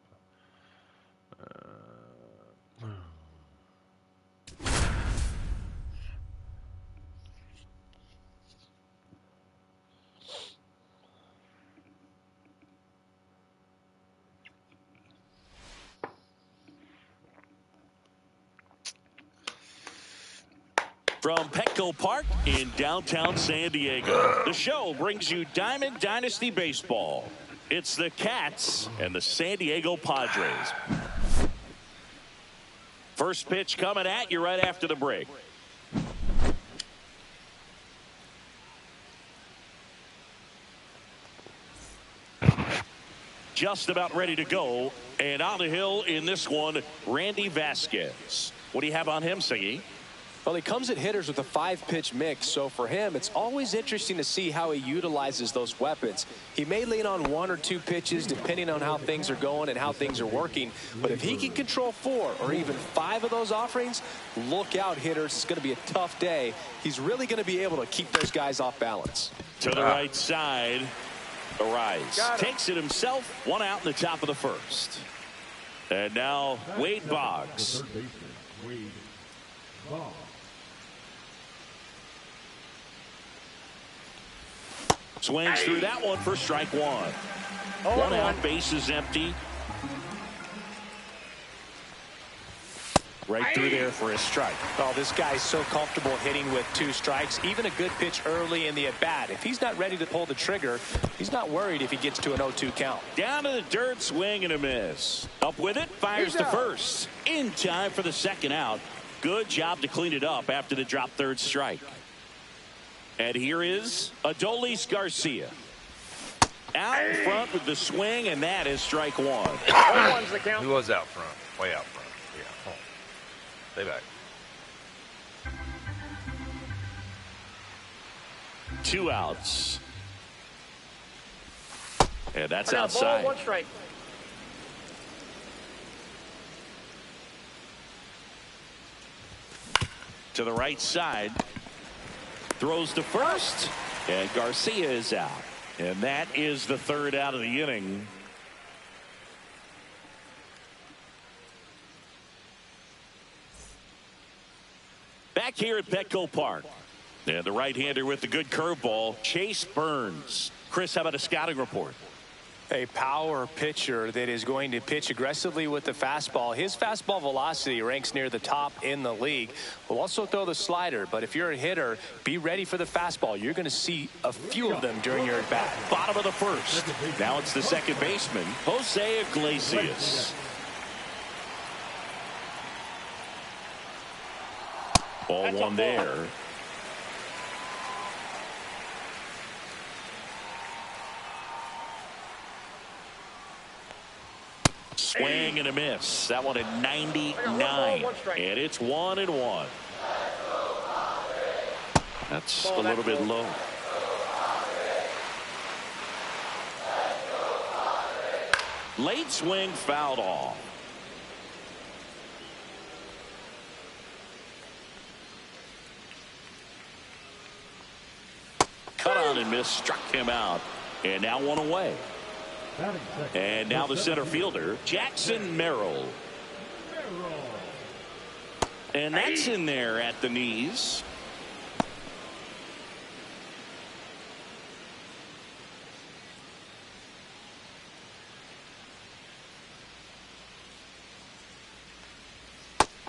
From Petco Park in downtown San Diego, the show brings you Diamond Dynasty Baseball. It's the Cats and the San Diego Padres. First pitch coming at you right after the break. Just about ready to go. And on the hill in this one, Randy Vasquez. What do you have on him, Siggy? Well, he comes at hitters with a 5-pitch mix, so for him, it's always interesting to see how he utilizes those weapons. He may lean on 1 or 2 pitches depending on how things are going and how things are working, but if he can control 4 or even 5 of those offerings, look out, hitters. It's going to be a tough day. He's really going to be able to keep those guys off balance. To the right side, Arise takes it himself, 1 out in the top of the first. And now Wade Boggs. Wade Boggs. Swings through that one for strike 1. 1 out, base is empty. Right through there for a strike. Oh, this guy's so comfortable hitting with 2 strikes. Even a good pitch early in the at-bat. If he's not ready to pull the trigger, he's not worried if he gets to an 0-2 count. Down to the dirt, swing and a miss. Up with it, fires to first. In time for the second out. Good job to clean it up after the drop third strike. And here is Adolis Garcia. Out in front with the swing, and that is strike 1. 1-1's the count. He was out front. Way out front. Yeah. Home. Stay back. 2 outs. And that's Ball, outside. 1 strike. To the right side. Throws to first. And Garcia is out. And that is the 3rd out of the inning. Back here at Petco Park. And the right-hander with the good curveball, Chase Burns. Chris, how about a scouting report? A power pitcher that is going to pitch aggressively with the fastball. His fastball velocity ranks near the top in the league. Will also throw the slider, but if you're a hitter, be ready for the fastball. You're going to see a few of them during your at-bat. Bottom of the 1st. Now it's the second baseman, Jose Iglesias. Ball 1 there. Swing and a miss. That one at 99. And it's 1-1. That's a little bit low. Late swing fouled off. Cut on and miss, struck him out. And now 1 away. And now the center fielder, Jackson Merrill. And that's in there at the knees.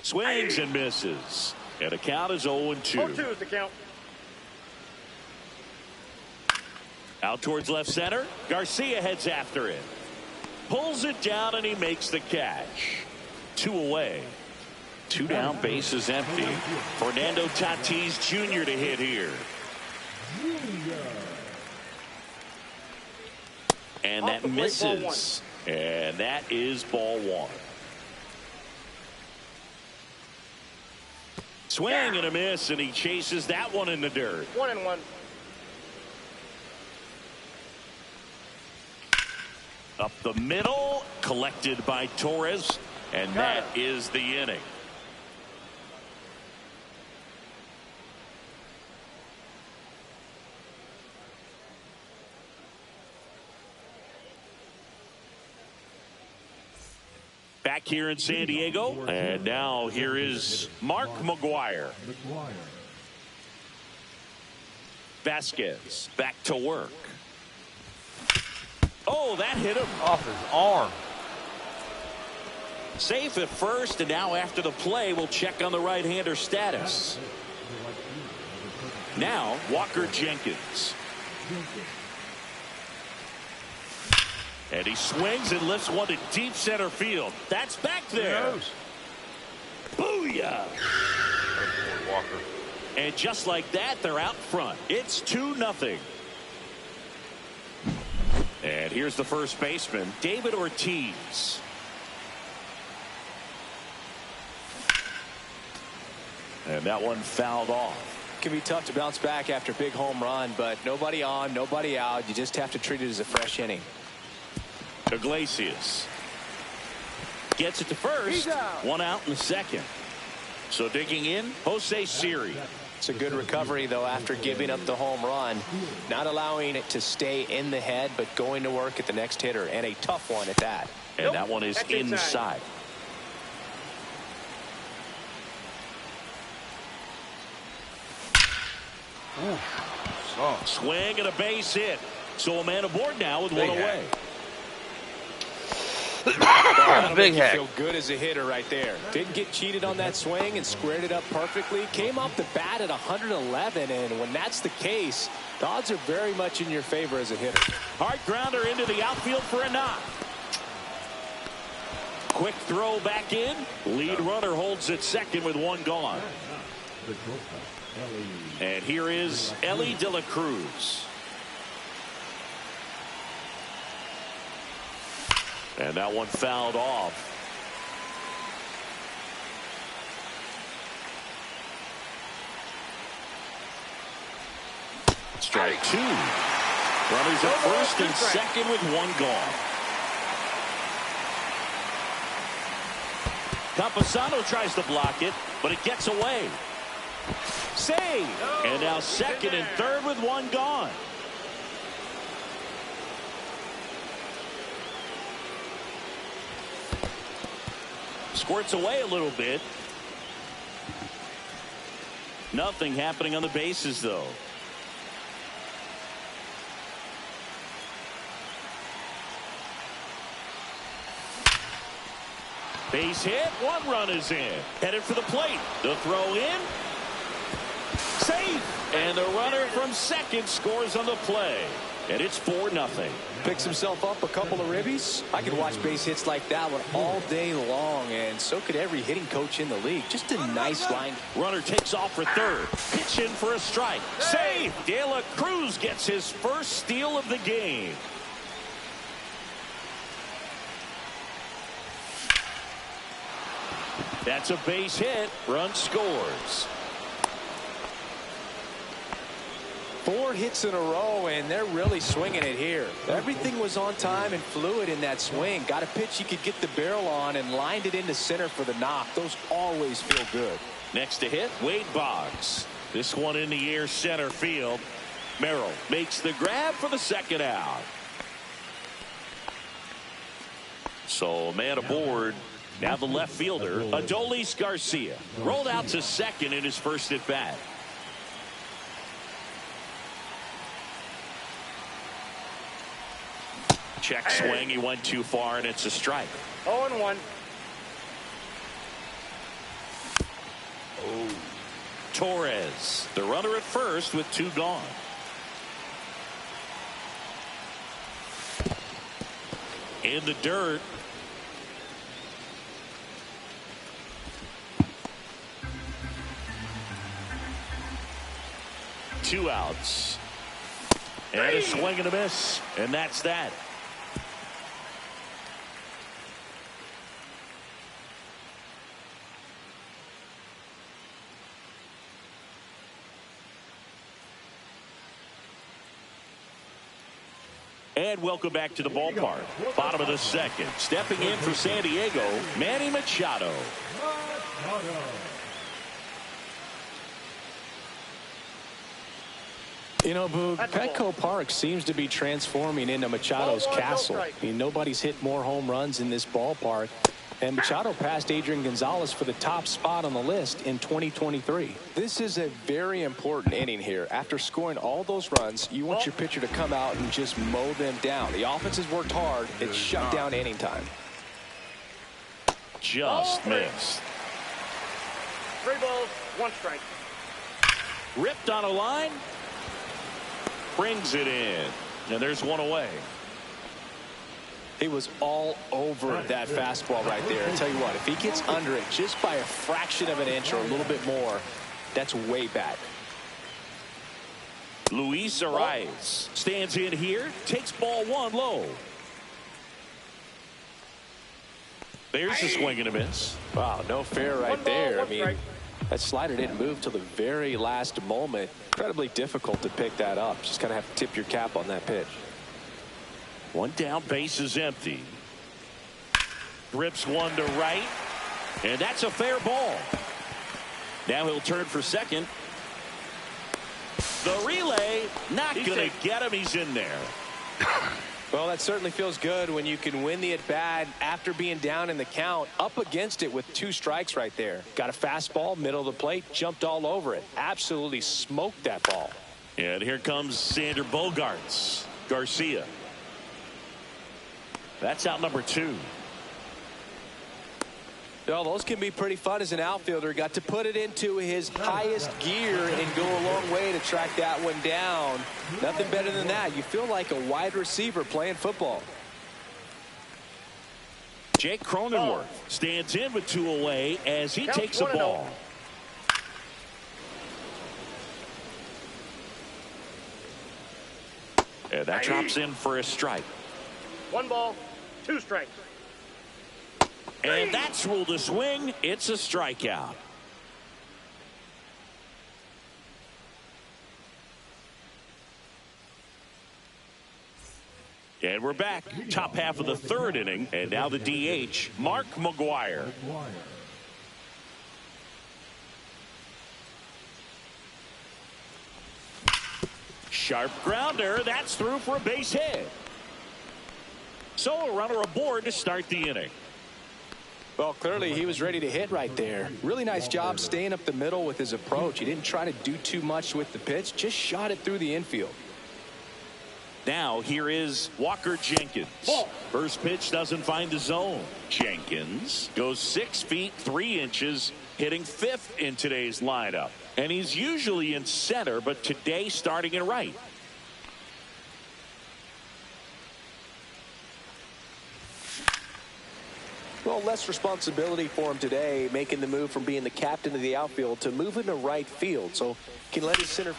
Swings and misses. And the count is 0-2. 0-2 is the count. Out towards left center. Garcia heads after it. Pulls it down and he makes the catch. 2 away. 2 down, bases empty. Fernando Tatis Jr. to hit here. And that misses. And that is ball 1. Swing and a miss, and he chases that one in the dirt. 1-1. Up the middle, collected by Torres, and that is the inning. Back here in San Diego, and now here is Mark McGwire. Vasquez back to work. Oh, that hit him Off his arm. safe at first, and now after the play we'll check on the right-hander status. Now Walker Jenkins. And he swings and lifts one to deep center field. That's back there. Booyah! Walker. And just like that, they're out front. It's 2-0. And here's the first baseman, David Ortiz. And that one fouled off. It can be tough to bounce back after a big home run, but nobody on, nobody out. You just have to treat it as a fresh inning. Iglesias gets it to first. 1 out in the second. So digging in, Jose Siri. It's a good recovery, though, after giving up the home run. Not allowing it to stay in the head, but going to work at the next hitter, and a tough one at that. And that one is inside. Swing and a base hit. So a man aboard now with one away. That'll Big make you hack. feel good as a hitter right there. Didn't get cheated on that swing and squared it up perfectly. Came off the bat at 111, and when that's the case, the odds are very much in your favor as a hitter. Hard grounder into the outfield for a knock. Quick throw back in. Lead runner holds at second with one gone. And here is Ellie De La Cruz. And that one fouled off. Strike two. Runners at first and second with one gone. Campusano tries to block it, but it gets away. Save. And now second and third with one gone. Squirts away a little bit. Nothing happening on the bases, though. Base hit. One run is in. Headed for the plate. The throw in. Safe. And the runner from second scores on the play. And it's 4-0. Picks himself up a couple of ribbies. I could watch base hits like that one all day long, and so could every hitting coach in the league. Just a nice line. Runner takes off for third. Pitch in for a strike. Save. De La Cruz gets his first steal of the game. That's a base hit. Run scores. 4 hits in a row, and they're really swinging it here. Everything was on time and fluid in that swing. Got a pitch you could get the barrel on and lined it into center for the knock. Those always feel good. Next to hit, Wade Boggs. This one in the air center field. Merrill makes the grab for the second out. So man aboard. Now the left fielder, Adolis Garcia, rolled out to second in his first at bat. Check swing. He went too far, and it's a strike. 0-1. Oh. Torres, the runner at first with 2 gone. In the dirt. Two outs. And a swing and a miss. And that's that. And welcome back to the ballpark. Bottom of the second. Stepping in for San Diego, Manny Machado. You know, Boog, Petco Park seems to be transforming into Machado's castle. I mean, nobody's hit more home runs in this ballpark. And Machado passed Adrian Gonzalez for the top spot on the list in 2023. This is a very important inning here. After scoring all those runs, you want your pitcher to come out and just mow them down. The offense has worked hard. It's shut down inning time. Just missed. 3 balls, 1 strike. Ripped on a line. Brings it in. And there's one away. He was all over that fastball right there. I tell you what, if he gets under it just by a fraction of an inch or a little bit more, that's way bad. Luis Arias stands in here, takes ball 1 low. There's a swing and a miss. Wow, no fair right there. I mean, that slider didn't move till the very last moment. Incredibly difficult to pick that up. Just kind of have to tip your cap on that pitch. 1 down, base is empty. Rips 1 to right. And that's a fair ball. Now he'll turn for second. The relay, not going to get him. He's in there. Well, that certainly feels good when you can win the at-bat after being down in the count. Up against it with 2 strikes right there. Got a fastball, middle of the plate, jumped all over it. Absolutely smoked that ball. And here comes Xander Bogaerts. Garcia. That's out number 2. Well, those can be pretty fun as an outfielder. Got to put it into his highest gear and go a long way to track that one down. Nothing better than that. You feel like a wide receiver playing football. Jake Cronenworth stands in with 2 away as he takes a ball. And that drops in for a strike. 1 ball, 2 strikes. And that's ruled a swing. It's a strikeout. And we're back. Top half of the 3rd inning. And now the DH, Mark McGwire. Sharp grounder. That's through for a base hit. So a runner aboard to start the inning. Well, clearly he was ready to hit right there. Really nice job staying up the middle with his approach. He didn't try to do too much with the pitch, just shot it through the infield. Now here is Walker Jenkins. First pitch doesn't find the zone. Jenkins goes 6 feet 3 inches, hitting 5th in today's lineup. And he's usually in center, but today starting in right. Well, less responsibility for him today, making the move from being the captain of the outfield to moving to right field, so can let his center.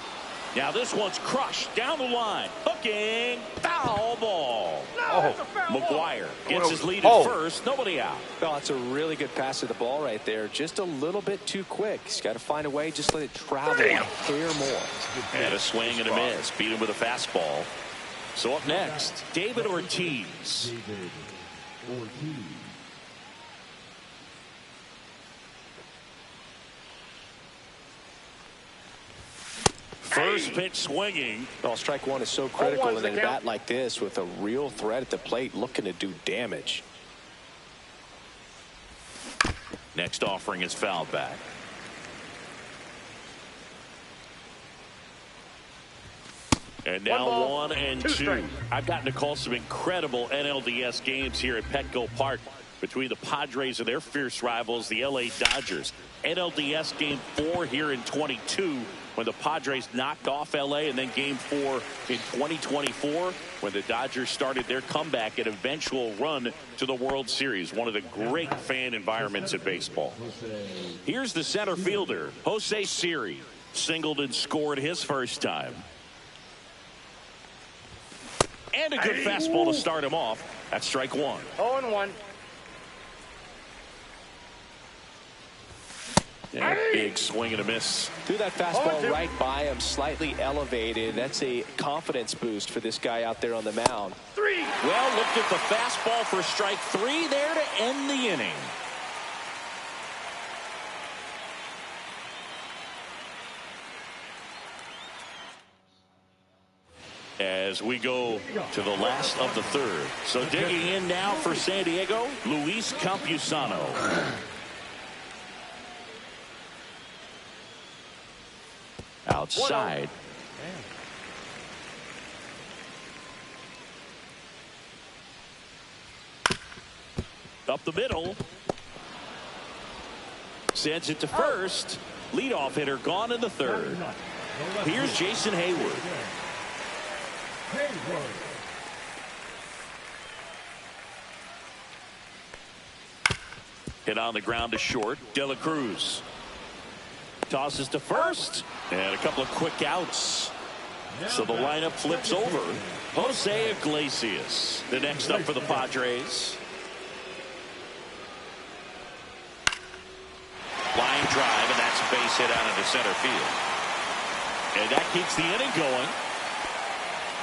Now this one's crushed down the line. Hooking, foul ball. McGwire gets his lead at first, nobody out. Well, it's a really good pass of the ball right there. Just a little bit too quick. He's got to find a way, just let it travel a hair more. And a swing and a miss. Beat him with a fastball. So up next, David Ortiz. First pitch swinging. Well, strike one is so critical in a bat like this with a real threat at the plate looking to do damage. Next offering is fouled back. And now 1 and 2. I've gotten to call some incredible NLDS games here at Petco Park between the Padres and their fierce rivals, the LA Dodgers. NLDS game 4 here in 22 when the Padres knocked off LA, and then game 4 in 2024 when the Dodgers started their comeback and eventual run to the World Series. One of the great fan environments in baseball. Here's the center fielder, Jose Siri. Singled and scored his first time. And a good fastball to start him off. That's strike 1. 0-1. And a big swing and a miss. Threw that fastball right by him, slightly elevated. That's a confidence boost for this guy out there on the mound. 3. Well, looked at the fastball for strike 3 there to end the inning. As we go to the last of the 3rd. So digging in now for San Diego, Luis Campusano. Outside. Up the middle. Sends it to first. Leadoff hitter gone in the 3rd. Here's Jason Hayward. Hit on the ground to short. De La Cruz tosses to first, and a couple of quick outs. So the lineup flips over. Jose Iglesias, the next up for the Padres. Line drive, and that's a base hit out into center field. And that keeps the inning going.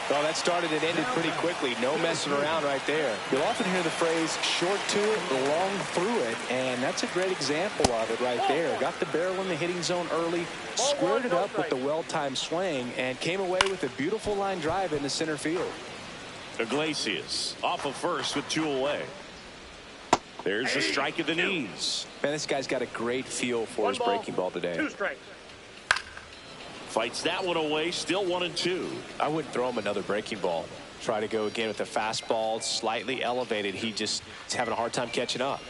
Well, that started and ended pretty quickly. No messing around right there. You'll often hear the phrase short to it, long through it, and that's a great example of it right there. Got the barrel in the hitting zone early, squared it up with the well-timed swing, and came away with a beautiful line drive into center field. Iglesias off of first with 2 away. There's a strike at the knees. Man, this guy's got a great feel for his breaking ball today. 2 strikes. Fights that one away, still 1 and 2. I wouldn't throw him another breaking ball. Try to go again with the fastball, slightly elevated. He just is having a hard time catching up.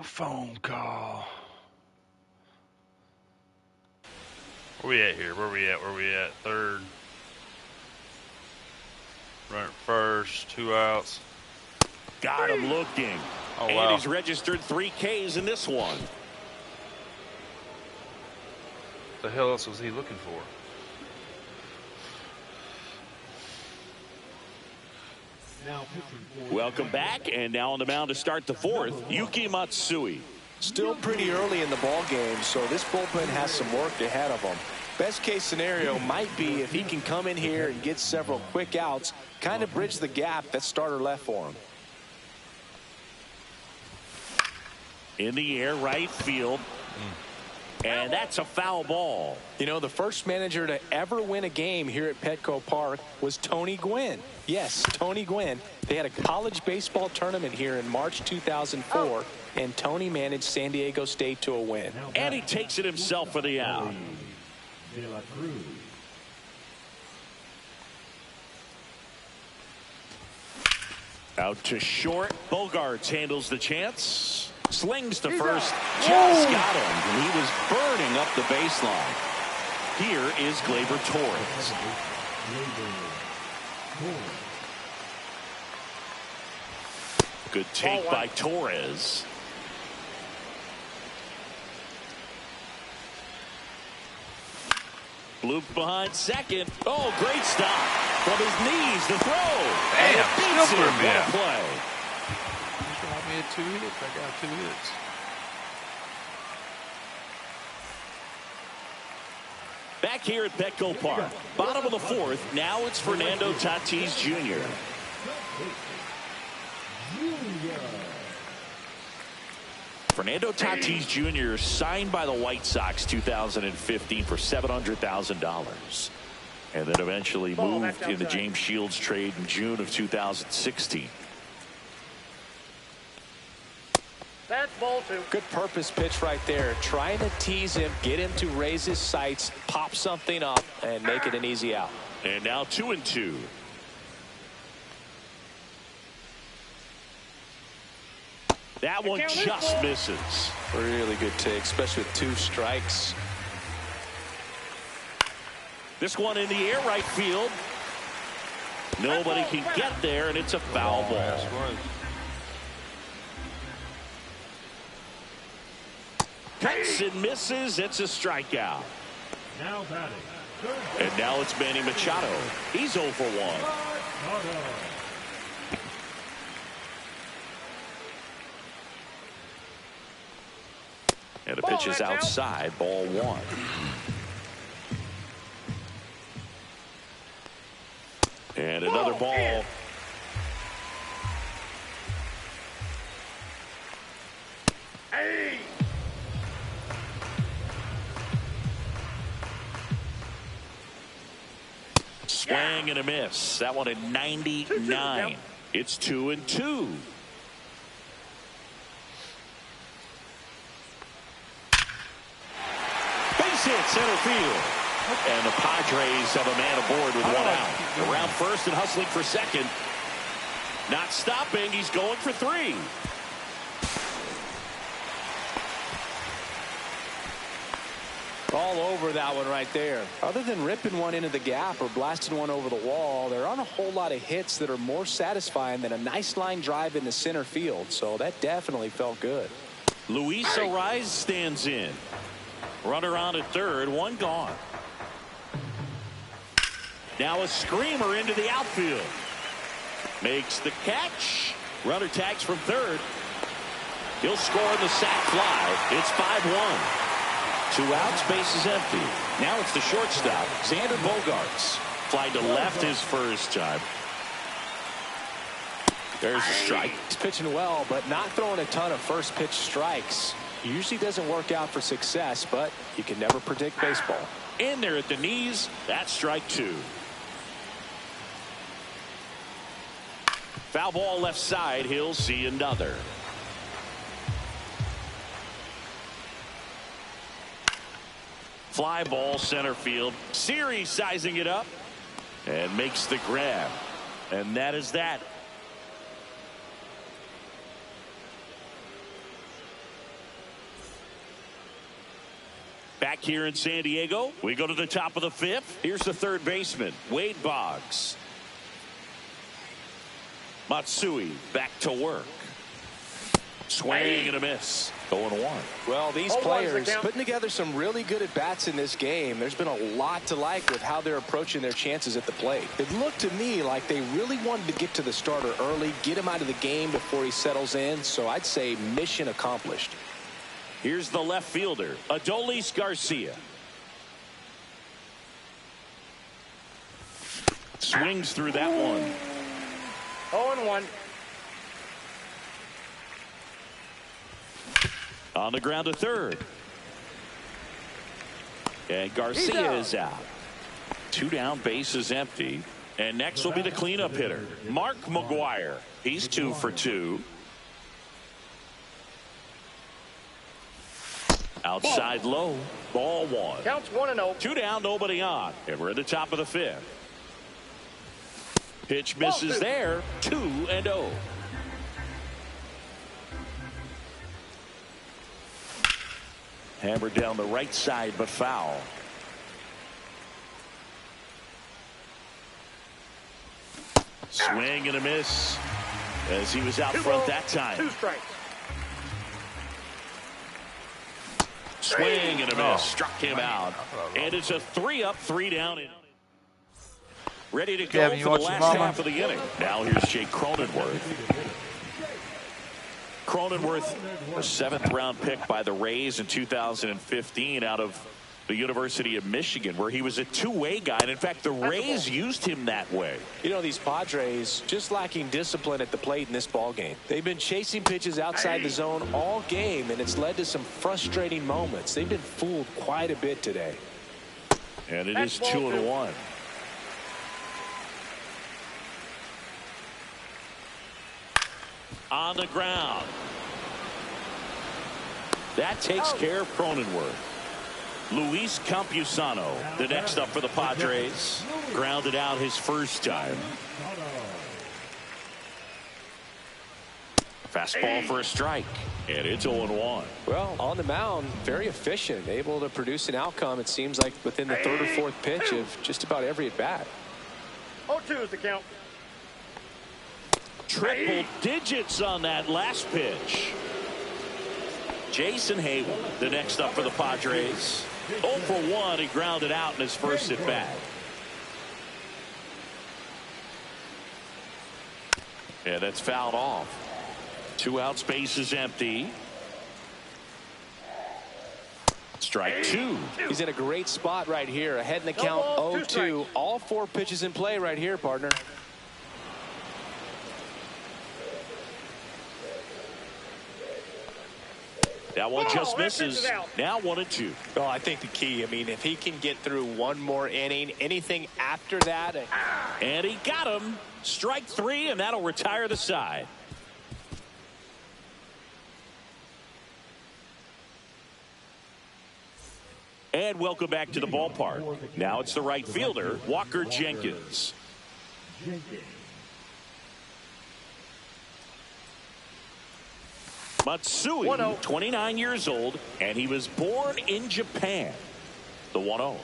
a phone call. Where we at here? Where we at? Third. Runner first. 2 outs. Got him looking. Oh, and wow. he's registered 3 Ks in this one. What the hell else was he looking for? Welcome back, and now on the mound to start the 4th, Yuki Matsui. Still pretty early in the ball game, so this bullpen has some work ahead of them. Best case scenario might be if he can come in here and get several quick outs, kind of bridge the gap that starter left for him. In the air, right field. And that's a foul ball. You know, the first manager to ever win a game here at Petco Park was Tony Gwynn. Yes, Tony Gwynn. They had a college baseball tournament here in March 2004, and Tony managed San Diego State to a win. And he takes it himself for the out. Out to short. Bogarts handles the chance. Slings to first. Just got him. And he was burning up the baseline. Here is Gleyber Torres. Good take by Torres. Bloop behind second. Oh, great stop. From his knees, the throw. Damn, Beats still him. threw me What a out. play. He got me at 2 hits. I got 2 hits. Back here at Petco Park. Bottom of the 4th. Now it's Fernando Tatis Jr. Fernando Tatis Jr. signed by the White Sox 2015 for $700,000. And then eventually moved in the James Shields trade in June of 2016. That's ball 2. Good purpose pitch right there. Trying to tease him, get him to raise his sights, pop something up, and make it an easy out. And now 2-2. That one just misses. Really good take, especially with 2 strikes. This one in the air, right field. Nobody can get there, and it's a foul ball. Cuts and misses. It's a strikeout. Now batting. And now it's Manny Machado. He's 0 for 1. And the pitch is outside, ball 1. And another ball. Hey! Swing and a miss. That one at 99. It's 2-2. Base hit center field. And the Padres have a man aboard with 1 out. Around first and hustling for second. Not stopping. He's going for 3. All over that one right there. Other than ripping one into the gap or blasting one over the wall, there aren't a whole lot of hits that are more satisfying than a nice line drive into center field. So that definitely felt good. Luis Ariz stands in. Runner on at third, 1 gone. Now a screamer into the outfield. Makes the catch. Runner tags from third. He'll score on the sac fly. It's 5-1. 2 outs, base is empty. Now it's the shortstop, Xander Bogarts. Fly to left his first time. There's a strike. He's pitching well, but not throwing a ton of first pitch strikes. Usually doesn't work out for success, but you can never predict baseball. In there at the knees. That's strike 2. Foul ball left side. He'll see another. Fly ball center field. Series sizing it up and makes the grab. And that is that. Back here in San Diego, we go to the top of the fifth. Here's the third baseman, Wade Boggs. Matsui back to work. Swing and a miss. 0-1. Well, these players putting together some really good at-bats in this game. There's been a lot to like with how they're approaching their chances at the plate. It looked to me like they really wanted to get to the starter early, get him out of the game before he settles in. So I'd say mission accomplished. Here's the left fielder, Adolis Garcia. Swings through that one. 0-1. On the ground to third. And Garcia is out. 2 down, base is empty. And next will be the cleanup hitter, Mark McGuire. He's 2 for 2. Outside low, ball 1. Counts 1-0. 2 down, nobody on. And we're at the top of the fifth. Pitch misses there, 2-0. Hammered down the right side, but foul. Swing and a miss as he was out front that time. 2 strikes. Swing and a miss. Struck him out. And it's a 3-up, 3 down. Ready to go for the last half of the inning. Now here's Jake Cronenworth. Cronenworth, a 7th-round pick by the Rays in 2015 out of the University of Michigan, where he was a two-way guy. And in fact, the Rays used him that way. You know, these Padres just lacking discipline at the plate in this ball game. They've been chasing pitches outside the zone all game, and it's led to some frustrating moments. They've been fooled quite a bit today. And it is 2-1. On the ground. That takes care of Cronenworth. Luis Campusano, the next up for the Padres. Grounded out his first time. Fastball for a strike. And it's 0-1. Well, on the mound, very efficient. Able to produce an outcome, it seems like, within the 3rd or 4th pitch of just about every at-bat. 0-2 is the count. Triple digits on that last pitch. Jason Hayward, the next up for the Padres. 0 for 1. He grounded out in his first at bat. And that's fouled off. 2 outs, base is empty. Strike 2. He's in a great spot right here. Ahead in the count, 0-2. All 4 pitches in play right here, partner. That one just misses. Now 1-2. Well, I think the key, I mean, if he can get through one more inning, anything after that. And he got him. Strike 3, and that'll retire the side. And welcome back to the ballpark. Now it's the right fielder, Walker Jenkins. Matsui, 29 years old, and he was born in Japan. The 1-0.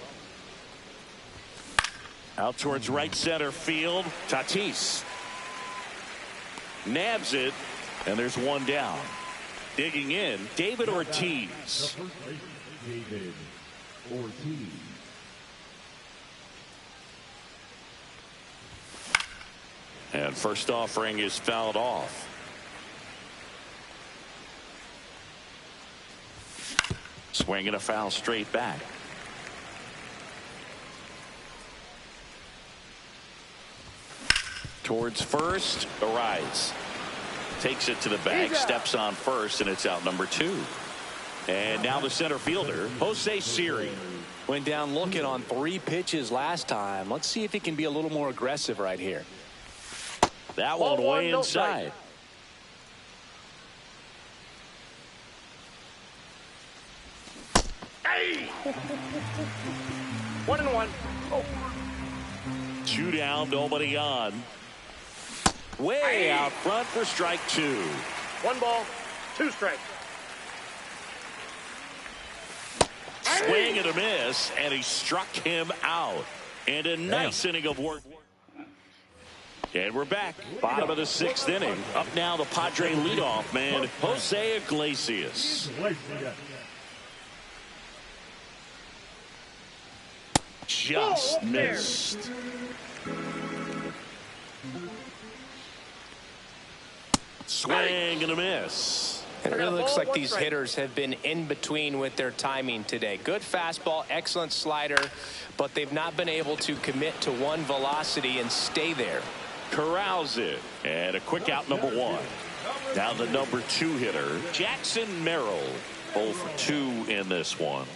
Out towards right center field. Tatis nabs it, and there's 1 down. Digging in, David Ortiz. David Ortiz. And first offering is fouled off. Swinging a foul straight back. Towards first, Arise. Takes it to the bag, steps on first, and it's out number 2. And now the center fielder, Jose Siri. Went down looking on 3 pitches last time. Let's see if he can be a little more aggressive right here. That one way inside. Hey! 1-1. Oh. 2 down, nobody on. Way out front for strike 2. 1 ball, 2 strikes. swing and a miss, and he struck him out. And a nice inning of work. And we're back. Bottom of the 6th inning. Up now the Padre leadoff man, Jose Iglesias. Just missed. Swing and a miss. It really looks like these hitters have been in between with their timing today. Good fastball, excellent slider, but they've not been able to commit to one velocity and stay there. Corrals it. And a quick out, number 1. Now the number 2 hitter, Jackson Merrill. 0 for 2 in this one.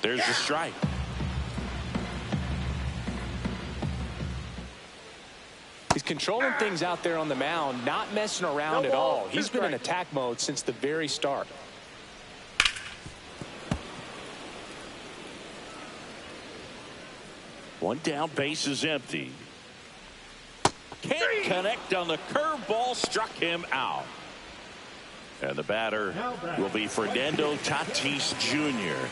There's the strike. He's controlling things out there on the mound, not messing around at all. He's been in attack mode since the very start. One down, base is empty. Can't connect on the curveball, struck him out. And the batter will be Fernando Tatis Jr.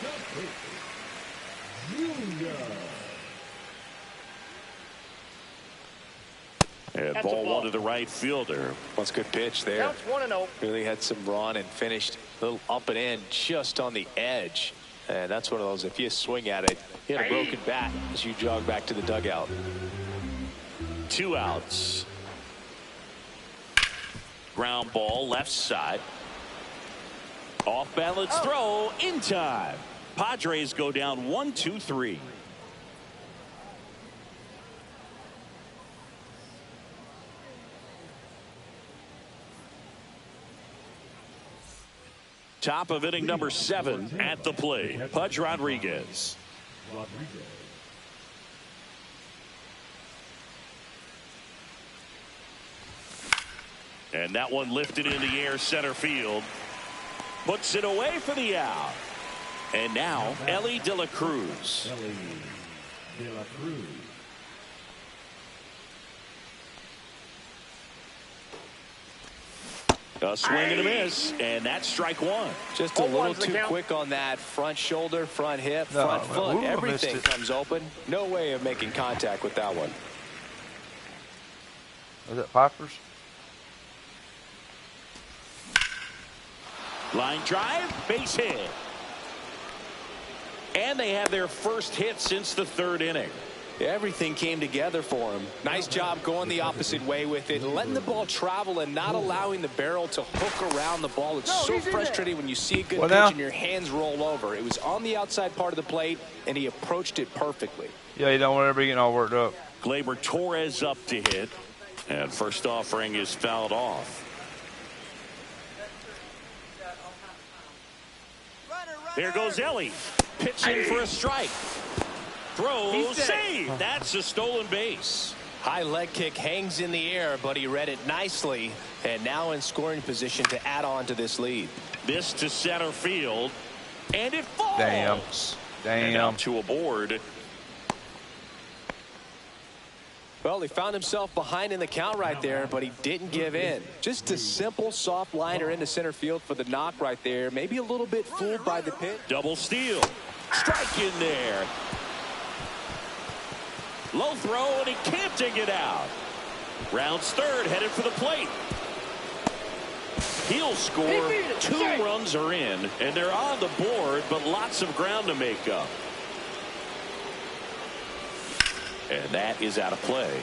And ball 1 to the right fielder. That's a good pitch there. Counts 1-0. Really had some run and finished a little up and in just on the edge. And that's one of those, if you swing at it, hit a broken bat as you jog back to the dugout. 2 outs. Ground ball left side. Off balance throw in time. Padres go down 1-2-3. Top of inning number 7 at the plate. Pudge Rodriguez. And that one lifted in the air, center field. Puts it away for the out. And now Ellie De La Cruz. A swing and a miss, and that's strike 1. Just a little too quick on that front shoulder, front hip, front foot. Everything comes open. No way of making contact with that one. Was that Piper's? Line drive, base hit. And they have their first hit since the 3rd inning. Everything came together for him. Nice job going the opposite way with it, letting the ball travel and not allowing the barrel to hook around the ball. It's so frustrating when you see a good pitch and your hands roll over. It was on the outside part of the plate, and he approached it perfectly. Yeah, you don't want everybody getting all worked up. Gleyber Torres up to hit, and first offering is fouled off. There goes Ellie, pitching for a strike. Throw, save. That's a stolen base. High leg kick hangs in the air, but he read it nicely, and now in scoring position to add on to this lead. This to center field, and it falls. Damn. And out to a board. Well, he found himself behind in the count right there, but he didn't give in. Just a simple soft liner into center field for the knock right there. Maybe a little bit fooled by the pitch. Double steal. Strike in there. Low throw, and he can't dig it out. Rounds 3rd, headed for the plate. He'll score. 2 runs are in, and they're on the board, but lots of ground to make up. And that is out of play.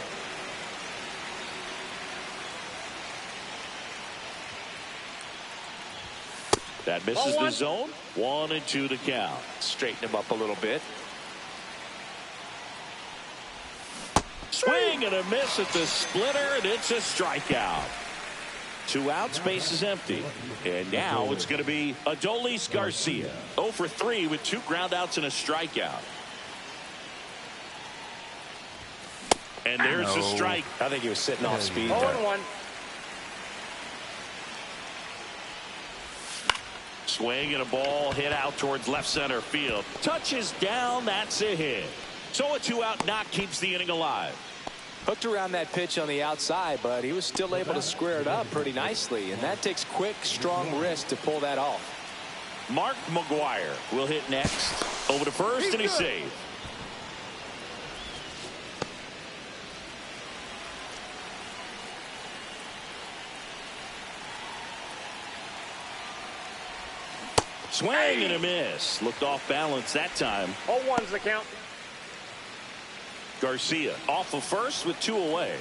That misses the zone. 1-2 to count. Straighten him up a little bit. Swing and a miss at the splitter, and it's a strikeout. 2 outs, base is empty. And now it's going to be Adolis Garcia. 0 for 3 with 2 ground outs and a strikeout. And there's the strike. I think he was sitting off speed there. 0-1. Swing and a ball hit out towards left center field. Touches down, that's a hit. So a 2-out knock keeps the inning alive. Hooked around that pitch on the outside, but he was still able to square it up pretty nicely, and that takes quick, strong wrist to pull that off. Mark McGuire will hit next. Over to first, and he's saved. Swing and a miss. Looked off balance that time. 0-1's the count. Garcia off of first with 2 away.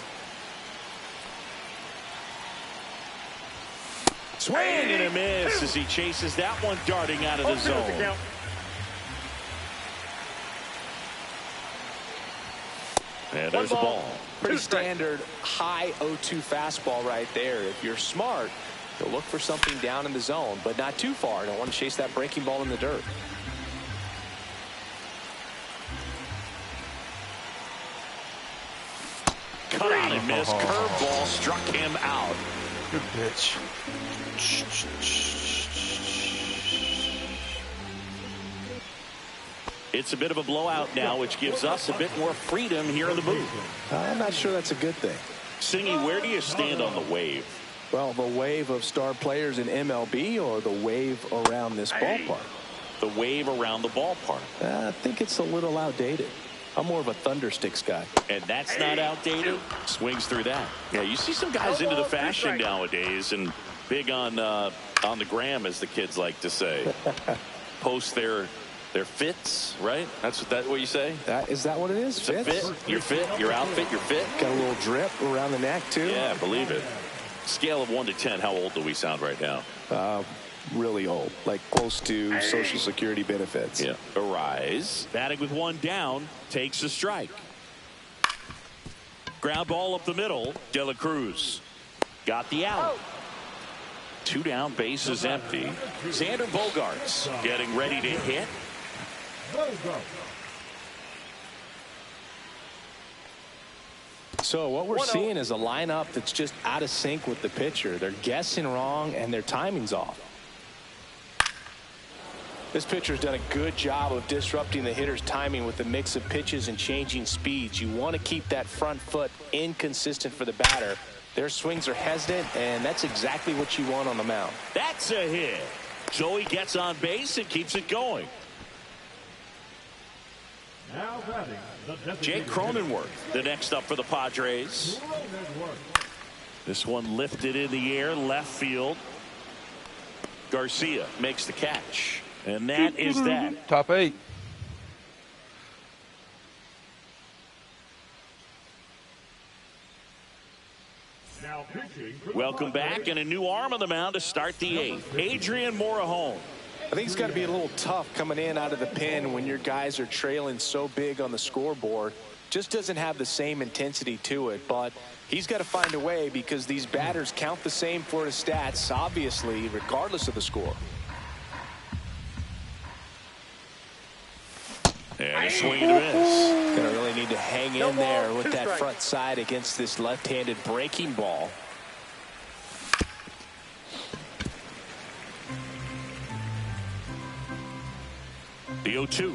Swing and a miss as he chases that one darting out of the zone. And there's the ball. Pretty standard high 0-2 fastball right there. If you're smart, you'll look for something down in the zone, but not too far. Don't want to chase that breaking ball in the dirt. Cut out and miss. Curveball struck him out. Good pitch. It's a bit of a blowout now, which gives us a bit more freedom here in the booth. I'm not sure that's a good thing. Singy, where do you stand on the wave? Well, the wave of star players in MLB or the wave around this ballpark? The wave around the ballpark. I think it's a little outdated. I'm more of a thundersticks guy. And that's not outdated. Swings through that. Yeah, you see some guys into the fashion nowadays and big on the gram, as the kids like to say. Post their fits, right? That's what you say? Is that what it is? It's a fit. Your fit, your outfit, your fit. Got a little drip around the neck, too. Yeah, believe it. Scale of 1 to 10, how old do we sound right now? Really old, like close to Social Security benefits. Yeah. Arise. Batting with 1 down, takes a strike. Ground ball up the middle. De La Cruz got the out. 2 down, base is empty. Xander Bogaerts getting ready to hit. So what we're seeing is a lineup that's just out of sync with the pitcher. They're guessing wrong and their timing's off. This pitcher's done a good job of disrupting the hitter's timing with the mix of pitches and changing speeds. You want to keep that front foot inconsistent for the batter. Their swings are hesitant, and that's exactly what you want on the mound. That's a hit. So he gets on base and keeps it going. Now batting, Jake Cronenworth, the next up for the Padres. This one lifted in the air, left field. Garcia makes the catch. And that is that. Top 8. Welcome back, and a new arm on the mound to start the 8th. Adrian Morejon. I think it's got to be a little tough coming in out of the pen when your guys are trailing so big on the scoreboard. Just doesn't have the same intensity to it, but he's got to find a way because these batters count the same for his stats, obviously, regardless of the score. And a swing and a miss. Gonna really need to hang in there with that front side against this left-handed breaking ball. The 0-2.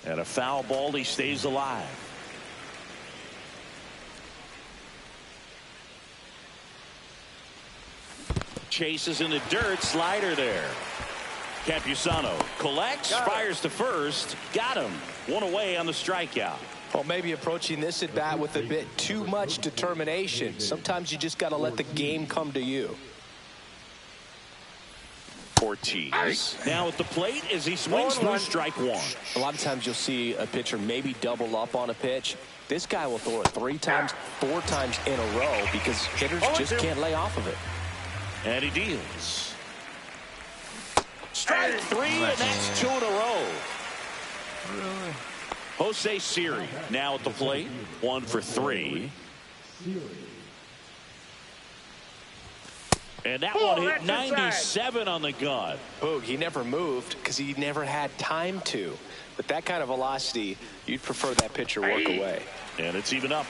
And a foul ball. He stays alive. Chases in the dirt. Slider there. Campusano collects, fires to first, got him. 1 away on the strikeout. Well, maybe approaching this at bat with a bit too much determination. Sometimes you just got to let the game come to you. Ortiz now at the plate as he swings through strike 1. A lot of times you'll see a pitcher maybe double up on a pitch. This guy will throw it 3 times, 4 times in a row because hitters just can't lay off of it. And he deals. Strike 3, and that's 2 in a row. Really? Jose Siri now at the plate. 1 for 3. And that one hit 97 on the gun. Boog, he never moved because he never had time to. But that kind of velocity, you'd prefer that pitcher work away. And it's even up.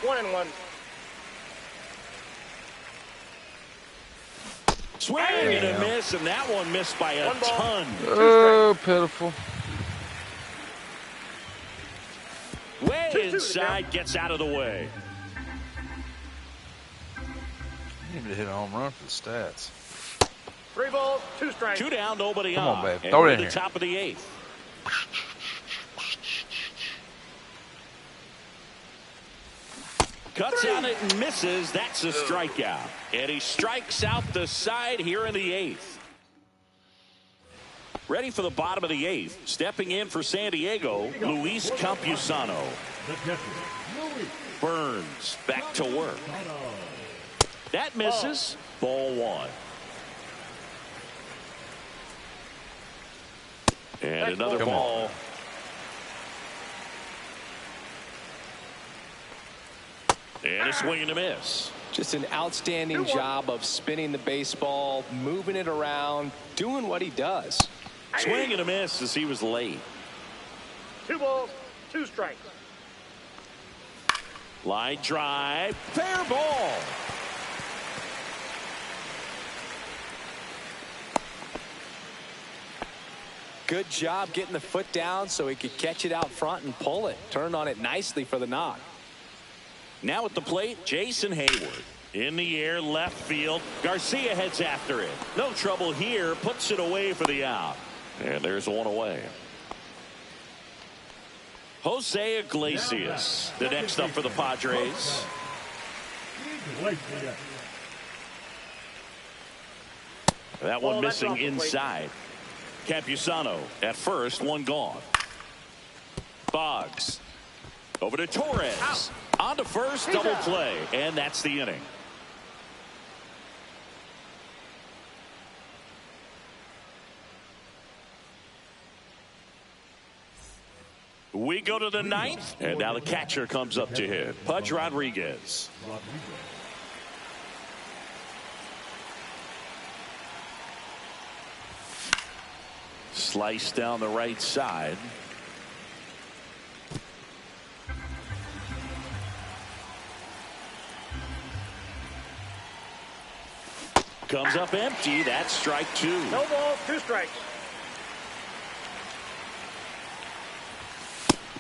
1-1. Swing and a miss, and that one missed by a ton. Oh, pitiful. Way inside, gets out of the way. You need to hit a home run for the stats. 3 balls, 2 strikes. 2 down, nobody Come on, on. babe. And Throw it we're in at the here. top of the 8th. Cuts on it and misses. That's a strikeout. And he strikes out the side here in the 8th. Ready for the bottom of the 8th. Stepping in for San Diego, Luis Campusano. Burns back to work. That misses. Ball 1. And another ball. And a swing and a miss. Just an outstanding job of spinning the baseball, moving it around, doing what he does. Swing and a miss as he was late. 2 balls, 2 strikes. Line drive. Fair ball. Good job getting the foot down so he could catch it out front and pull it. Turned on it nicely for the knock. Now at the plate, Jason Hayward. In the air, left field. Garcia heads after it. No trouble here. Puts it away for the out. And there's one away. Jose Iglesias, the next up for the Padres. That one missing inside. Campusano at first, one gone. Boggs over to Torres. On to first, double play, and that's the inning. We go to the 9th, and now the catcher comes up to hit. Pudge Rodriguez. Slice down the right side. Comes up empty. That's strike 2. No balls, 2 strikes.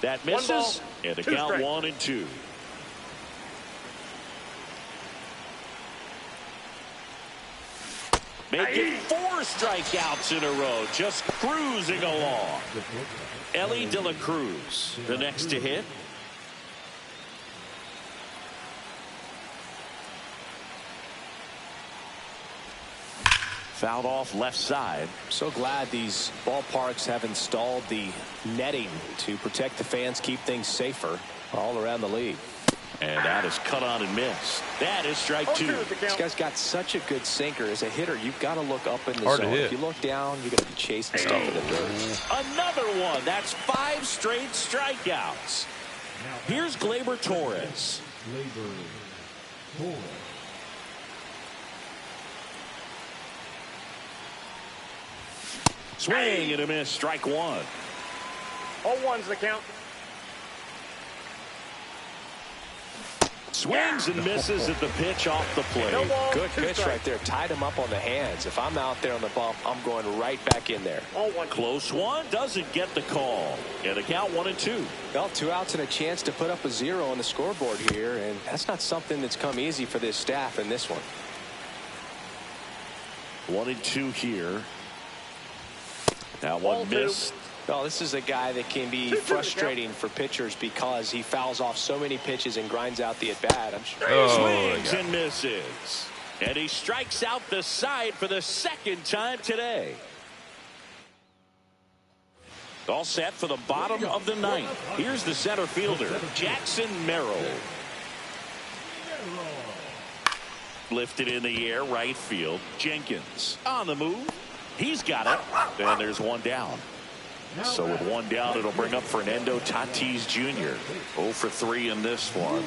That misses. And the count 1-2. Making 4 strikeouts in a row. Just cruising along. Ellie De La Cruz, the next to hit. Fouled off left side. So glad these ballparks have installed the netting to protect the fans, keep things safer all around the league. And that is cut on and missed. That is strike 2. This guy's got such a good sinker. As a hitter, you've got to look up in the Hard to zone. hit. If you look down, you're going to be chasing stuff in the dirt. Another one. That's 5 straight strikeouts. Here's Gleyber Torres. Swing and a miss. Strike 1. 0-1's the count. Swings and misses at the pitch off the plate. No balls, Good 2 pitch strikes. right there. Tied him up on the hands. If I'm out there on the bump, I'm going right back in there. 0-1. Close one. Doesn't get the call. And the count 1-2. Well, 2 outs and a chance to put up a 0 on the scoreboard here, and that's not something that's come easy for this staff in this one. 1-2 here. That one 0-2. missed. Well, this is a guy that can be frustrating for pitchers because he fouls off so many pitches and grinds out the at-bat. I'm sure. Swings and misses. And he strikes out the side for the 2nd time today. All set for the bottom of the 9th. Here's the center fielder, Jackson Merrill. Lifted in the air, right field. Jenkins on the move. He's got it. And there's one down. So with one down, it'll bring up Fernando Tatis Jr. 0 for 3 in this one.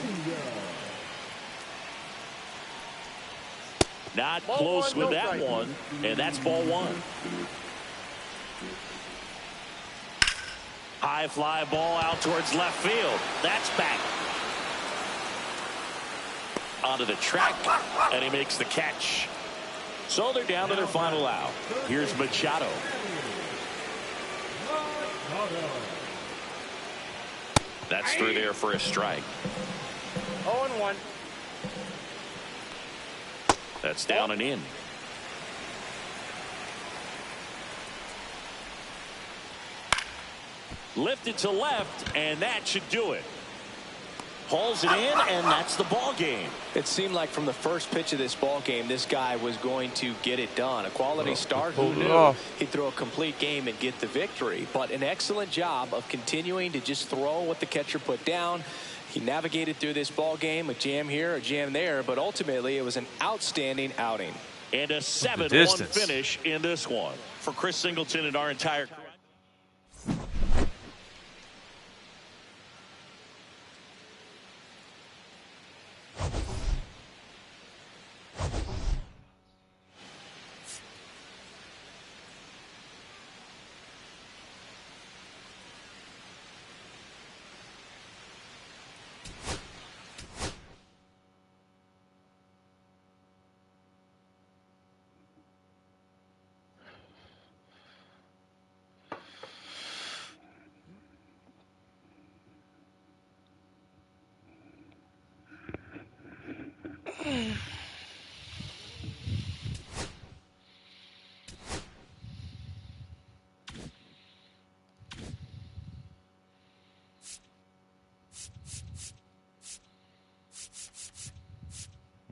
Not close with that one, and that's ball 1. High fly ball out towards left field. That's back. Onto the track, and he makes the catch. So they're down to their final out. Here's Machado. That's through there for a strike. 0-1. That's down and in. Lifted to left, and that should do it. Hauls it in, and that's the ball game. It seemed like from the first pitch of this ball game, this guy was going to get it done. A quality start. Who knew he'd throw a complete game and get the victory? But an excellent job of continuing to just throw what the catcher put down. He navigated through this ball game, a jam here, a jam there, but ultimately it was an outstanding outing. And a 7-1 finish in this one. For Chris Singleton and our entire crew.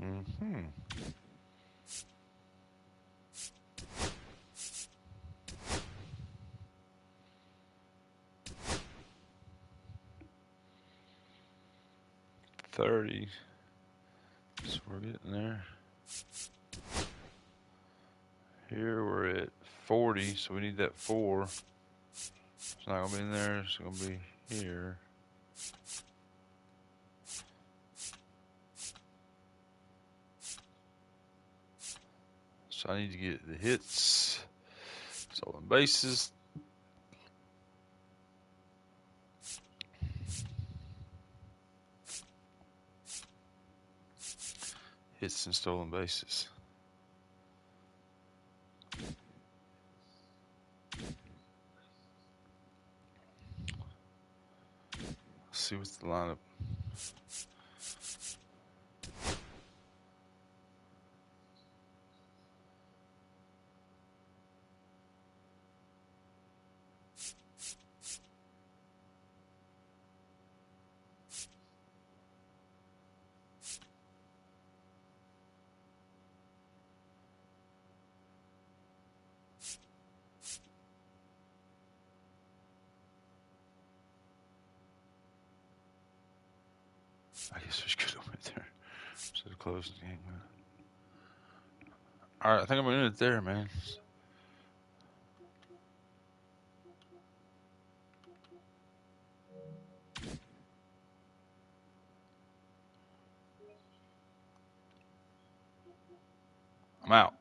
Mm-hmm. $30. So we're getting there. Here we're at 40, so we need that 4. It's not gonna be in there, it's gonna be here. So I need to get the hits, stolen bases. Hits and stolen bases. Let's see what's the lineup. I guess we should have went there. Should have closed the game. All right, I think I'm gonna end it there, man. I'm out.